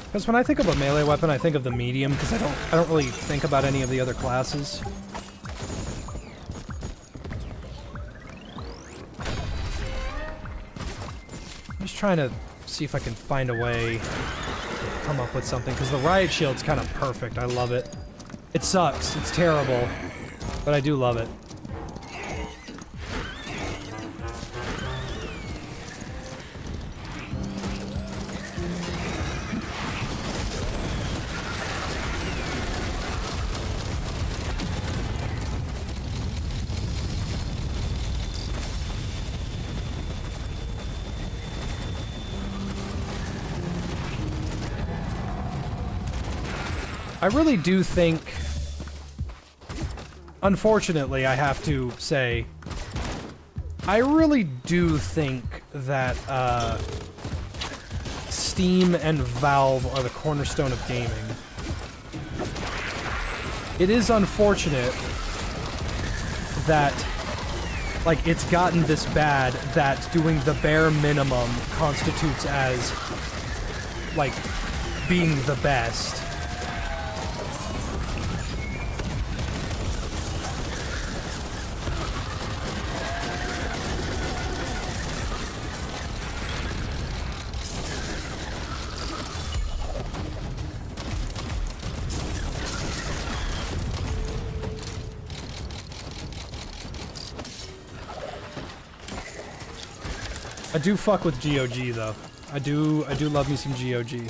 Because when I think of a melee weapon, I think of the medium, because I don't really think about any of the other classes. I'm just trying to see if I can find a way to come up with something, because the riot shield's kind of perfect. I love it. It sucks. It's terrible. But I do love it. I really do think, unfortunately, I have to say, I really do think that Steam and Valve are the cornerstone of gaming. It is unfortunate that, like, it's gotten this bad that doing the bare minimum constitutes as, like, being the best. I do fuck with GOG though. I do love me some GOG.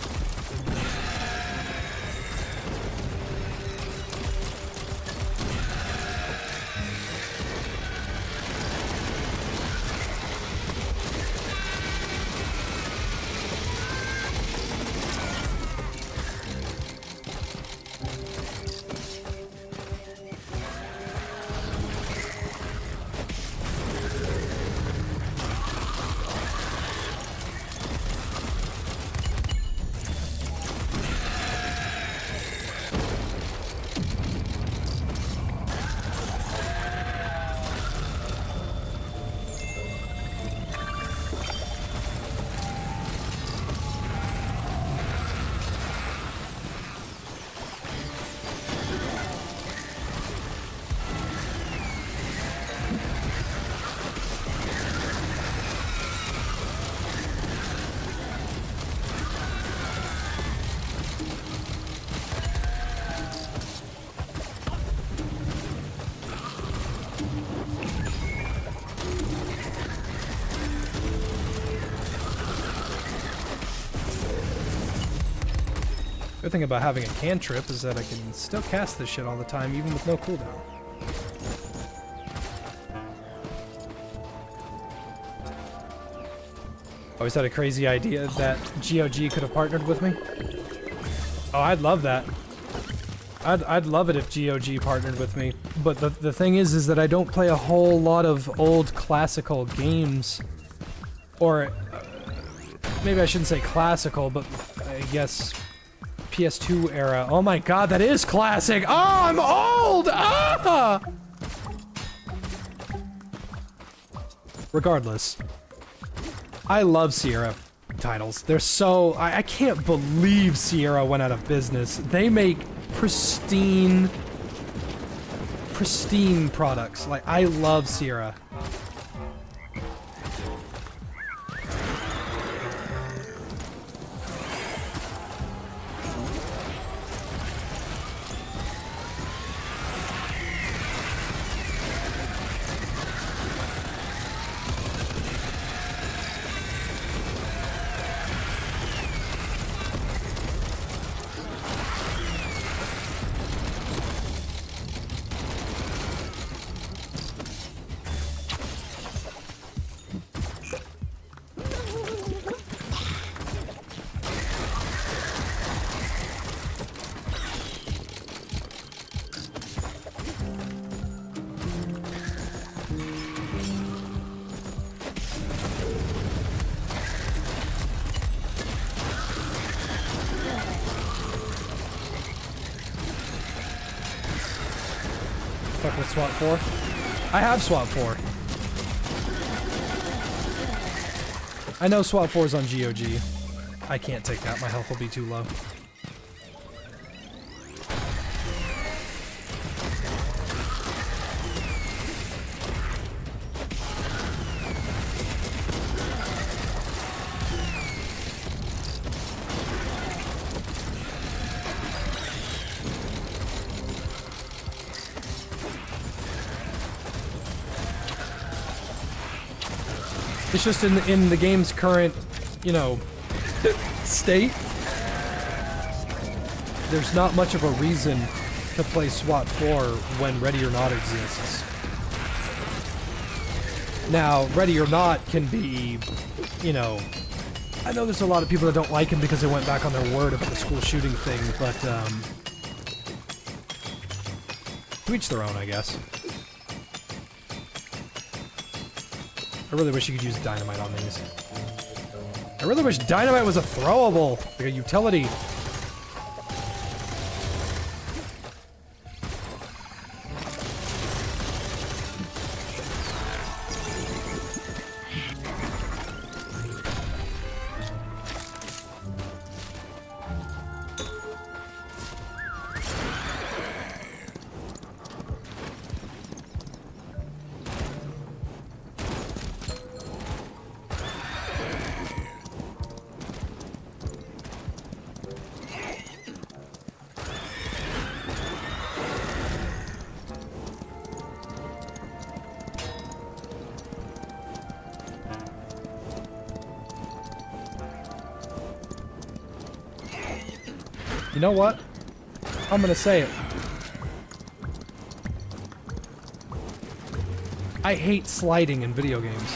Good thing about having a cantrip is that I can still cast this shit all the time, even with no cooldown. Always had a crazy idea that GOG could have partnered with me. Oh, I'd love that. I'd love it if GOG partnered with me. But the thing is that I don't play a whole lot of old classical games. Or, maybe I shouldn't say classical, but I guess PS2 era. Oh my god, that is classic! Oh, I'm old! Ah! Regardless, I love Sierra titles. They're so... I can't believe Sierra went out of business. They make pristine products. Like, I love Sierra. Fuck with SWAT 4. I have SWAT 4. I know SWAT 4 is on GOG. I can't take that, my health will be too low. It's just in the game's current, you know, state. There's not much of a reason to play SWAT 4 when Ready or Not exists. Now, Ready or Not can be, you know, I know there's a lot of people that don't like him because they went back on their word about the school shooting thing, but, to each their own, I guess. I really wish you could use dynamite on these. I really wish dynamite was a throwable, like a utility. You know what? I'm gonna say it. I hate sliding in video games.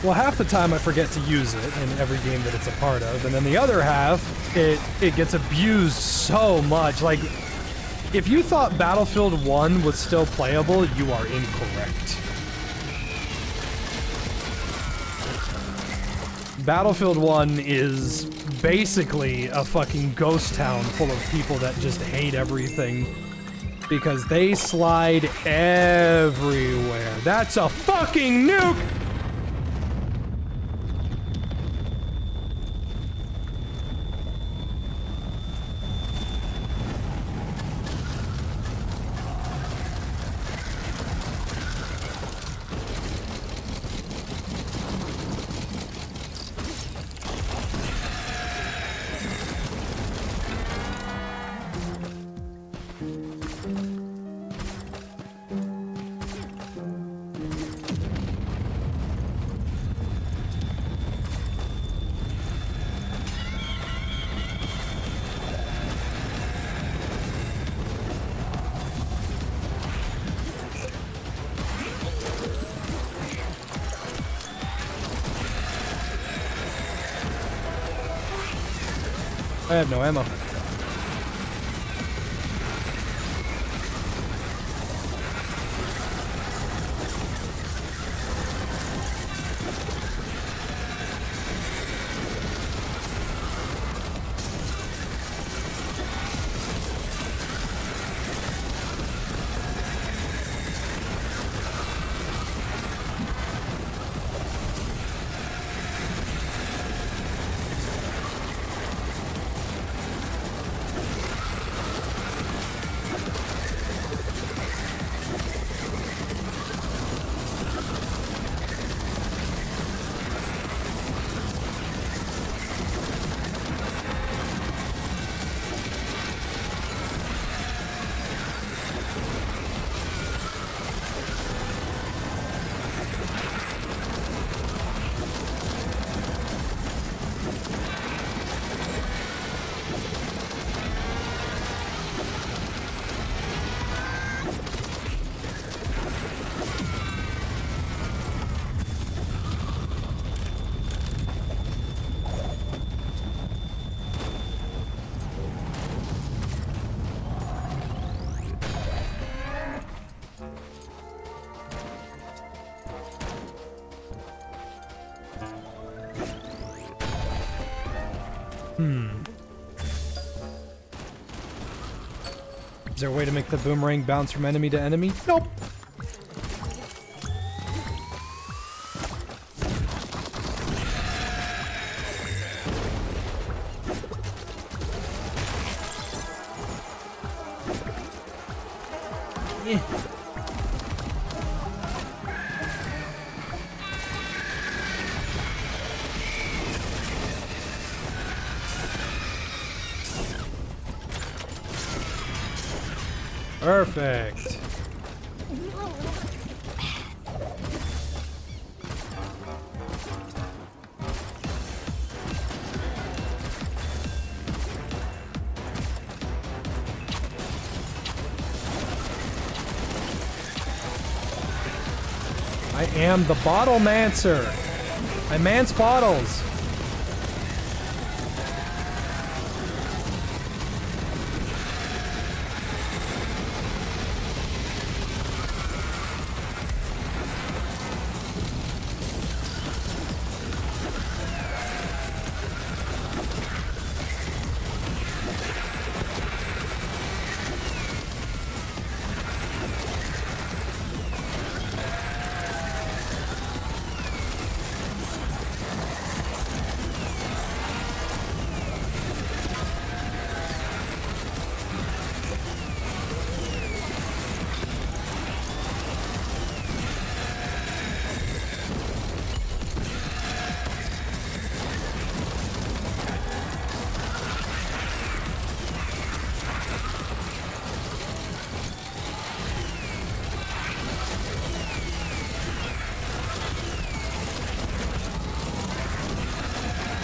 Well, half the time I forget to use it in every game that it's a part of, and then the other half, it gets abused so much. Like, if you thought Battlefield 1 was still playable, you are incorrect. Battlefield 1 is basically a fucking ghost town full of people that just hate everything. Because they slide everywhere. That's a fucking nuke! I have no ammo. Is there a way to make the boomerang bounce from enemy to enemy? Nope. Perfect. I am the bottle mancer. I mance bottles.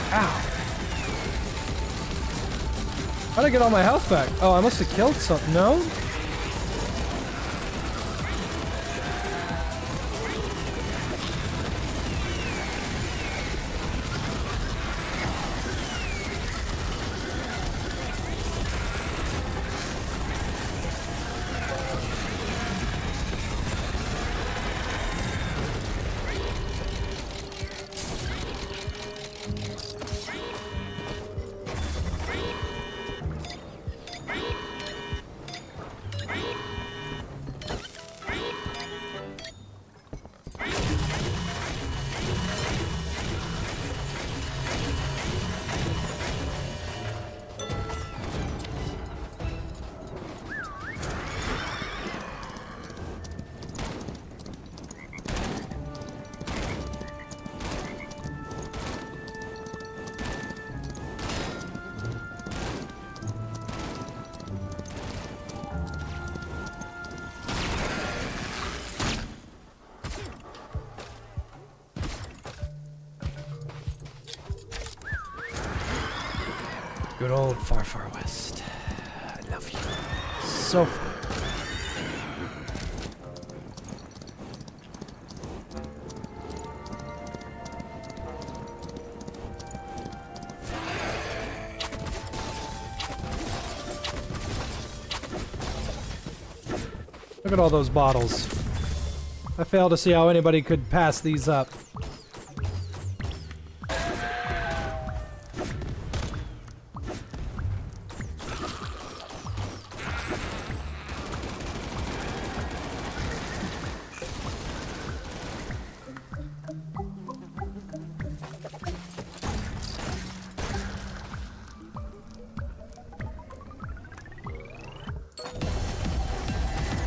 Ow. How'd I get all my health back? Oh, I must have killed something. No? Good old far, far west. I love you. So fun. Look at all those bottles. I fail to see how anybody could pass these up.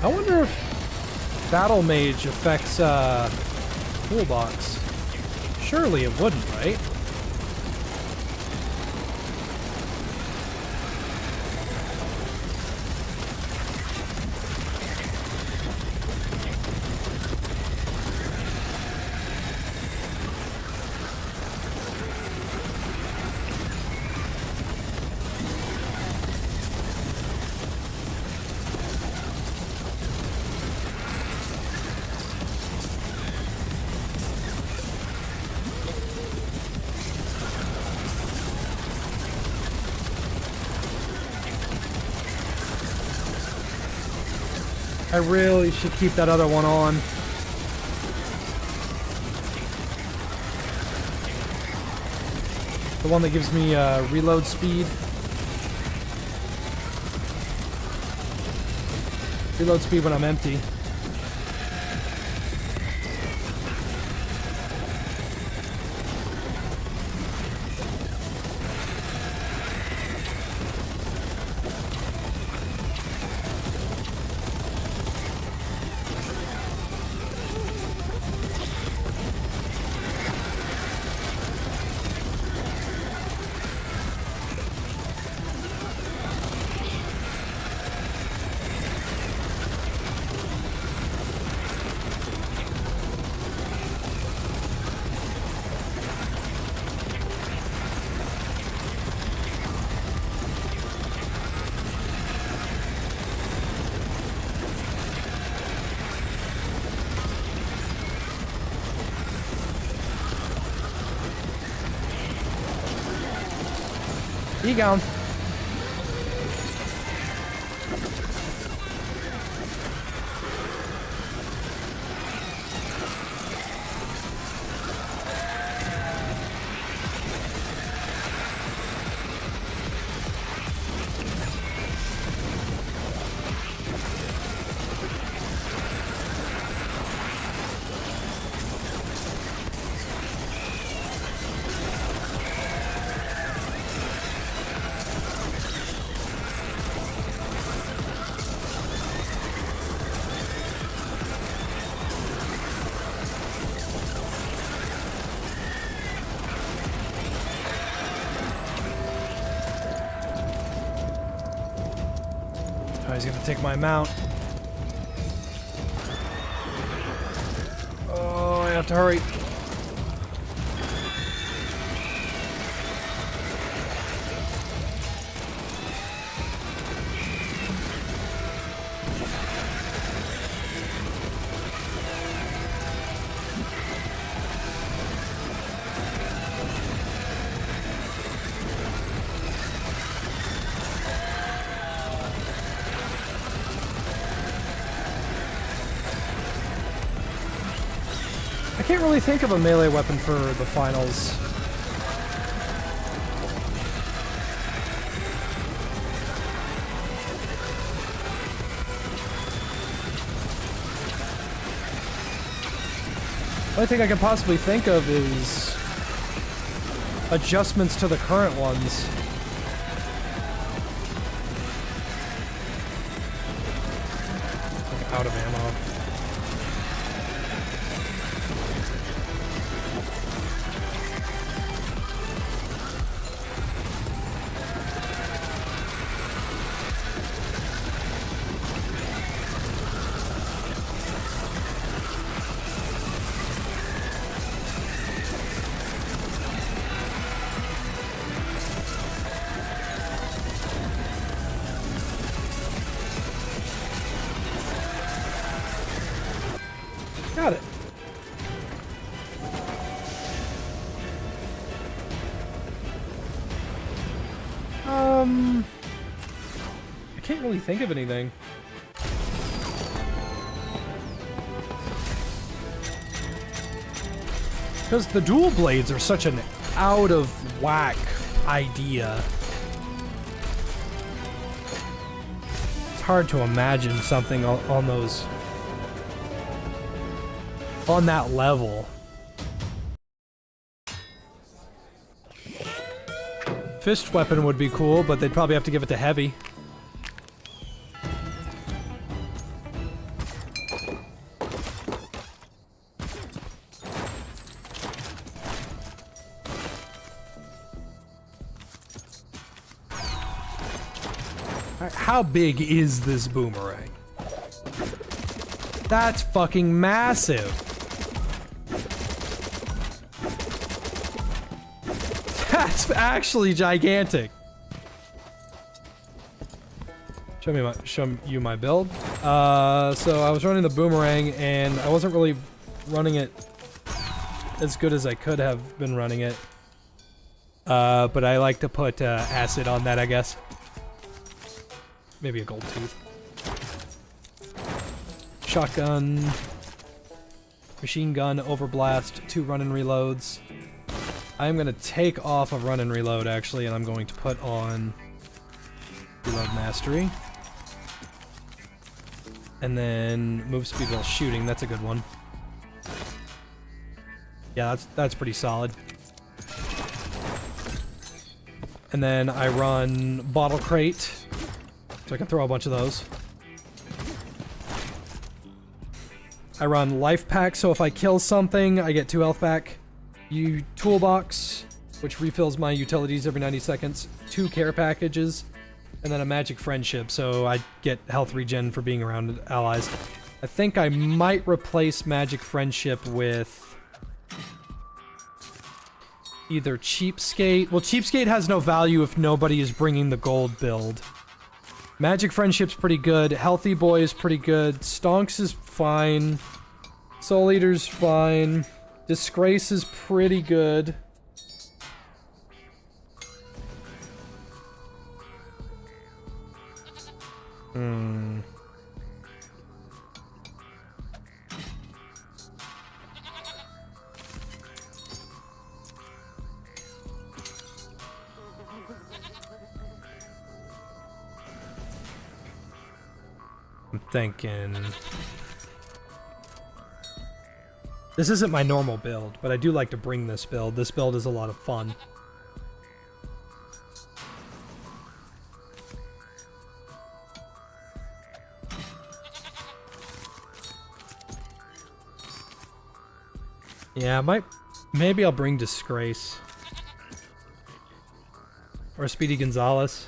I wonder if Battle Mage affects toolbox. Surely it wouldn't, right? I really should keep that other one on. The one that gives me reload speed. Reload speed when I'm empty. He gone. Oh, he's gonna take my mount. Oh, I have to hurry. I can't really think of a melee weapon for the finals. The only thing I can possibly think of is adjustments to the current ones. Like out of ammo. Got it. I can't really think of anything. Because the dual blades are such an out of whack idea. It's hard to imagine something on those. On that level. Fist weapon would be cool, but they'd probably have to give it to heavy. Alright, how big is this boomerang? That's fucking massive. That's actually gigantic. Show you my build. So I was running the boomerang and I wasn't really running it as good as I could have been running it. But I like to put acid on that, I guess. Maybe a gold tooth. Shotgun. Machine gun, overblast, 2 run and reloads. I'm gonna take off of run and reload actually, and I'm going to put on reload mastery. And then move speed while shooting, that's a good one. Yeah, that's pretty solid. And then I run bottle crate, so I can throw a bunch of those. I run life pack, so if I kill something, I get 2 health back. Toolbox, which refills my utilities every 90 seconds. 2 care packages, and then a magic friendship, so I get health regen for being around allies. I think I might replace magic friendship with either cheapskate. Well, cheapskate has no value if nobody is bringing the gold build. Magic friendship's pretty good. Healthy boy is pretty good. Stonks is fine. Soul eater's fine. Disgrace is pretty good. I'm thinking... This isn't my normal build, but I do like to bring this build. This build is a lot of fun. Yeah, maybe I'll bring Disgrace. Or Speedy Gonzalez.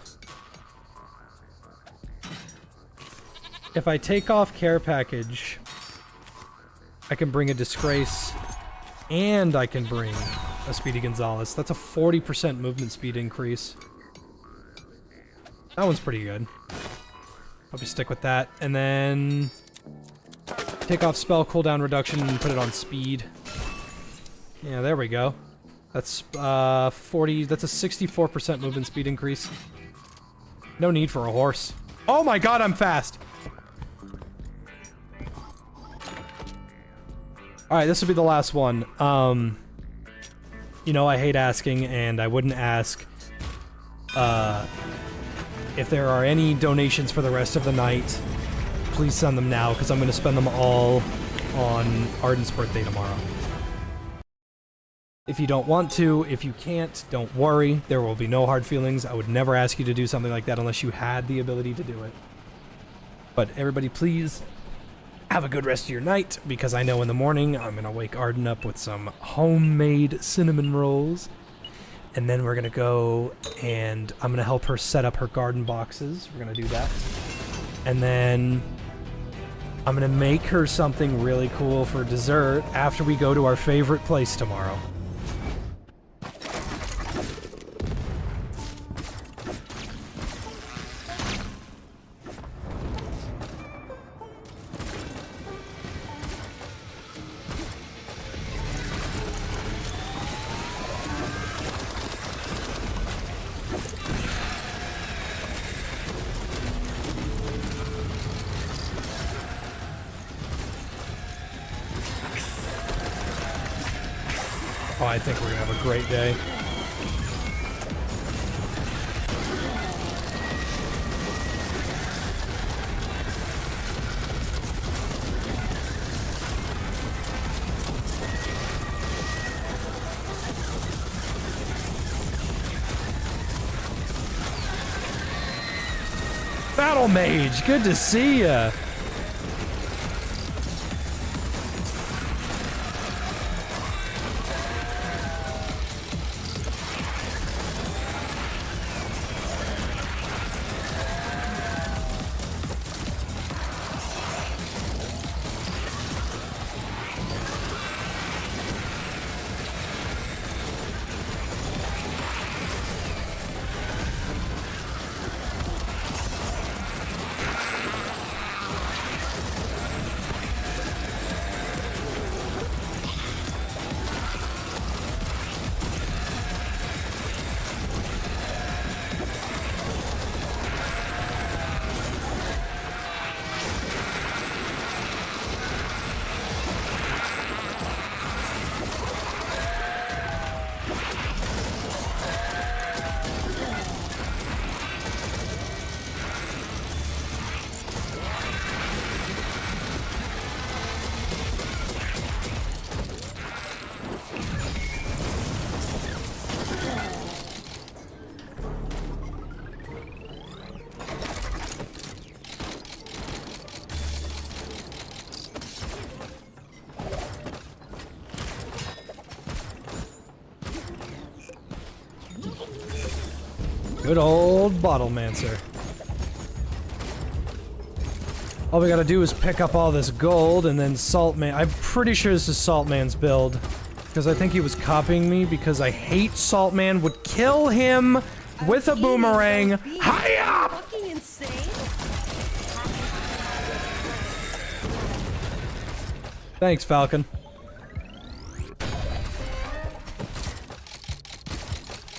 If I take off Care Package, I can bring a Disgrace, and I can bring a Speedy Gonzalez. That's a 40% movement speed increase. That one's pretty good. I'll just stick with that. And then take off spell cooldown reduction and put it on speed. Yeah, there we go. That's 40, that's a 64% movement speed increase. No need for a horse. Oh my god, I'm fast! Alright, this will be the last one. You know, I hate asking, and I wouldn't ask if there are any donations for the rest of the night. Please send them now, because I'm going to spend them all on Arden's birthday tomorrow. If you don't want to, if you can't, don't worry. There will be no hard feelings. I would never ask you to do something like that unless you had the ability to do it. But everybody, please have a good rest of your night, because I know in the morning I'm going to wake Arden up with some homemade cinnamon rolls. And then we're going to go and I'm going to help her set up her garden boxes. We're going to do that. And then I'm going to make her something really cool for dessert after we go to our favorite place tomorrow. Oh, I think we're gonna have a great day. Battle Mage, good to see ya. Good old Bottlemancer. All we gotta do is pick up all this gold and then Saltman. I'm pretty sure this is Saltman's build. Because I think he was copying me because I hate Saltman. Would kill him with a boomerang. Hi up! Thanks, Falcon.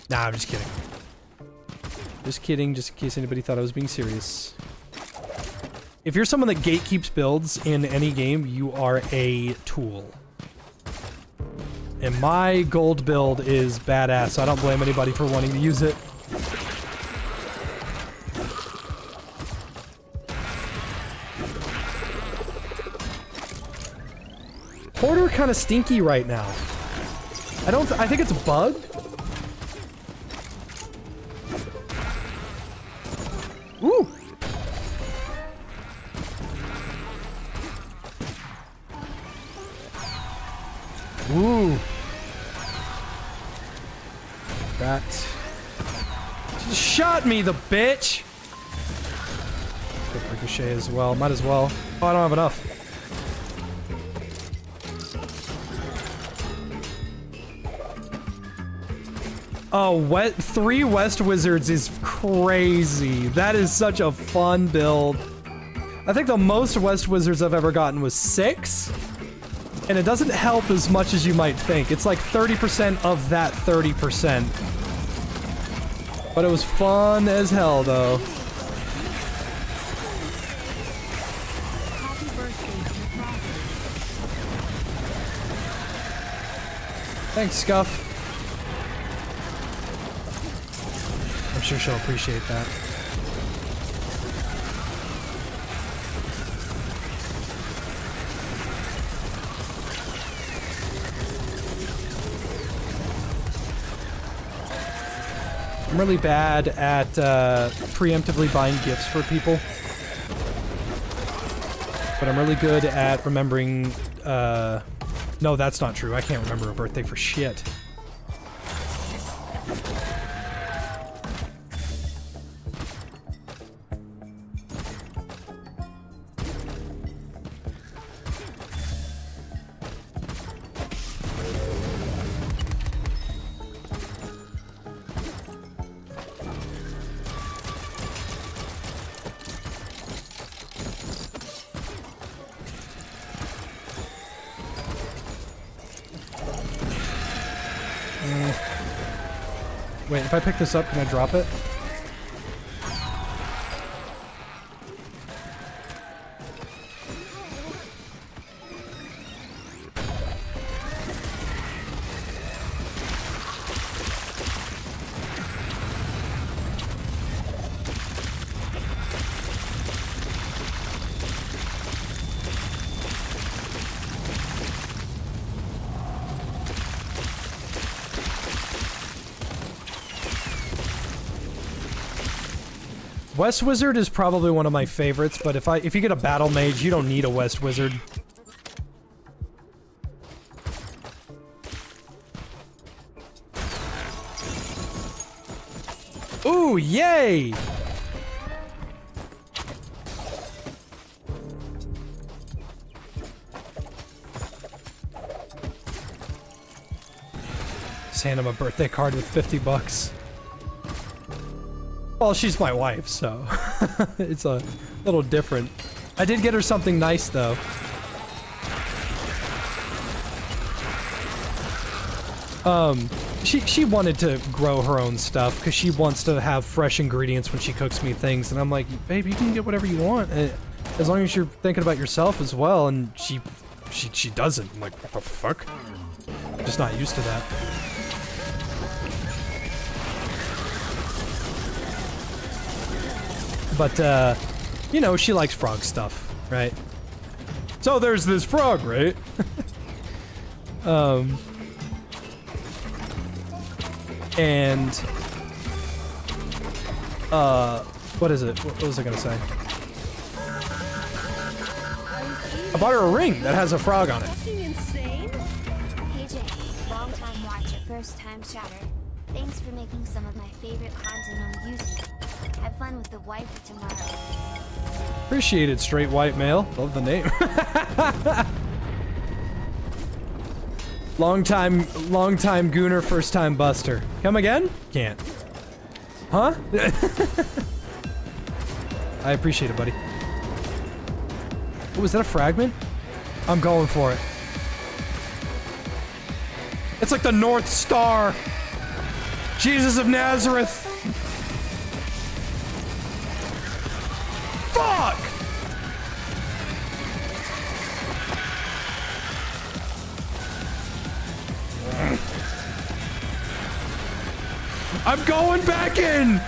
Nah, I'm just kidding. Just kidding, just in case anybody thought I was being serious. If you're someone that gatekeeps builds in any game, you are a tool. And my gold build is badass, so I don't blame anybody for wanting to use it. kind of stinky right now. I think it's a bug. Ooh. Ooh. That just shot me, the bitch. Good ricochet as well. Might as well. Oh, I don't have enough. Oh, 3 West Wizards is crazy. That is such a fun build. I think the most West Wizards I've ever gotten was 6. And it doesn't help as much as you might think. It's like 30% of that 30%. But it was fun as hell, though. Thanks, Scuff. I'm sure she'll appreciate that. I'm really bad at preemptively buying gifts for people. But I'm really good at remembering... No, that's not true. I can't remember a birthday for shit. Wait, if I pick this up, can I drop it? West Wizard is probably one of my favorites, but if you get a Battle Mage, you don't need a West Wizard. Ooh, yay! Just hand him a birthday card with 50 bucks. Well, she's my wife, so it's a little different. I did get her something nice, though. She wanted to grow her own stuff because she wants to have fresh ingredients when she cooks me things, and I'm like, babe, you can get whatever you want, as long as you're thinking about yourself as well. And she doesn't. I'm like, what the fuck? I'm just not used to that. But, you know, she likes frog stuff, right? So there's this frog, right? And, what is it? What was I gonna say? I bought her a ring that has a frog on it. Hey Jay, long time watcher, first time chatter. Thanks for making some of my favorite content on YouTube. Have fun with the wife tomorrow. Appreciate it, straight white male. Love the name. long time gooner, first time buster. Come again? Can't. Huh? I appreciate it, buddy. Oh, was that a fragment? I'm going for it. It's like the North Star. Jesus of Nazareth. Fuck! I'm going back in!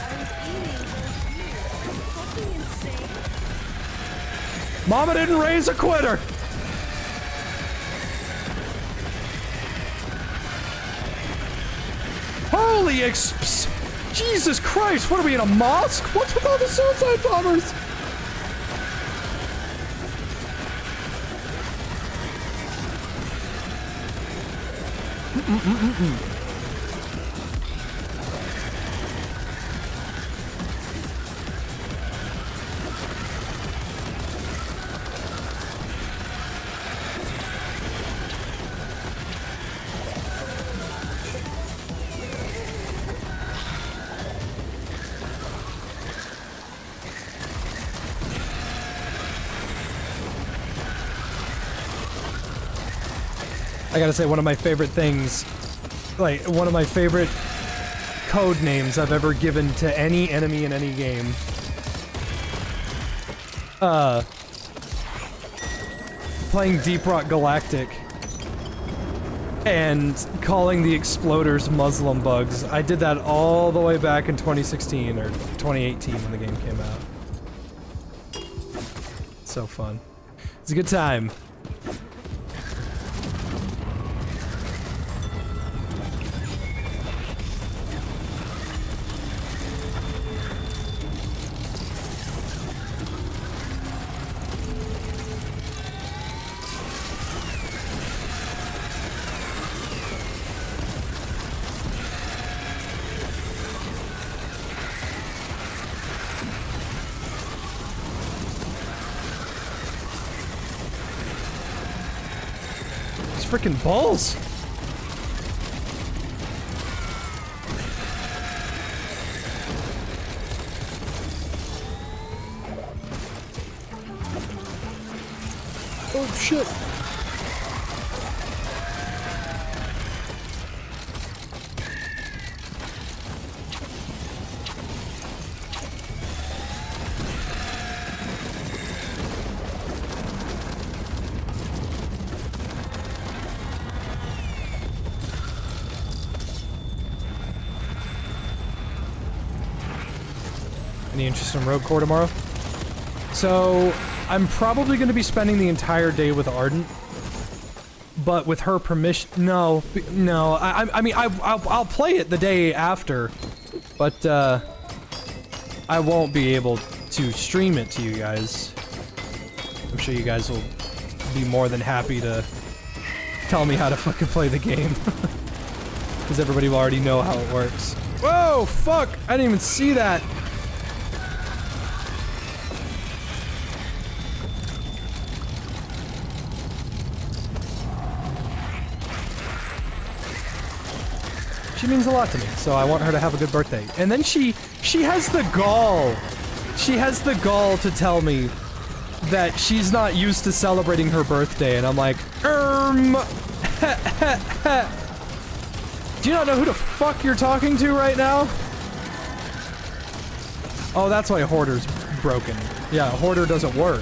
Mama didn't raise a quitter! really Jesus Christ, what are we in a mosque? What's with all the suicide bombers? I gotta say, one of my favorite things, like, one of my favorite code names I've ever given to any enemy in any game. Playing Deep Rock Galactic and calling the exploders Muslim bugs. I did that all the way back in 2016 or 2018 when the game came out. So fun. It's a good time. Freaking balls! Oh shit! Any interest in Rogue Core tomorrow? So, I'm probably going to be spending the entire day with Ardent, but with her permission. No, I mean, I'll play it the day after, but I won't be able to stream it to you guys. I'm sure you guys will be more than happy to tell me how to fucking play the game, because everybody will already know how it works. Whoa, fuck! I didn't even see that. She means a lot to me, so I want her to have a good birthday. And then she has the gall. She has the gall to tell me that she's not used to celebrating her birthday, and I'm like, Do you not know who the fuck you're talking to right now? Oh, that's why Hoarder's broken. Yeah, Hoarder doesn't work.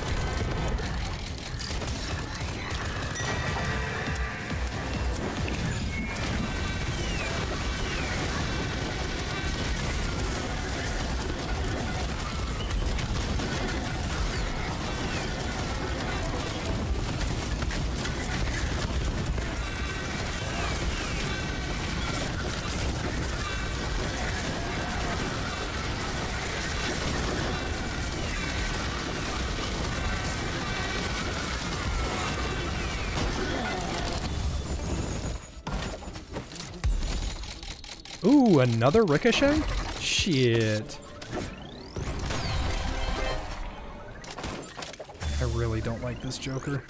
Ooh, another ricochet? Shit. I really don't like this Joker.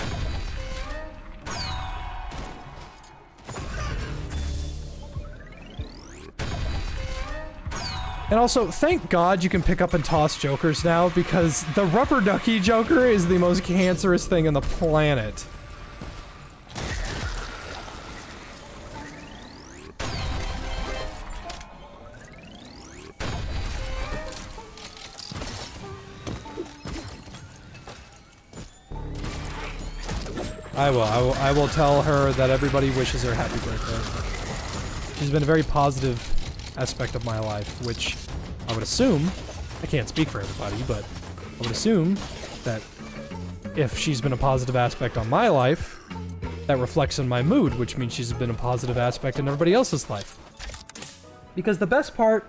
And also, thank God you can pick up and toss Jokers now, because the rubber ducky Joker is the most cancerous thing on the planet. I will tell her that everybody wishes her happy birthday. She's been a very positive aspect of my life, which I would assume, I can't speak for everybody, but I would assume that if she's been a positive aspect on my life, that reflects in my mood, which means she's been a positive aspect in everybody else's life. Because the best part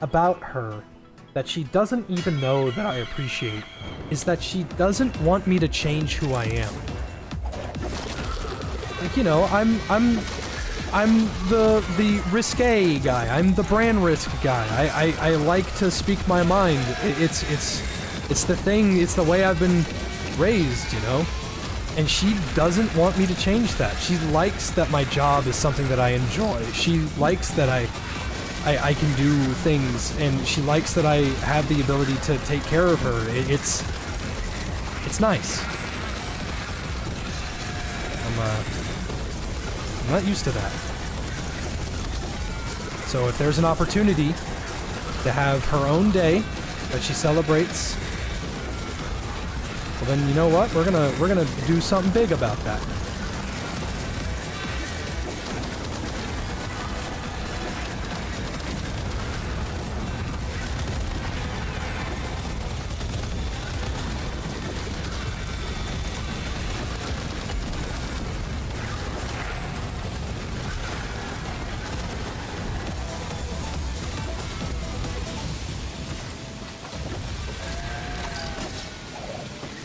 about her that she doesn't even know that I appreciate is that she doesn't want me to change who I am. Like, you know, I'm the risque guy. I'm the brand risk guy. I like to speak my mind. It's the thing. It's the way I've been raised, you know? And she doesn't want me to change that. She likes that my job is something that I enjoy. She likes that I can do things, and she likes that I have the ability to take care of her. It's nice. I'm not used to that. So if there's an opportunity to have her own day that she celebrates, well then, you know what? We're gonna do something big about that.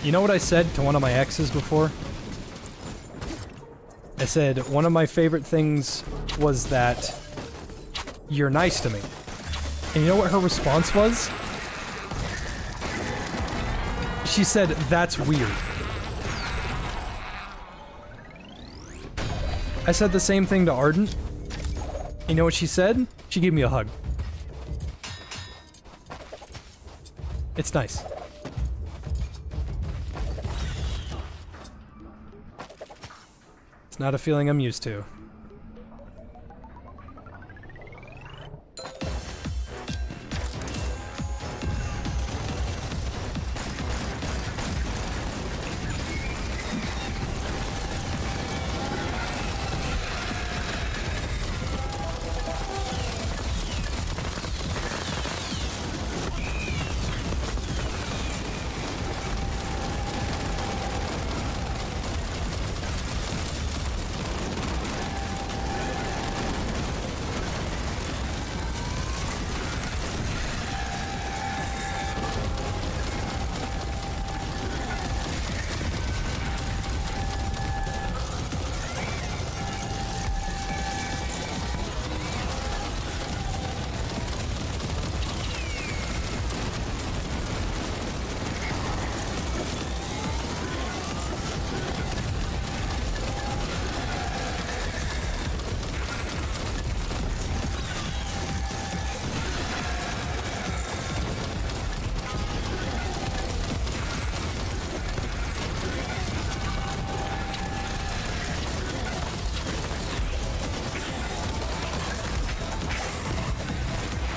You know what I said to one of my exes before? I said, one of my favorite things was that you're nice to me. And you know what her response was? She said, that's weird. I said the same thing to Arden. You know what she said? She gave me a hug. It's nice. It's not a feeling I'm used to.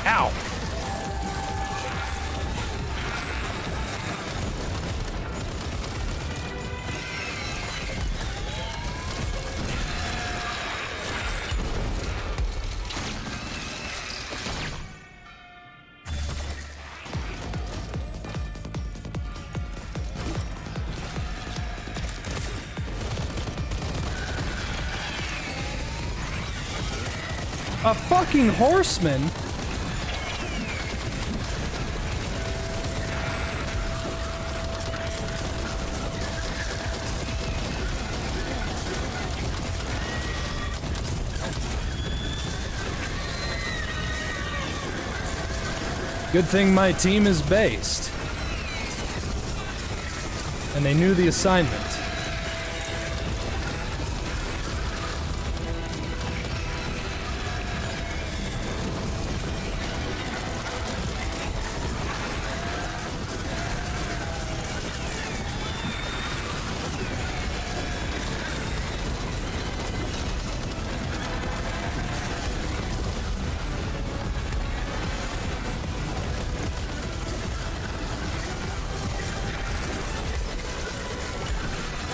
Ow! A fucking horseman? Good thing my team is based. And they knew the assignment.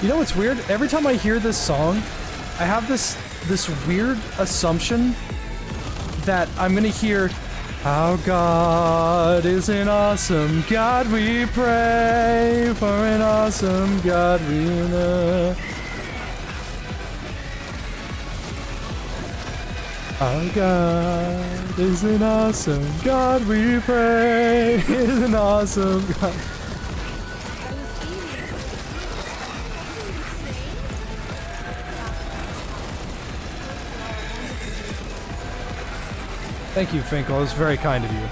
You know what's weird? Every time I hear this song, I have this weird assumption that I'm gonna hear, "Our God is an awesome God, we pray for an awesome God we know." Our God is an awesome God, we pray. Is an awesome God. Thank you, Finkel. It was very kind of you.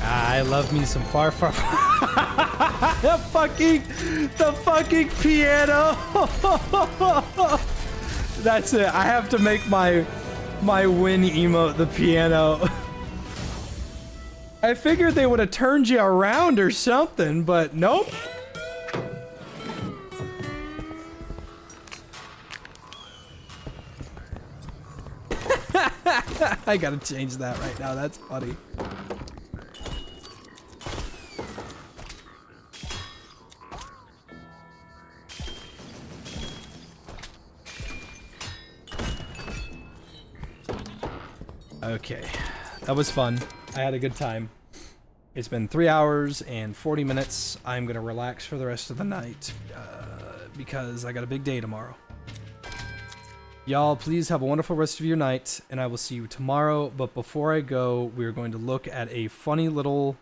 I love me some far. the fucking piano. That's it. I have to make my win emote the piano. I figured they would have turned you around or something, but nope. I gotta change that right now. That's funny. Okay, that was fun. I had a good time. It's been 3 hours and 40 minutes. I'm gonna relax for the rest of the night because I got a big day tomorrow. Y'all, please have a wonderful rest of your night, and I will see you tomorrow. But before I go, we're going to look at a funny little